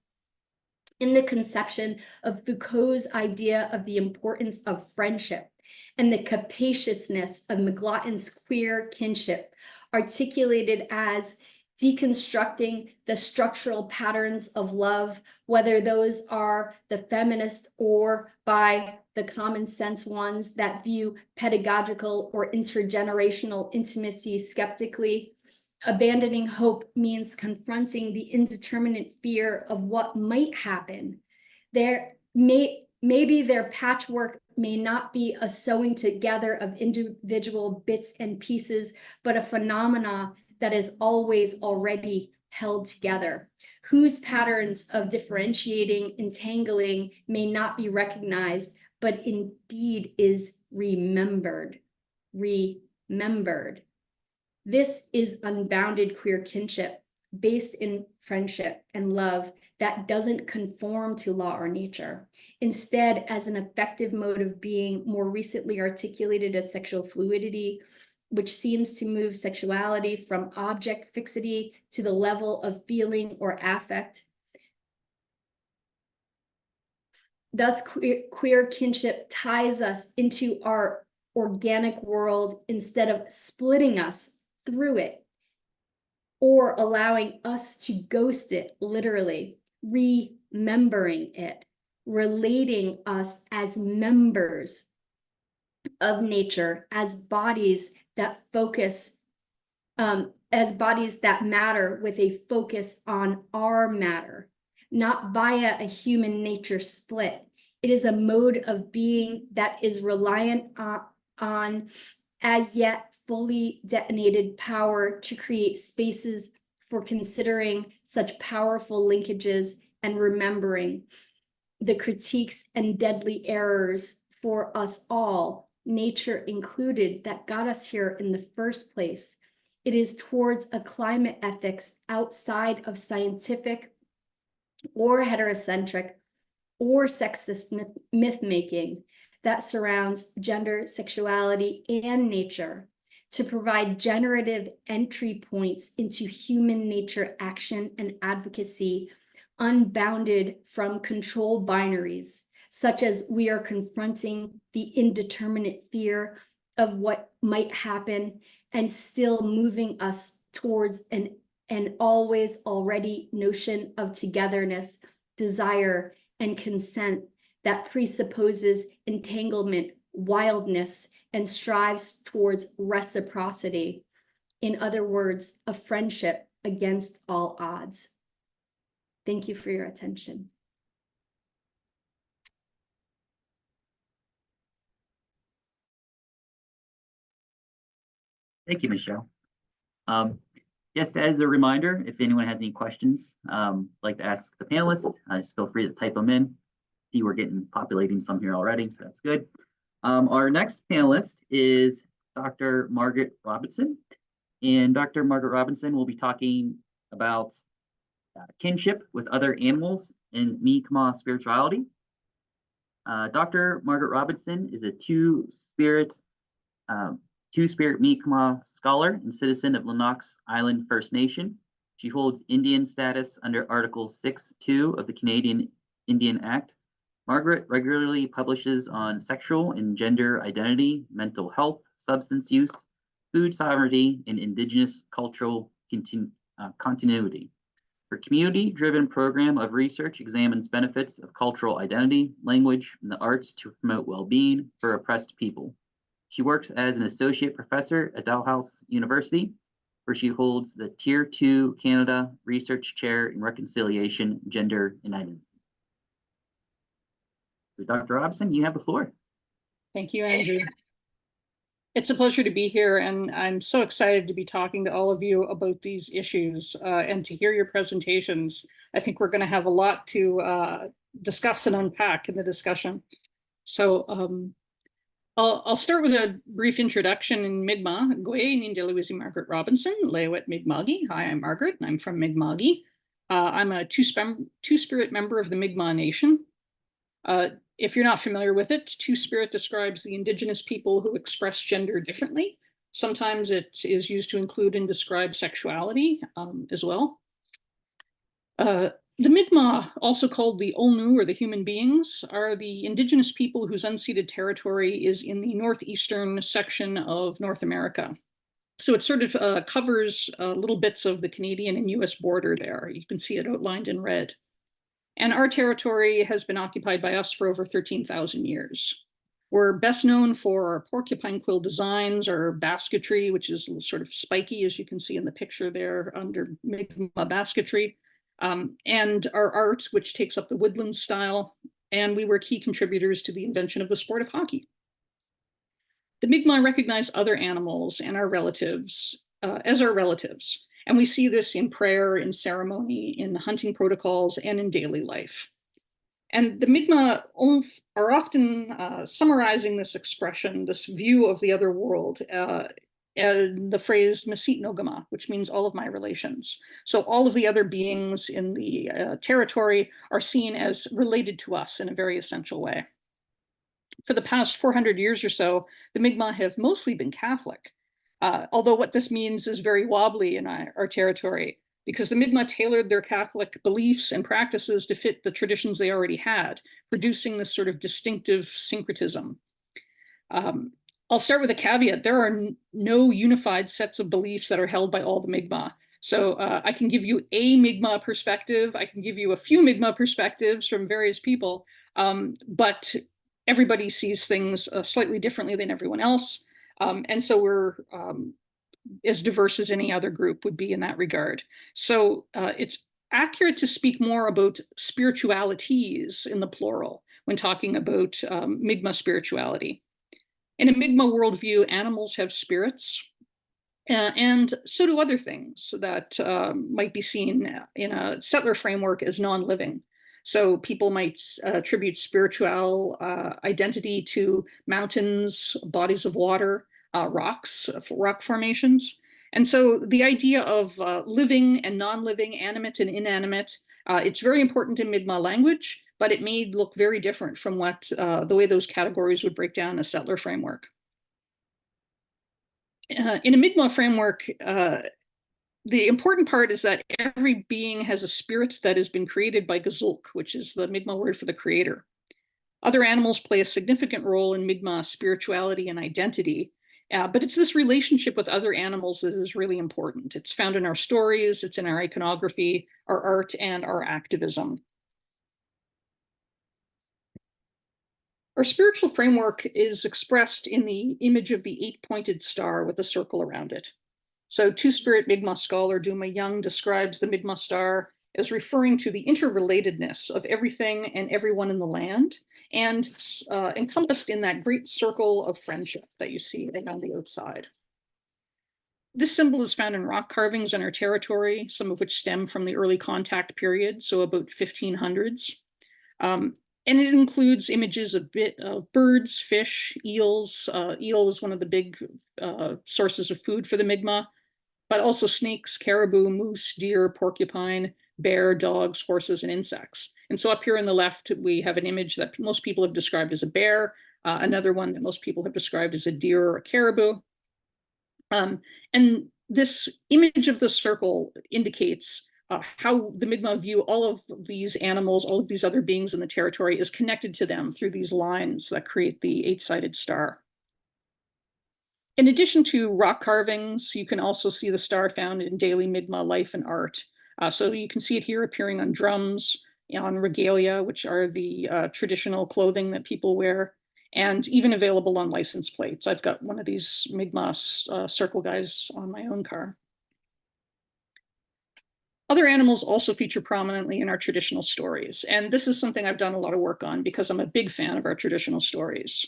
in the conception of Foucault's idea of the importance of friendship and the capaciousness of McLaughlin's queer kinship, articulated as deconstructing the structural patterns of love, whether those are the feminist or by the common sense ones that view pedagogical or intergenerational intimacy skeptically. Abandoning hope means confronting the indeterminate fear of what might happen. Maybe their patchwork may not be a sewing together of individual bits and pieces, but a phenomena that is always already held together, whose patterns of differentiating, entangling may not be recognized, but indeed is remembered. This is unbounded queer kinship based in friendship and love that doesn't conform to law or nature. Instead, as an effective mode of being, more recently articulated as sexual fluidity, which seems to move sexuality from object fixity to the level of feeling or affect. Thus, queer kinship ties us into our organic world instead of splitting us through it or allowing us to ghost it, literally, remembering it, relating us as members of nature, as bodies that focus as bodies that matter with a focus on our matter, not via a human nature split. It is a mode of being that is reliant on as yet fully detonated power to create spaces for considering such powerful linkages and remembering the critiques and deadly errors for us all, nature included, that got us here in the first place. It is towards a climate ethics outside of scientific or heterocentric or sexist myth-making that surrounds gender, sexuality, and nature, to provide generative entry points into human nature action and advocacy, unbounded from control binaries, such as we are confronting the indeterminate fear of what might happen and still moving us towards an always already notion of togetherness, desire, and consent that presupposes entanglement, wildness, and strives towards reciprocity. In other words, a friendship against all odds. Thank you for your attention. Thank you, Michelle. Just as a reminder, if anyone has any questions, like to ask the panelists, just feel free to type them in. See, we're getting populating some here already, so that's good. Our next panelist is Dr. Margaret Robinson, and Dr. Margaret Robinson will be talking about kinship with other animals and Mi'kmaq spirituality. Dr. Margaret Robinson is a two-spirit Mi'kmaq scholar and citizen of Lennox Island First Nation. She holds Indian status under Article 6.2 of the Canadian Indian Act. Margaret regularly publishes on sexual and gender identity, mental health, substance use, food sovereignty, and Indigenous cultural continuity. Her community-driven program of research examines benefits of cultural identity, language, and the arts to promote well-being for oppressed people. She works as an associate professor at Dalhousie University, where she holds the Tier 2 Canada Research Chair in Reconciliation, Gender, and Identity. So Dr. Robinson, you have the floor. Thank you, Andrew. It's a pleasure to be here, and I'm so excited to be talking to all of you about these issues and to hear your presentations. I think we're going to have a lot to discuss and unpack in the discussion. So I'll start with a brief introduction in Mi'kmaq. Gwe Nindeluizi Margaret Robinson, Lewet Mi'kma'ki. Hi, I'm Margaret, and I'm from Mi'kma'ki. I'm a two-spirit member of the Mi'kmaq Nation. If you're not familiar with it, two-spirit describes the Indigenous people who express gender differently. Sometimes it is used to include and describe sexuality as well. The Mi'kmaq, also called the Olnu or the human beings, are the Indigenous people whose unceded territory is in the northeastern section of North America. So it sort of covers little bits of the Canadian and US border there. You can see it outlined in red. And our territory has been occupied by us for over 13,000 years. We're best known for our porcupine quill designs, our basketry, which is sort of spiky, as you can see in the picture there under Mi'kmaq basketry, and our art, which takes up the woodland style. And we were key contributors to the invention of the sport of hockey. The Mi'kmaq recognize other animals and our relatives as our relatives. And we see this in prayer, in ceremony, in hunting protocols, and in daily life. And the Mi'kmaq are often summarizing this expression, this view of the other world, and the phrase Masit Nogama, which means all of my relations. So all of the other beings in the territory are seen as related to us in a very essential way. For the past 400 years or so, the Mi'kmaq have mostly been Catholic. Although what this means is very wobbly in our territory, because the Mi'kmaq tailored their Catholic beliefs and practices to fit the traditions they already had, producing this sort of distinctive syncretism. I'll start with a caveat. There are no unified sets of beliefs that are held by all the Mi'kmaq. So I can give you a Mi'kmaq perspective. I can give you a few Mi'kmaq perspectives from various people, but everybody sees things slightly differently than everyone else. And so we're as diverse as any other group would be in that regard. So it's accurate to speak more about spiritualities in the plural when talking about Mi'kmaq spirituality. In a Mi'kmaq worldview, animals have spirits, and so do other things that might be seen in a settler framework as non-living. So people might attribute spiritual identity to mountains, bodies of water, rocks, rock formations. And so the idea of living and non-living, animate and inanimate, it's very important in Mi'kmaq language, but it may look very different from what the way those categories would break down a settler framework. In a Mi'kmaq framework, the important part is that every being has a spirit that has been created by Gazulk, which is the Mi'kmaq word for the creator. Other animals play a significant role in Mi'kmaq spirituality and identity, but it's this relationship with other animals that is really important. It's found in our stories, it's in our iconography, our art, and our activism. Our spiritual framework is expressed in the image of the 8-pointed star with a circle around it. So Two-Spirit Mi'kmaq scholar Duma Young describes the Mi'kmaq star as referring to the interrelatedness of everything and everyone in the land, and encompassed in that great circle of friendship that you see on the outside. This symbol is found in rock carvings on our territory, some of which stem from the early contact period, so about 1500s. And it includes images of birds, fish, eels. Eel was one of the big sources of food for the Mi'kmaq, but also snakes, caribou, moose, deer, porcupine, bear, dogs, horses, and insects. And so up here on the left, we have an image that most people have described as a bear, another one that most people have described as a deer or a caribou. And this image of the circle indicates how the Mi'kmaq view all of these animals, all of these other beings in the territory is connected to them through these lines that create the 8-sided star. In addition to rock carvings, you can also see the star found in daily Mi'kmaq life and art. So you can see it here appearing on drums, on regalia, which are the traditional clothing that people wear, and even available on license plates. I've got one of these Mi'kmaq circle guys on my own car. Other animals also feature prominently in our traditional stories, and this is something I've done a lot of work on because I'm a big fan of our traditional stories.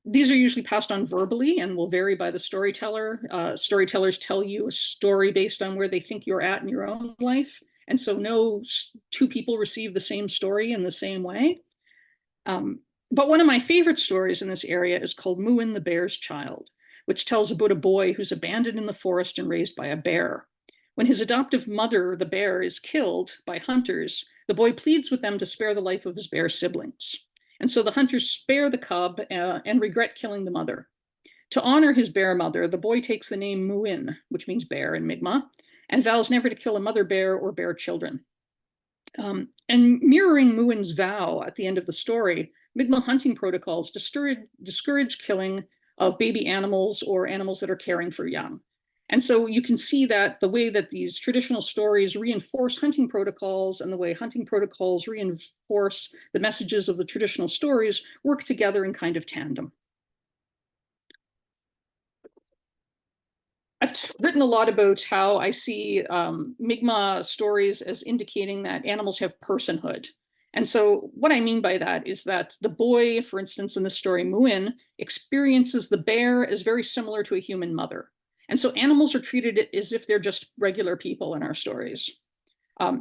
These are usually passed on verbally and will vary by the storyteller. Storytellers tell you a story based on where they think you're at in your own life, and so no two people receive the same story in the same way. But one of my favorite stories in this area is called Muin the Bear's Child, which tells about a boy who's abandoned in the forest and raised by a bear. When his adoptive mother, the bear, is killed by hunters, the boy pleads with them to spare the life of his bear siblings. And so the hunters spare the cub and regret killing the mother. To honor his bear mother, the boy takes the name Muin, which means bear in Mi'kmaq, and vows never to kill a mother bear or bear children. And mirroring Muin's vow at the end of the story, Mi'kmaq hunting protocols discourage killing of baby animals or animals that are caring for young. And so you can see that the way that these traditional stories reinforce hunting protocols and the way hunting protocols reinforce the messages of the traditional stories work together in kind of tandem. I've written a lot about how I see Mi'kmaq stories as indicating that animals have personhood. And so what I mean by that is that the boy, for instance, in the story Muin, experiences the bear as very similar to a human mother. And so animals are treated as if they're just regular people in our stories.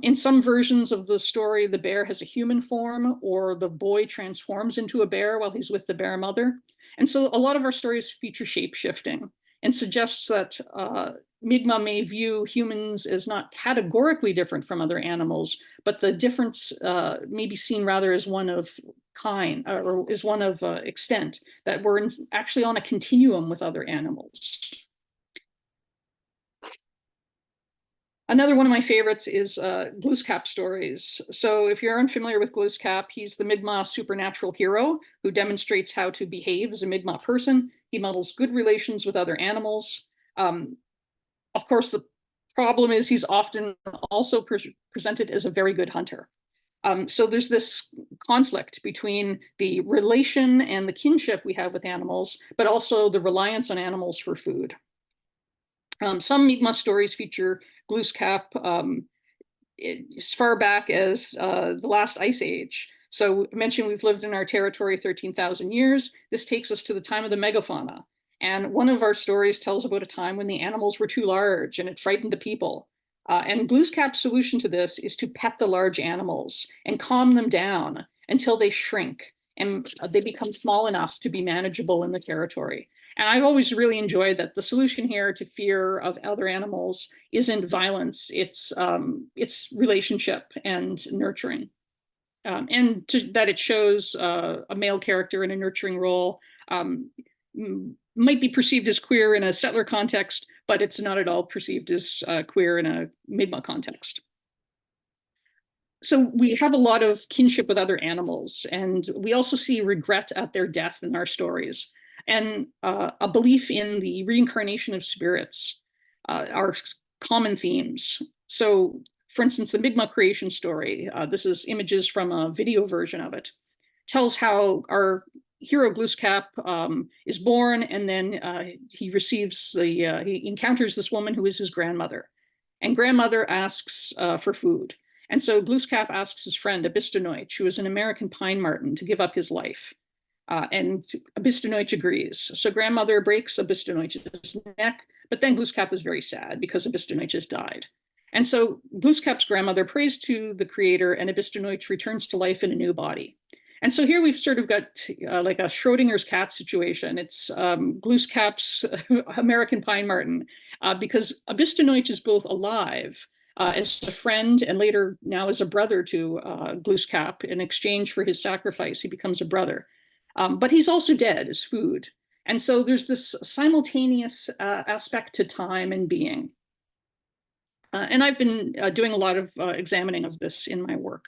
In some versions of the story, the bear has a human form, or the boy transforms into a bear while he's with the bear mother. And so a lot of our stories feature shape-shifting and suggests that Mi'kmaq may view humans as not categorically different from other animals, but the difference may be seen rather as one of kind, or is one of extent, that we're actually on a continuum with other animals. Another one of my favorites is Glooskap stories. So if you're unfamiliar with Glooskap, he's the Mi'kmaq supernatural hero who demonstrates how to behave as a Mi'kmaq person. He models good relations with other animals. Of course, the problem is he's often also presented as a very good hunter. So there's this conflict between the relation and the kinship we have with animals, but also the reliance on animals for food. Some Mi'kmaq stories feature Glooskap as far back as the last ice age. So I mentioned we've lived in our territory 13,000 years. This takes us to the time of the megafauna. And one of our stories tells about a time when the animals were too large and it frightened the people. And Glooskap's solution to this is to pet the large animals and calm them down until they shrink and they become small enough to be manageable in the territory. And I've always really enjoyed that the solution here to fear of other animals isn't violence, it's relationship and nurturing. That it shows a male character in a nurturing role might be perceived as queer in a settler context, but it's not at all perceived as queer in a Mi'kmaq context. So we have a lot of kinship with other animals, and we also see regret at their death in our stories, and a belief in the reincarnation of spirits are common themes. So, for instance, the Mi'kmaq creation story, this is images from a video version of it, tells how our hero Glooskap is born, and then he encounters this woman who is his grandmother, and grandmother asks for food. And so Glooskap asks his friend Abistanoich, who is an American pine marten, to give up his life. And Abistanoich agrees. So grandmother breaks Abistanoich's neck, but then Glooskap is very sad because Abistanoich has died. And so Glooskap's grandmother prays to the creator, and Abistanoich returns to life in a new body. And so here we've sort of got like a Schrodinger's cat situation. It's Glooskap's American pine marten, because Abistanoich is both alive as a friend and later now as a brother to Glooskap. In exchange for his sacrifice, he becomes a brother. But he's also dead as food. And so there's this simultaneous aspect to time and being. And I've been doing a lot of examining of this in my work.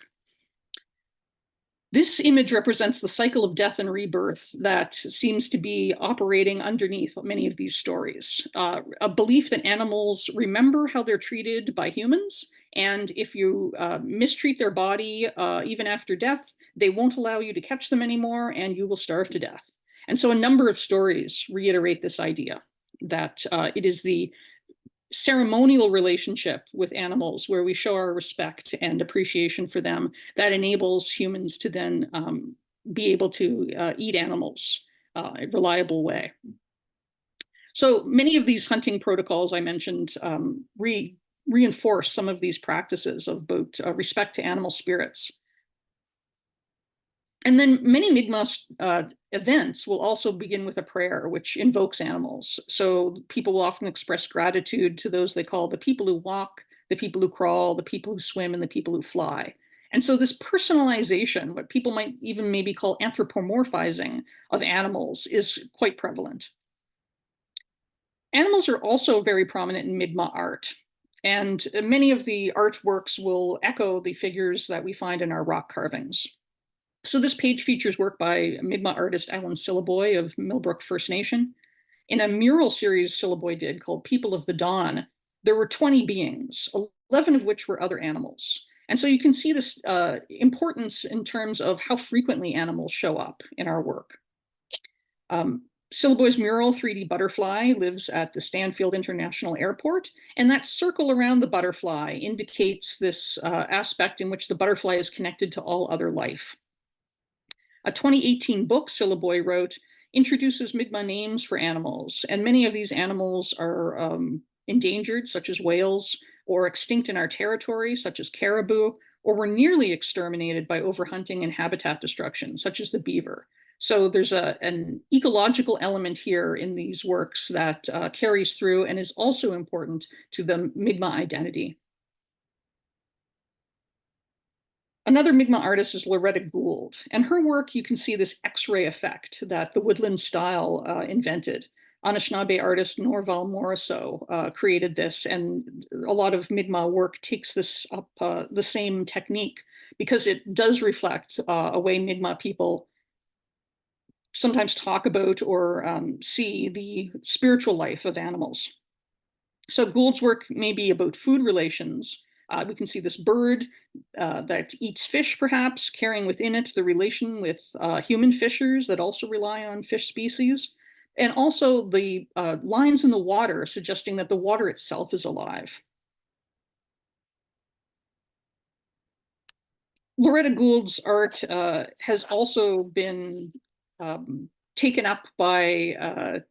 This image represents the cycle of death and rebirth that seems to be operating underneath many of these stories. A belief that animals remember how they're treated by humans, and if you mistreat their body, even after death, they won't allow you to catch them anymore, and you will starve to death. And so a number of stories reiterate this idea that it is the ceremonial relationship with animals where we show our respect and appreciation for them that enables humans to then be able to eat animals a reliable way. So many of these hunting protocols I mentioned reinforce some of these practices of both respect to animal spirits. And then many Mi'kmaq events will also begin with a prayer, which invokes animals. So people will often express gratitude to those they call the people who walk, the people who crawl, the people who swim, and the people who fly. And so this personalization, what people might even maybe call anthropomorphizing of animals, is quite prevalent. Animals are also very prominent in Mi'kmaq art. And many of the artworks will echo the figures that we find in our rock carvings. So this page features work by Mi'kmaq artist Alan Syliboy of Millbrook First Nation. In a mural series Syliboy did called People of the Dawn, there were 20 beings, 11 of which were other animals. And so you can see this importance in terms of how frequently animals show up in our work. Syliboy's mural, 3D Butterfly, lives at the Stanfield International Airport, and that circle around the butterfly indicates this aspect in which the butterfly is connected to all other life. A 2018 book Syliboy wrote introduces Mi'kmaq names for animals, and many of these animals are endangered, such as whales, or extinct in our territory, such as caribou, or were nearly exterminated by overhunting and habitat destruction, such as the beaver. So there's an ecological element here in these works that carries through and is also important to the Mi'kmaq identity. Another Mi'kmaq artist is Loretta Gould, and her work, you can see this X-ray effect that the woodland style invented. Anishinaabe artist Norval Morisseau created this, and a lot of Mi'kmaq work takes this up the same technique because it does reflect a way Mi'kmaq people sometimes talk about or see the spiritual life of animals. So Gould's work may be about food relations. We can see this bird that eats fish, perhaps, carrying within it the relation with human fishers that also rely on fish species. And also the lines in the water suggesting that the water itself is alive. Loretta Gould's art has also been taken up by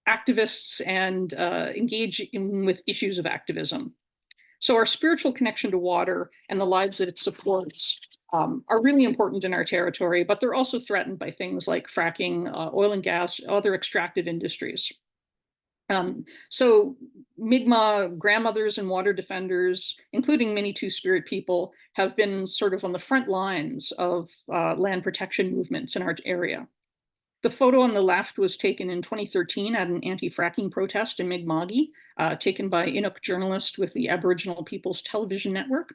activists and engage with issues of activism. So our spiritual connection to water and the lives that it supports are really important in our territory, but they're also threatened by things like fracking, oil and gas, other extractive industries. So Mi'kmaq grandmothers and water defenders, including many Two-Spirit people, have been sort of on the front lines of land protection movements in our area. The photo on the left was taken in 2013 at an anti-fracking protest in Mi'kma'ki, taken by Inuk journalist with the Aboriginal People's Television Network.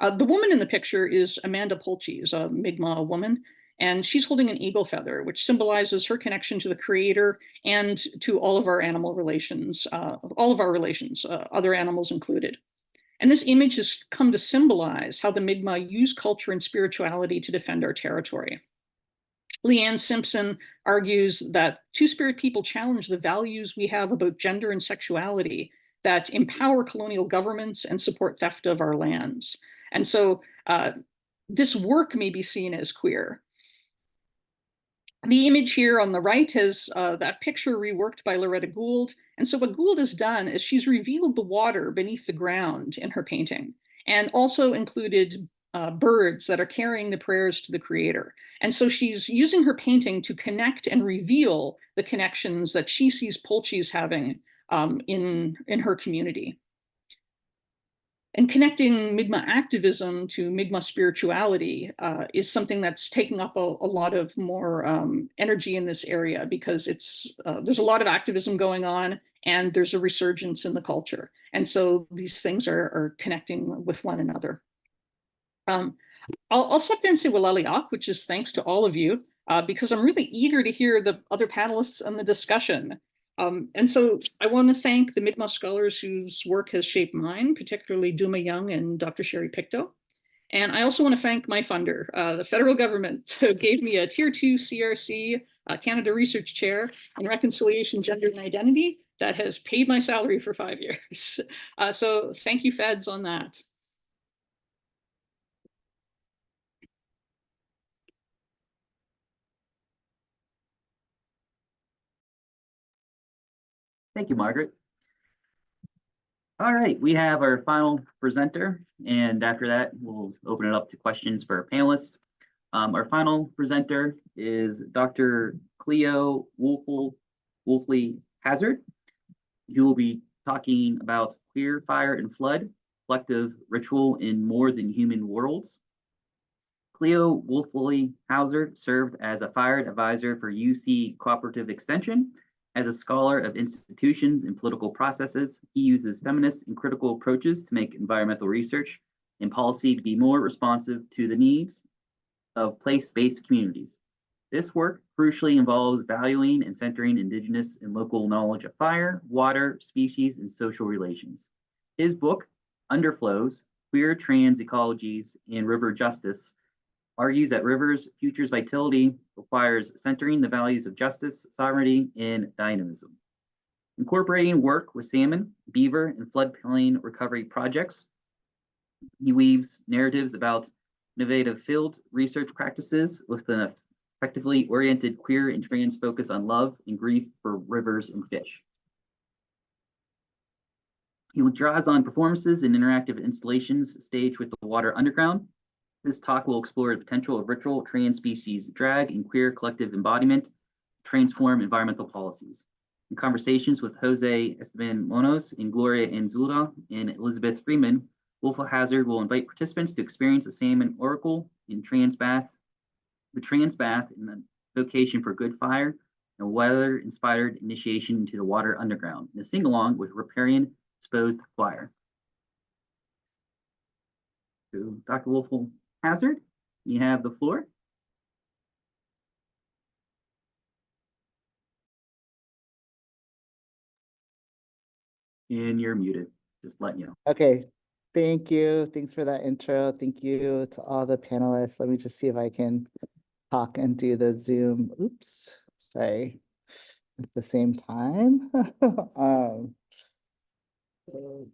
The woman in the picture is Amanda Pulches, a Mi'kmaq woman, and she's holding an eagle feather, which symbolizes her connection to the creator and to all of our animal relations, other animals included. And this image has come to symbolize how the Mi'kmaq use culture and spirituality to defend our territory. Leanne Simpson argues that Two-Spirit people challenge the values we have about gender and sexuality that empower colonial governments and support theft of our lands. And so this work may be seen as queer. The image here on the right has that picture reworked by Loretta Gould. And so what Gould has done is she's revealed the water beneath the ground in her painting, and also included birds that are carrying the prayers to the creator. And so she's using her painting to connect and reveal the connections that she sees Pulches having in her community. And connecting Mi'kmaq activism to Mi'kmaq spirituality is something that's taking up a lot of more energy in this area, because there's a lot of activism going on and there's a resurgence in the culture. And so these things are connecting with one another. I'll step there and say Walaliak, which is thanks to all of you, because I'm really eager to hear the other panelists and the discussion. And so I want to thank the Mi'kmaq scholars whose work has shaped mine, particularly Duma Young and Dr. Sherry Pictou. And I also want to thank my funder, the federal government, who gave me a Tier 2 CRC Canada Research Chair in Reconciliation, Gender and Identity that has paid my salary for 5 years. So thank you, feds, on that. Thank you, Margaret. All right, we have our final presenter, and after that, we'll open it up to questions for our panelists. Our final presenter is Dr. Cleo Wolfley Hazard, who will be talking about queer fire and flood, collective ritual in more than human worlds. Cleo Wolfley Hazard served as a fire advisor for UC Cooperative Extension. As a scholar of institutions and political processes, he uses feminist and critical approaches to make environmental research and policy to be more responsive to the needs of place-based communities. This work crucially involves valuing and centering Indigenous and local knowledge of fire, water, species, and social relations. His book, Underflows, Queer Trans Ecologies and River Justice, argues that rivers' future's vitality requires centering the values of justice, sovereignty, and dynamism. Incorporating work with salmon, beaver, and floodplain recovery projects, he weaves narratives about innovative field research practices with an effectively oriented queer and trans focus on love and grief for rivers and fish. He draws on performances and interactive installations staged with the water underground. This talk will explore the potential of ritual trans-species drag and queer collective embodiment to transform environmental policies. In conversations with Jose Esteban Monos and Gloria Anzula and Elizabeth Freeman, Wolfley Hazard will invite participants to experience the salmon oracle in trans bath, the trans bath in the vocation for good fire, and weather-inspired initiation into the water underground, and a sing-along with riparian exposed fire. So, Dr. Wolfley Hazard, you have the floor. And you're muted, just letting you know. Okay, thank you. Thanks for that intro. Thank you to all the panelists. Let me just see if I can talk and do the Zoom. Oops, sorry. at the same time. Okay.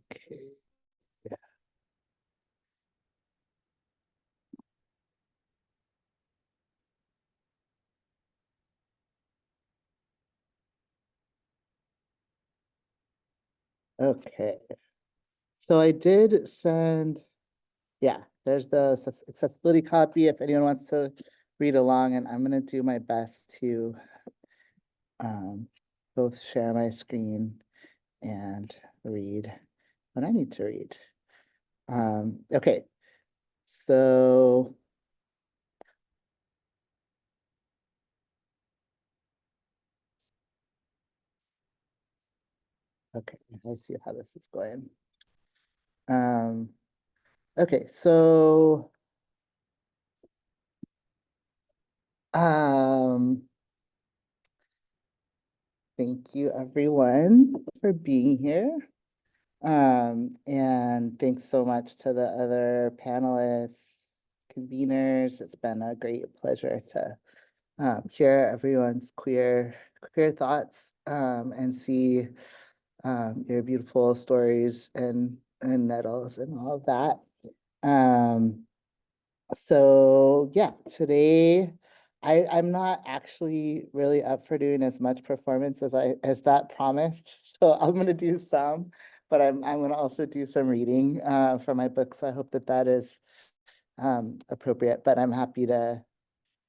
Okay. So I did send, yeah, there's the accessibility copy if anyone wants to read along, and I'm gonna do my best to both share my screen and read what I need to read. Okay, so okay, let's see how this is going. Okay, so thank you everyone for being here. And thanks so much to the other panelists, conveners. It's been a great pleasure to hear everyone's queer thoughts and see your beautiful stories and nettles and all of that. So yeah, today I'm not actually really up for doing as much performance as that promised. So I'm gonna do some, but I'm gonna also do some reading from my book. So I hope that that is appropriate. But I'm happy to.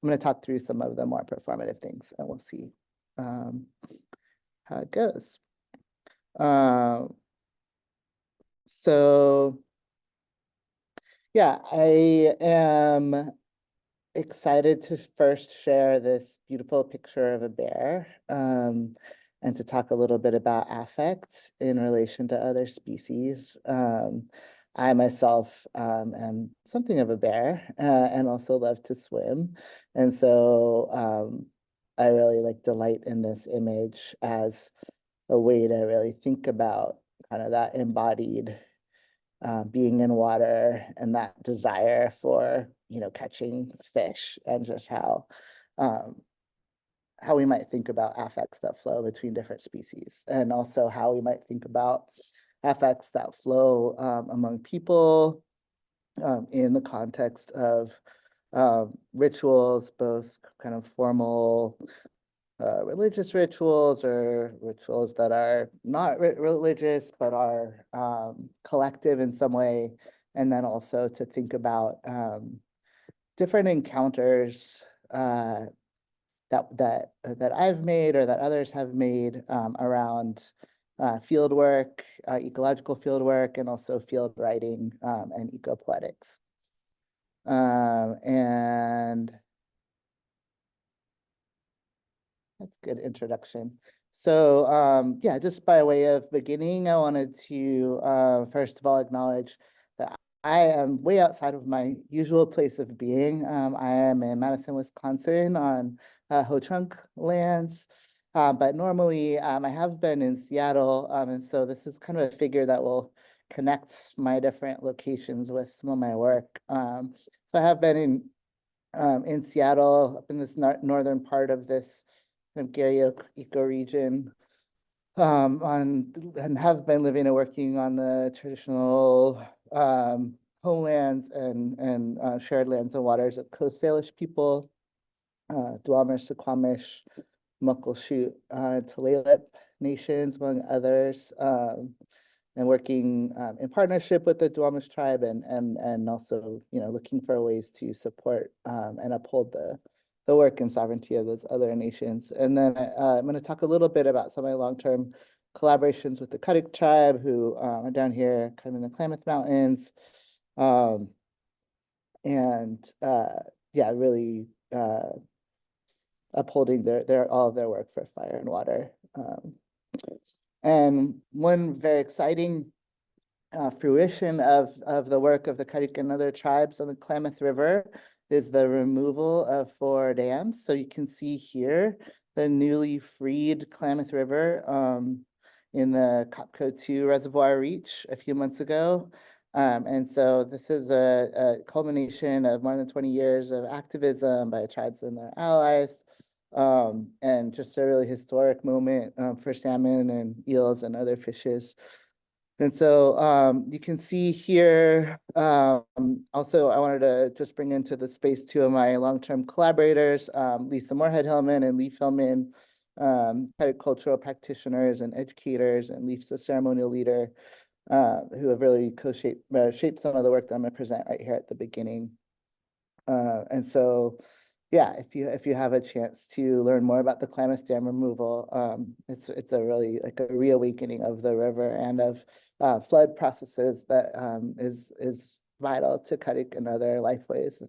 I'm gonna talk through some of the more performative things, and we'll see how it goes. So yeah, I am excited to first share this beautiful picture of a bear and to talk a little bit about affects in relation to other species. I myself am something of a bear and also love to swim. And so I really delight in this image as a way to really think about kind of that embodied being in water and that desire for, catching fish, and just how we might think about affects that flow between different species, and also how we might think about affects that flow among people in the context of rituals, both kind of formal religious rituals or rituals that are not religious but are collective in some way, and then also to think about different encounters that I've made or that others have made around field work, ecological field work, and also field writing and ecopoetics. And that's a good introduction. So yeah, just by way of beginning, I wanted to first of all acknowledge that I am way outside of my usual place of being. I am in Madison, Wisconsin on Ho-Chunk lands, but normally I have been in Seattle, and so this is kind of a figure that will connect my different locations with some of my work. So I have been in Seattle, up in this northern part of this kind of Gary ecoregion, and have been living and working on the traditional homelands and shared lands and waters of Coast Salish people, Duwamish, Suquamish, Muckleshoot, Tulalip nations, among others, and working in partnership with the Duwamish tribe and also, looking for ways to support and uphold the work and sovereignty of those other nations. And then I'm going to talk a little bit about some of my long-term collaborations with the Cuddick tribe, who are down here kind of in the Klamath Mountains. Yeah, really upholding all of their work for fire and water. And one very exciting fruition of the work of the Cuddick and other tribes on the Klamath River is the removal of 4 dams. So you can see here the newly freed Klamath River in the Copco 2 reservoir reach a few months ago. And so this is a culmination of more than 20 years of activism by tribes and their allies and just a really historic moment for salmon and eels and other fishes. And so you can see here, also I wanted to just bring into the space two of my long-term collaborators, Lisa Moorhead-Hillman and Leif Hillman, cultural practitioners and educators, and Leif's a ceremonial leader who have really shaped some of the work that I'm going to present right here at the beginning. And so, yeah, if you have a chance to learn more about the Klamath Dam removal, it's a really like a reawakening of the river and of flood processes that is vital to Karik and other lifeways.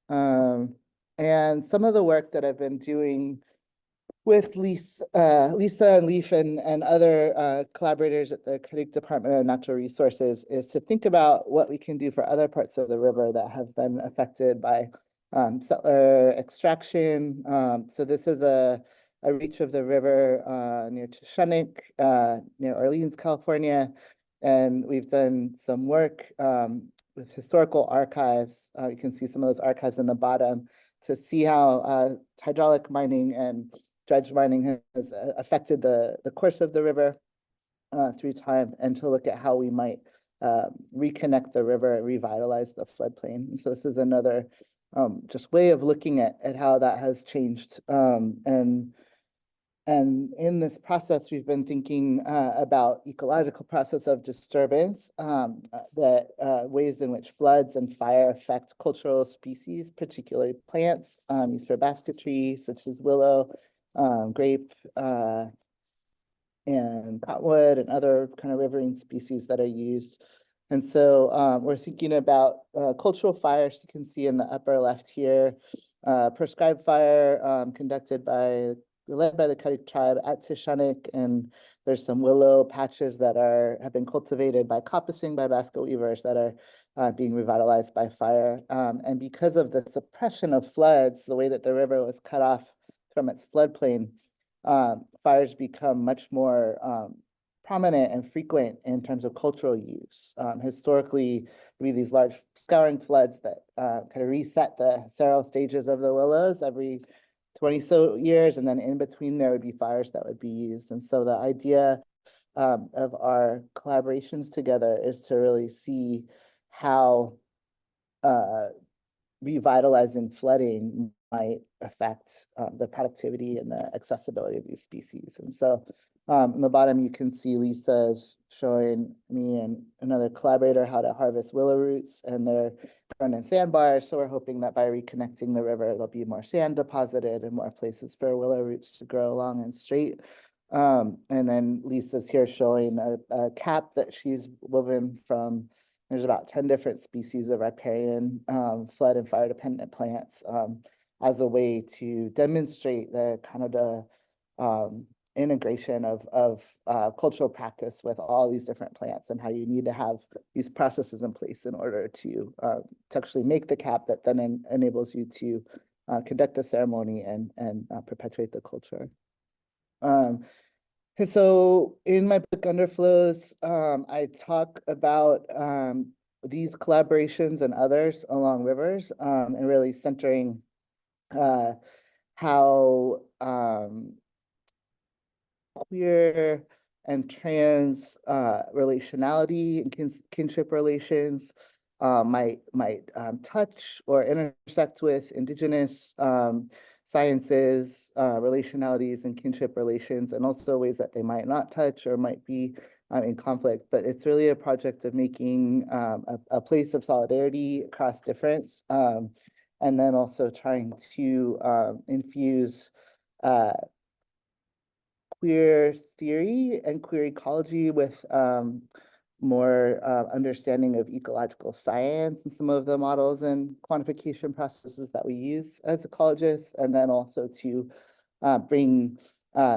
And some of the work that I've been doing with Lisa and Leif and other collaborators at the Karik Department of Natural Resources is to think about what we can do for other parts of the river that have been affected by settler extraction. So this is a reach of the river near Teshunik, near Orleans, California. And we've done some work with historical archives. You can see some of those archives in the bottom to see how hydraulic mining and dredge mining has affected the course of the river through time, and to look at how we might reconnect the river and revitalize the floodplain. And so this is another just way of looking at how that has changed. And in this process, we've been thinking about ecological process of disturbance, that ways in which floods and fire affect cultural species, particularly plants used for basketry, such as willow, grape, and cottonwood, and other kind of riverine species that are used. And so we're thinking about cultural fires. You can see in the upper left here, prescribed fire led by the Karik tribe at Teshunik, and there's some willow patches that have been cultivated by coppicing by basket weavers that are being revitalized by fire. And because of the suppression of floods, the way that the river was cut off from its floodplain, fires become much more prominent and frequent in terms of cultural use. Historically, we these large scouring floods that kind of reset the seral stages of the willows every 20 so years, and then in between there would be fires that would be used. And so the idea of our collaborations together is to really see how revitalizing flooding might affect the productivity and the accessibility of these species. And so in the bottom, you can see Lisa's showing me and another collaborator how to harvest willow roots, and they're grown in sandbars. So we're hoping that by reconnecting the river, there'll be more sand deposited and more places for willow roots to grow long and straight. And then Lisa's here showing a cap that she's woven from. There's about 10 different species of riparian flood and fire dependent plants as a way to demonstrate the kind of the integration of cultural practice with all these different plants, and how you need to have these processes in place in order to actually make the cap that then enables you to conduct a ceremony and perpetuate the culture. And so in my book Underflows, I talk about these collaborations and others along rivers, and really centering how queer and trans relationality and kinship relations might touch or intersect with Indigenous sciences, relationalities and kinship relations, and also ways that they might not touch or might be in conflict. But it's really a project of making a place of solidarity across difference, and then also trying to infuse queer theory and queer ecology with more understanding of ecological science and some of the models and quantification processes that we use as ecologists, and then also to bring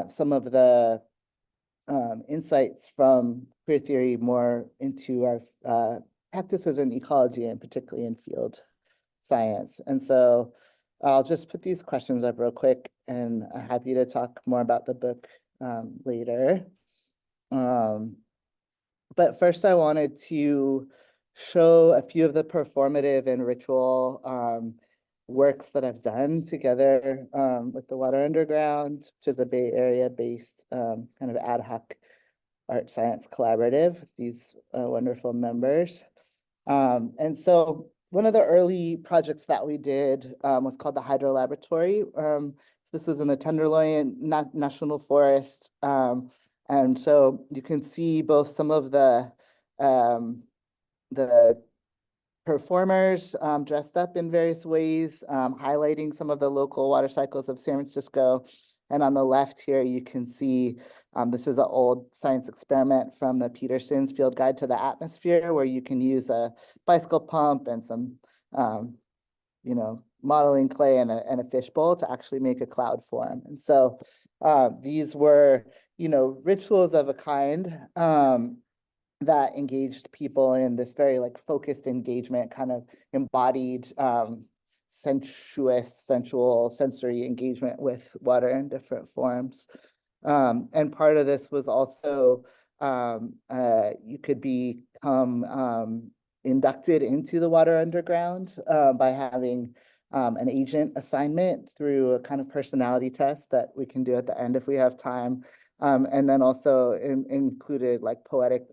some of the insights from queer theory more into our practices in ecology, and particularly in field science. And so I'll just put these questions up real quick, and I'm happy to talk more about the book later. But first I wanted to show a few of the performative and ritual works that I've done together with the Water Underground, which is a Bay Area based kind of ad hoc art science collaborative with these wonderful members. And so one of the early projects that we did was called the Hydro Laboratory. This was in the Tenderloin National Forest. And so you can see both some of the performers dressed up in various ways, highlighting some of the local water cycles of San Francisco. And on the left here, you can see this is an old science experiment from the Peterson's Field Guide to the Atmosphere, where you can use a bicycle pump and some, modeling clay and a fishbowl to actually make a cloud form. And so these were, rituals of a kind that engaged people in this very focused engagement, kind of embodied sensual sensory engagement with water in different forms. And part of this was also you could become inducted into the Water Underground by having an agent assignment through a kind of personality test that we can do at the end if we have time. And then also included poetic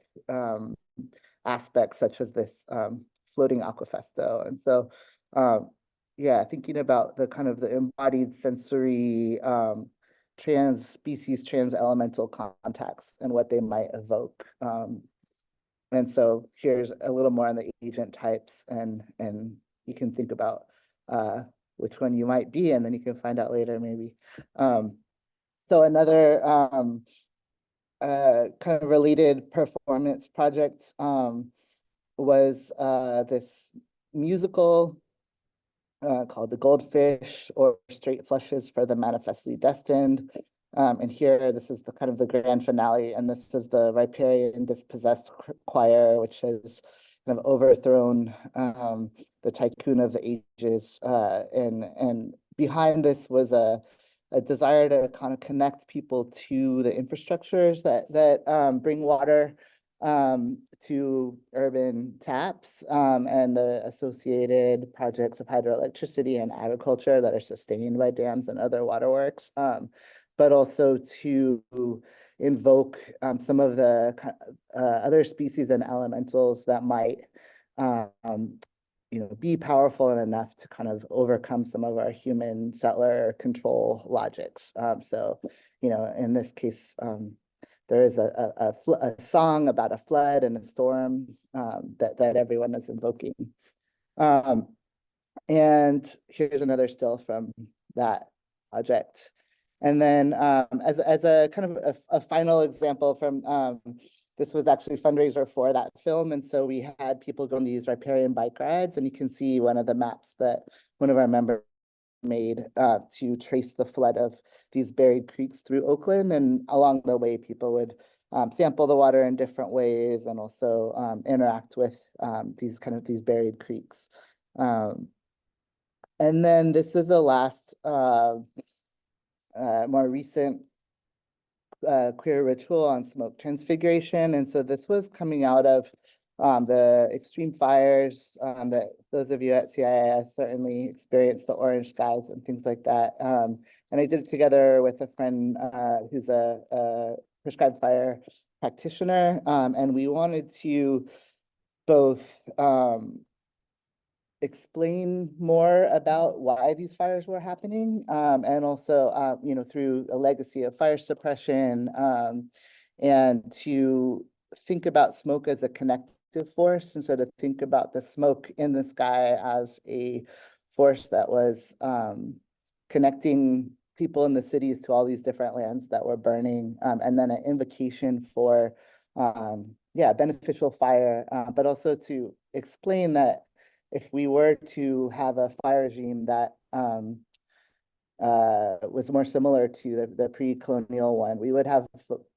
aspects such as this floating aquafesto. And so, yeah, thinking about the kind of the embodied sensory trans-species, trans-elemental contacts and what they might evoke. And so here's a little more on the agent types, and you can think about which one you might be, and then you can find out later maybe. So another kind of related performance project was this musical called The Goldfish, or Straight Flushes for the Manifestly Destined. And here, this is the kind of the grand finale, and this is the riparian dispossessed choir, which has kind of overthrown the tycoon of the ages. And behind this was a desire to kind of connect people to the infrastructures that bring water to urban taps and the associated projects of hydroelectricity and agriculture that are sustained by dams and other waterworks, but also to invoke some of the other species and elementals that might be powerful enough to kind of overcome some of our human settler control logics. So, in this case, there is a song about a flood and a storm that everyone is invoking. And here's another still from that project. And then as a kind of a final example from, this was actually a fundraiser for that film. And so we had people go on these riparian bike rides, and you can see one of the maps that one of our members made to trace the flood of these buried creeks through Oakland. And along the way, people would sample the water in different ways and also interact with these buried creeks. And then this is the last more recent queer ritual on smoke transfiguration. And so this was coming out of the extreme fires that those of you at CIIS certainly experienced, the orange skies and things like that. And I did it together with a friend who's a prescribed fire practitioner. And we wanted to both explain more about why these fires were happening, and also, through a legacy of fire suppression, and to think about smoke as a connective force, and so to think about the smoke in the sky as a force that was connecting people in the cities to all these different lands that were burning, and then an invocation for, beneficial fire, but also to explain that if we were to have a fire regime that was more similar to the pre-colonial one, we would have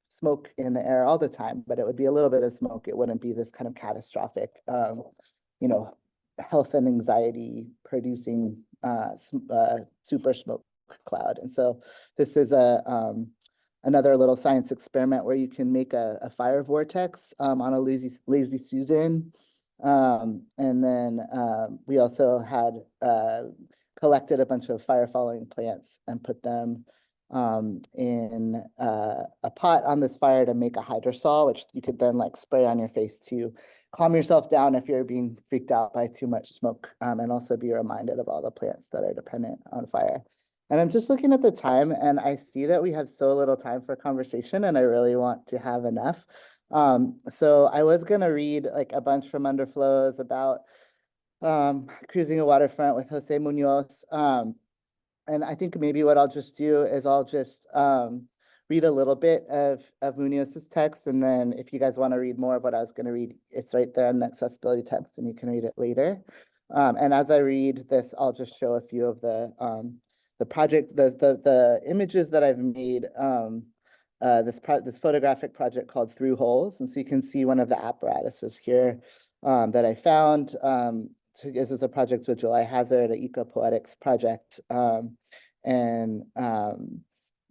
smoke in the air all the time, but it would be a little bit of smoke. It wouldn't be this kind of catastrophic, health and anxiety producing super smoke cloud. And so this is another little science experiment where you can make a fire vortex on a lazy Susan. And then we also had collected a bunch of fire-following plants and put them in a pot on this fire to make a hydrosol, which you could then like spray on your face to calm yourself down if you're being freaked out by too much smoke, and also be reminded of all the plants that are dependent on fire. And I'm just looking at the time, and I see that we have so little time for conversation, and I really want to have enough. So I was going to read like a bunch from Underflows about cruising a waterfront with Jose Munoz. And I think maybe what I'll just do is I'll just read a little bit of Munoz's text, and then if you guys want to read more of what I was going to read, it's right there in the accessibility text, and you can read it later. And as I read this, I'll just show a few of the images that I've made. This photographic project called Through Holes, and so you can see one of the apparatuses here that I found. This is a project with July Hazard, an eco-poetics project,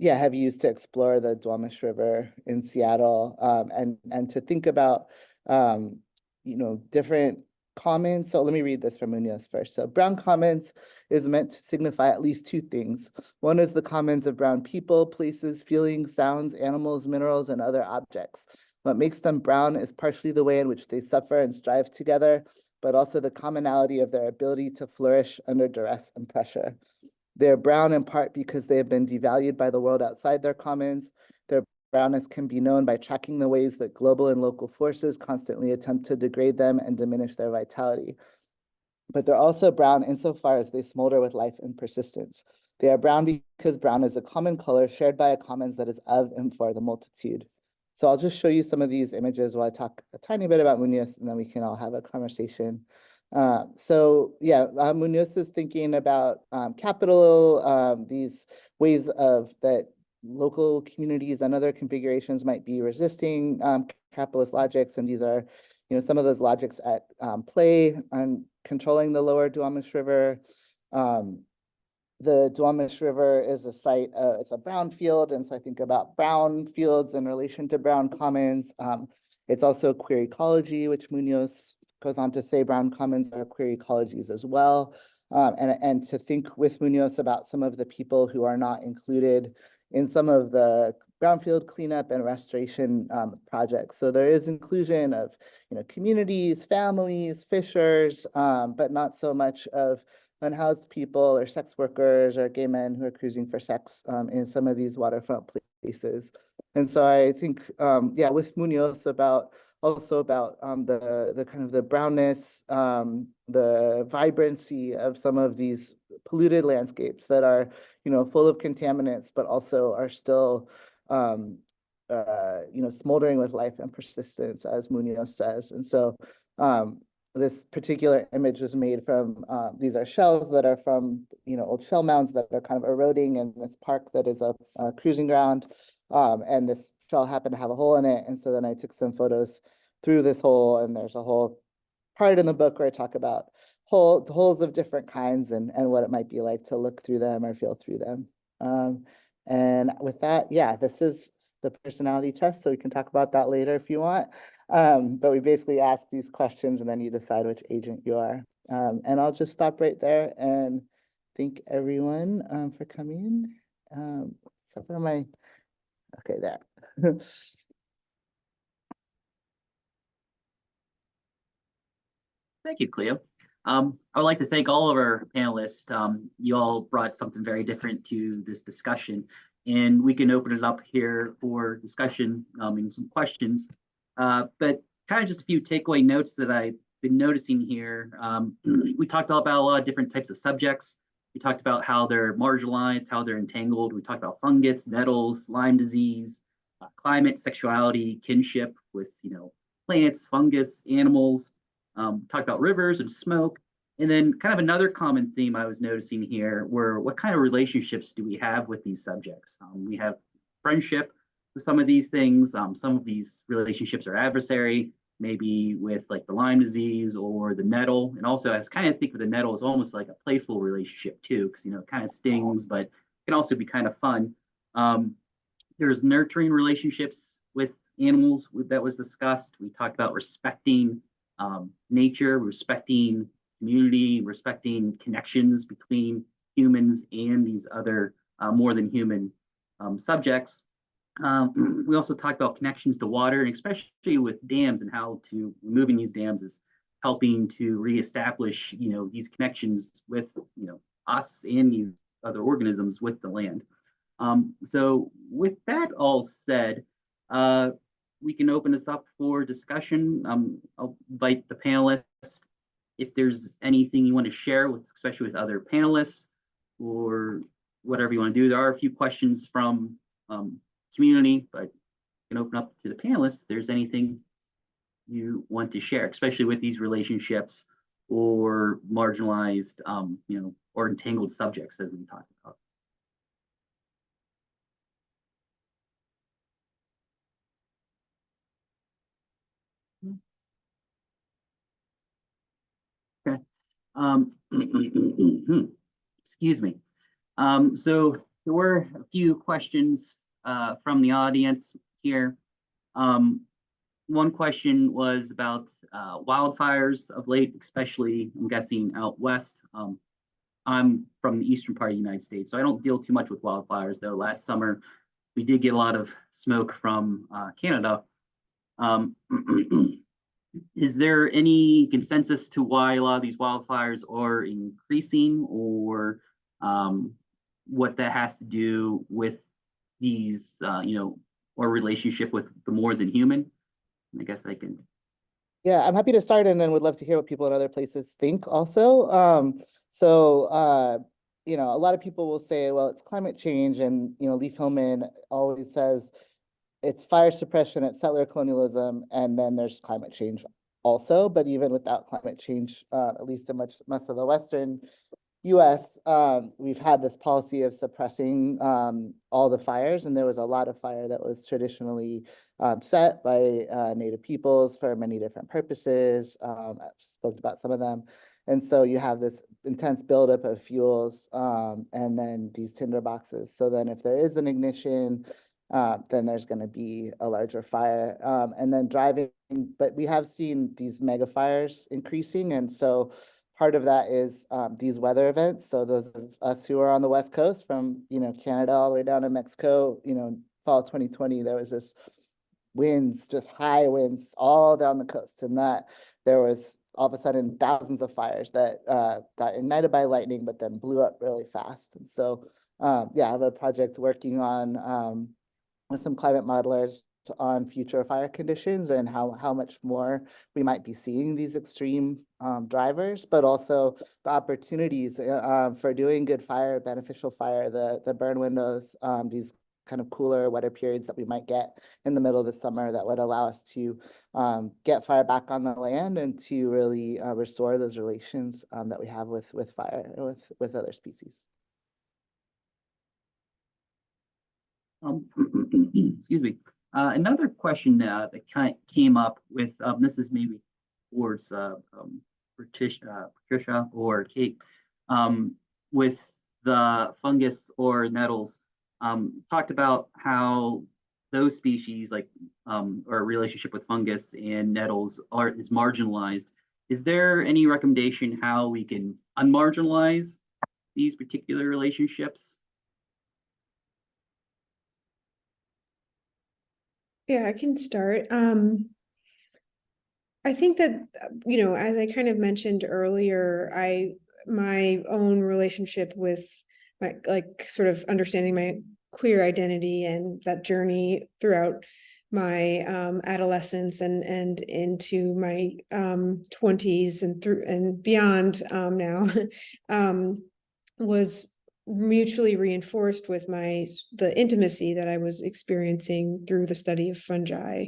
yeah, have used to explore the Duwamish River in Seattle, and to think about different commons. So let me read this from Munoz first. So brown commons is meant to signify at least two things. One is the commons of brown people, places, feelings, sounds, animals, minerals, and other objects. What makes them brown is partially the way in which they suffer and strive together, but also the commonality of their ability to flourish under duress and pressure. They are brown in part because they have been devalued by the world outside their commons. Their brownness can be known by tracking the ways that global and local forces constantly attempt to degrade them and diminish their vitality. But they're also brown insofar as they smolder with life and persistence. They are brown because brown is a common color shared by a commons that is of and for the multitude. So I'll just show you some of these images while I talk a tiny bit about Munoz, and then we can all have a conversation. Munoz is thinking about capital, these ways of that local communities and other configurations might be resisting capitalist logics, and these are, some of those logics at play on controlling the lower Duwamish River. The Duwamish River is a site, it's a brown field, and so I think about brown fields in relation to brown commons. It's also queer ecology, which Munoz goes on to say brown commons are queer ecologies as well. And to think with Munoz about some of the people who are not included in some of the brownfield cleanup and restoration projects. So there is inclusion of, communities, families, fishers, but not so much of unhoused people or sex workers or gay men who are cruising for sex in some of these waterfront places. And so I think, with Munoz also about the kind of the brownness, the vibrancy of some of these polluted landscapes that are, full of contaminants, but also are still, smoldering with life and persistence, as Munoz says. And so this particular image is made from, these are shells that are from, old shell mounds that are kind of eroding in this park that is a cruising ground. And this shell happened to have a hole in it. And so then I took some photos through this hole, and there's a whole part in the book where I talk about holes of different kinds and what it might be like to look through them or feel through them. And with that, this is the personality test, so we can talk about that later if you want. But we basically ask these questions, and then you decide which agent you are. And I'll just stop right there and thank everyone for coming. Except for my, okay, there. Thank you, Cleo. I would like to thank all of our panelists. You all brought something very different to this discussion, and we can open it up here for discussion and some questions. But kind of just a few takeaway notes that I've been noticing here. We talked about a lot of different types of subjects. We talked about how they're marginalized, how they're entangled. We talked about fungus, nettles, Lyme disease, climate, sexuality, kinship with, plants, fungus, animals. Talked about rivers and smoke. And then kind of another common theme I was noticing here were what kind of relationships do we have with these subjects? We have friendship with some of these things. Some of these relationships are adversary, maybe with like the Lyme disease or the nettle. And also I kind of think of the nettle as almost like a playful relationship too, because, it kind of stings, but it can also be kind of fun. There's nurturing relationships with animals that was discussed. We talked about respecting nature, respecting community, respecting connections between humans and these other more than human subjects. We also talked about connections to water, and especially with dams and how to removing these dams is helping to reestablish, these connections with, us and these other organisms with the land. So with that all said, we can open this up for discussion. I'll invite the panelists if there's anything you want to share with, especially with other panelists or whatever you want to do. There are a few questions from community, but you can open up to the panelists if there's anything you want to share, especially with these relationships or marginalized, or entangled subjects that we talked about. Okay. Excuse me. So there were a few questions from the audience here. One question was about wildfires of late, especially, I'm guessing, out west. I'm from the eastern part of the United States, so I don't deal too much with wildfires, though last summer we did get a lot of smoke from Canada. Is there any consensus to why a lot of these wildfires are increasing, or what that has to do with these, or relationship with the more than human? I guess I can. Yeah, I'm happy to start, and then would love to hear what people in other places think also. A lot of people will say, well, it's climate change, and Leif Hillman always says it's fire suppression, it's settler colonialism, and then there's climate change also. But even without climate change, at least in much of the Western US, we've had this policy of suppressing all the fires, and there was a lot of fire that was traditionally set by Native peoples for many different purposes. I spoke about some of them. And so you have this intense buildup of fuels and then these tinder boxes. So then if there is an ignition, then there's going to be a larger fire. And then driving, but we have seen these mega fires increasing. And so part of that is these weather events. So those of us who are on the West Coast from, Canada all the way down to Mexico, fall 2020, there was this winds, just high winds all down the coast. And that there was all of a sudden thousands of fires that got ignited by lightning, but then blew up really fast. And so, I have a project working on with some climate modelers on future fire conditions and how much more we might be seeing these extreme drivers, but also the opportunities for doing good fire, beneficial fire, the burn windows, these kind of cooler, wetter periods that we might get in the middle of the summer that would allow us to get fire back on the land and to really restore those relations that we have with fire, with other species. Excuse me. Another question that kind of came up with, this is maybe towards Patricia or Kate, with the fungus or nettles, talked about how those species, like or relationship with fungus and nettles, is marginalized. Is there any recommendation how we can unmarginalize these particular relationships? Yeah, I can start. I think that, as I kind of mentioned earlier, my own relationship with my, sort of understanding my queer identity and that journey throughout my adolescence and into my 20s and through and beyond now was mutually reinforced with the intimacy that I was experiencing through the study of fungi.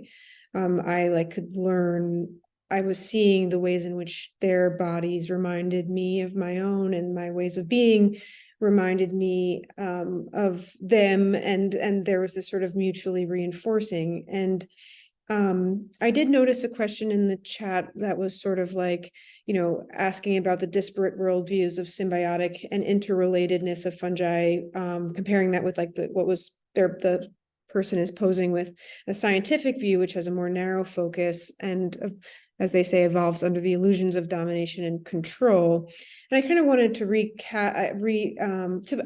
I could learn, I was seeing the ways in which their bodies reminded me of my own, and my ways of being reminded me of them, and there was this sort of mutually reinforcing. And I did notice a question in the chat that was sort of asking about the disparate worldviews of symbiotic and interrelatedness of fungi, comparing that with the person is posing with a scientific view, which has a more narrow focus, and as they say, evolves under the illusions of domination and control. And I kind of wanted to I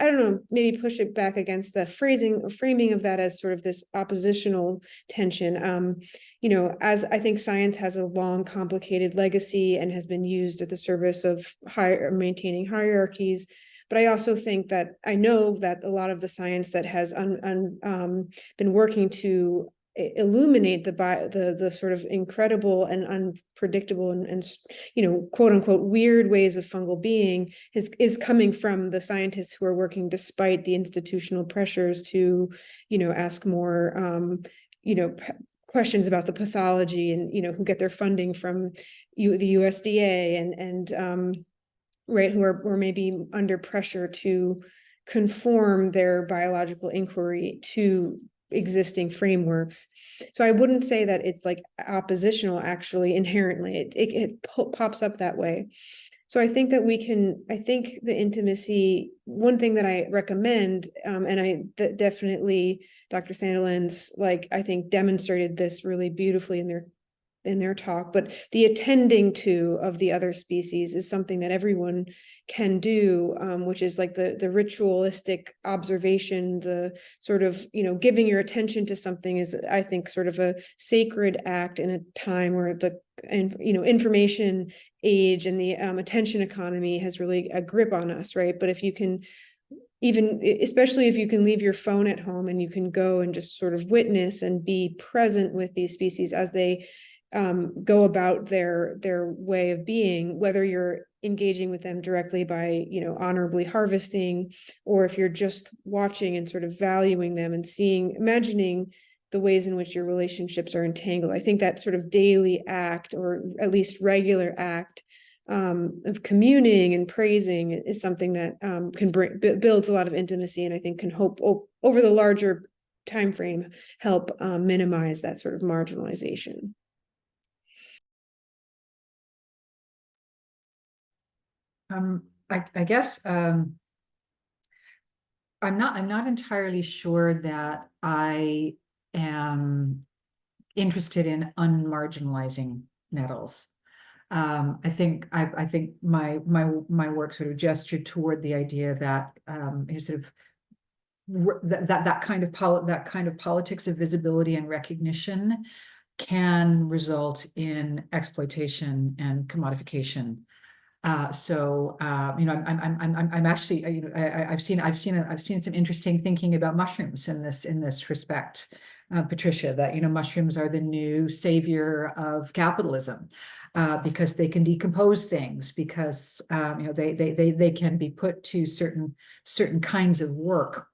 don't know, maybe push it back against the framing of that as sort of this oppositional tension. You know, as I think science has a long, complicated legacy and has been used at the service of maintaining hierarchies. But I also think that I know that a lot of the science that has been working to illuminate the sort of incredible and unpredictable and you know, quote unquote weird ways of fungal being is coming from the scientists who are working despite the institutional pressures to, you know, ask more you know, questions about the pathology, and, you know, who get their funding from the USDA and right, who are maybe under pressure to conform their biological inquiry to existing frameworks. So I wouldn't say that it's like oppositional, actually, inherently. It pops up that way. So I think that I think the intimacy, one thing that I recommend, and definitely Dr. Sandilands, like, I think demonstrated this really beautifully in their talk, but the attending to of the other species is something that everyone can do, which is like the ritualistic observation, the sort of, you know, giving your attention to something is, I think, sort of a sacred act in a time where you know, information age and the attention economy has really a grip on us, right? But if you can, even especially if you can leave your phone at home and you can go and just sort of witness and be present with these species as they go about their way of being, whether you're engaging with them directly by, you know, honorably harvesting, or if you're just watching and sort of valuing them and imagining the ways in which your relationships are entangled. I think that sort of daily act, or at least regular act, of communing and praising is something that builds a lot of intimacy, and I think can hope over the larger time frame help minimize that sort of marginalization. I guess I'm not entirely sure that I am interested in unmarginalizing nettles. I think my work sort of gestured toward the idea that sort of that kind of politics of visibility and recognition can result in exploitation and commodification. So you know, I'm actually, you know, I've seen some interesting thinking about mushrooms in this respect, Patricia, that, you know, mushrooms are the new savior of capitalism, because they can decompose things, because you know, they can be put to certain kinds of work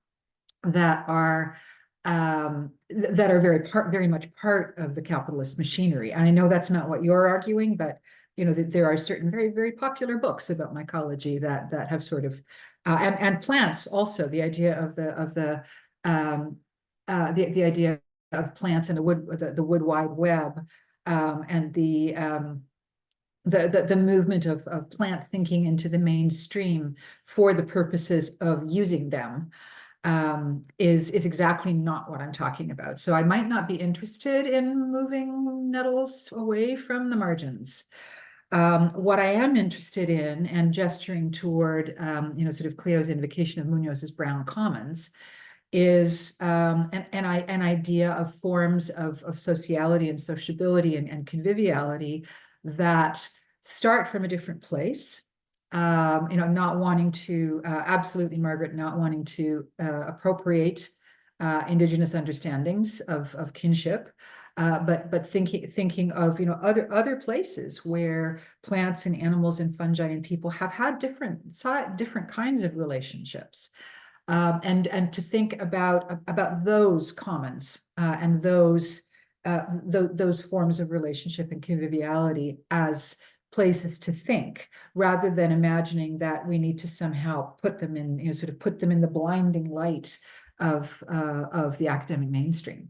that are very much part of the capitalist machinery. And I know that's not what you're arguing, but you know, that there are certain very popular books about mycology that have sort of and plants also, the idea of the idea of plants and the wood wide web, and the movement of plant thinking into the mainstream for the purposes of using them, is exactly not what I'm talking about. So I might not be interested in moving nettles away from the margins. What I am interested in, and gesturing toward, you know, sort of Cleo's invocation of Munoz's Brown Commons, is an idea of forms of sociality and sociability and conviviality that start from a different place. You know, not wanting to, absolutely, Margaret, not wanting to appropriate Indigenous understandings of kinship, but thinking of, you know, other places where plants and animals and fungi and people have had different kinds of relationships, and to think about those commons and those forms of relationship and conviviality as places to think, rather than imagining that we need to somehow put them in, you know, sort of put them in the blinding light of the academic mainstream.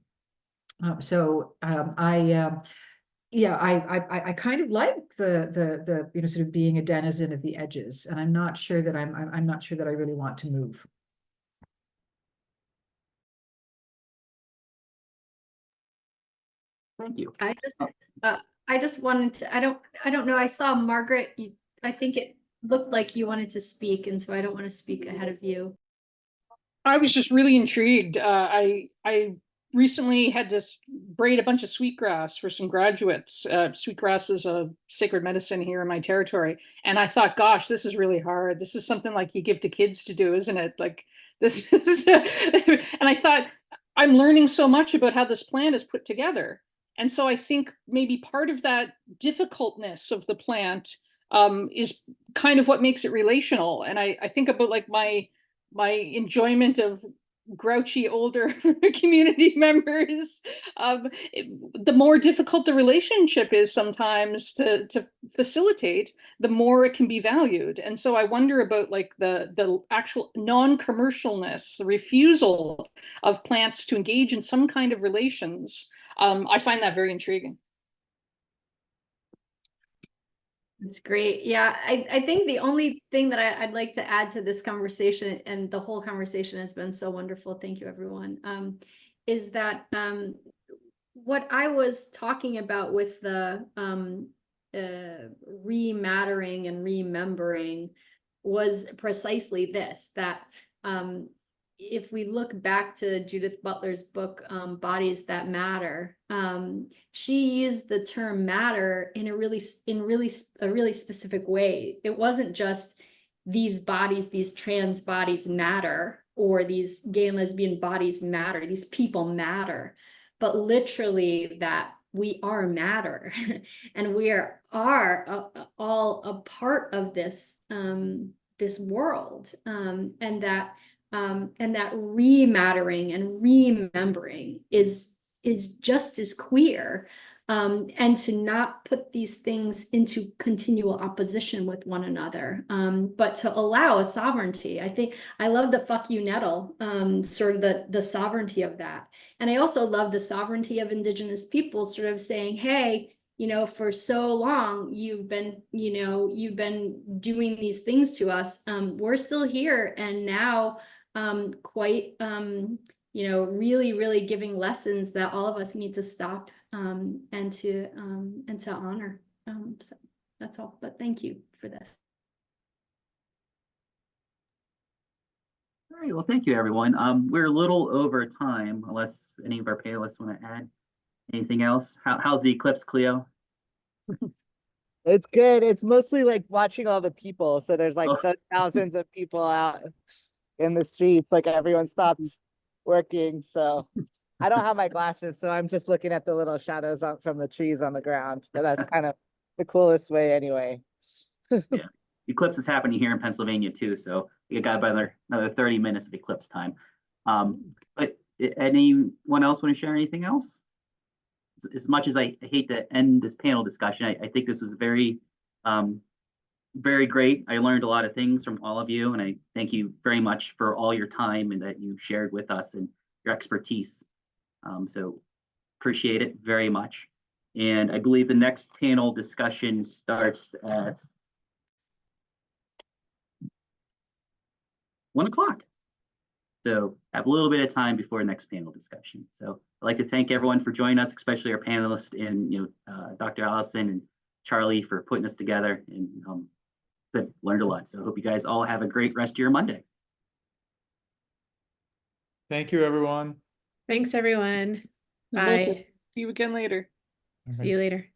Yeah, I kind of like the you know, sort of being a denizen of the edges, and I'm not sure that I'm not sure that I really want to move. Thank you. I I just wanted to, I don't know, I saw Margaret, I think it looked like you wanted to speak, and so I don't want to speak ahead of you. I was just really intrigued. I recently had to braid a bunch of sweetgrass for some graduates. Sweetgrass is a sacred medicine here in my territory. And I thought, gosh, this is really hard. This is something like you give to kids to do, isn't it? Like this is, and I thought, I'm learning so much about how this plant is put together. And so I think maybe part of that difficultness of the plant is kind of what makes it relational. And I think about like my enjoyment of grouchy older community members, the more difficult the relationship is sometimes to facilitate, the more it can be valued. And so I wonder about like the actual non-commercialness, the refusal of plants to engage in some kind of relations. I find that very intriguing. It's great. Yeah, I think the only thing that I'd like to add to this conversation, and the whole conversation has been so wonderful, thank you everyone, is that what I was talking about with the remattering and remembering was precisely this, that if we look back to Judith Butler's book, Bodies That Matter, she used the term matter in a really specific way. It wasn't just these bodies, these trans bodies matter, or these gay and lesbian bodies matter, these people matter, but literally that we are matter, and we are all a part of this this world, and that remattering and remembering is just as queer, and to not put these things into continual opposition with one another, but to allow a sovereignty. I think I love the fuck you nettle, sort of the sovereignty of that. And I also love the sovereignty of Indigenous people sort of saying, hey, you know, for so long you've been doing these things to us. We're still here, and now quite really giving lessons that all of us need to stop and to honor. So that's all, but thank you for this. All right, well, thank you, everyone. We're a little over time, unless any of our panelists want to add anything else. How's the eclipse, Cleo? It's good. It's mostly like watching all the people. So there's like thousands of people out in the streets, like everyone stopped working. So I don't have my glasses, so I'm just looking at the little shadows from the trees on the ground. But that's kind of the coolest way anyway. Yeah, eclipse is happening here in Pennsylvania too, so we got about another 30 minutes of eclipse time. But anyone else want to share anything else? As much as I hate to end this panel discussion, I think this was very great. I learned a lot of things from all of you, and I thank you very much for all your time and that you shared with us and your expertise. So appreciate it very much. And I believe the next panel discussion starts at 1 o'clock. So have a little bit of time before next panel discussion. So I'd like to thank everyone for joining us, especially our panelists and Dr. Allison and Charlie for putting this together, and learned a lot. So I hope you guys all have a great rest of your Monday. Thank you, everyone. Thanks, everyone. Bye. See you again later. See you later.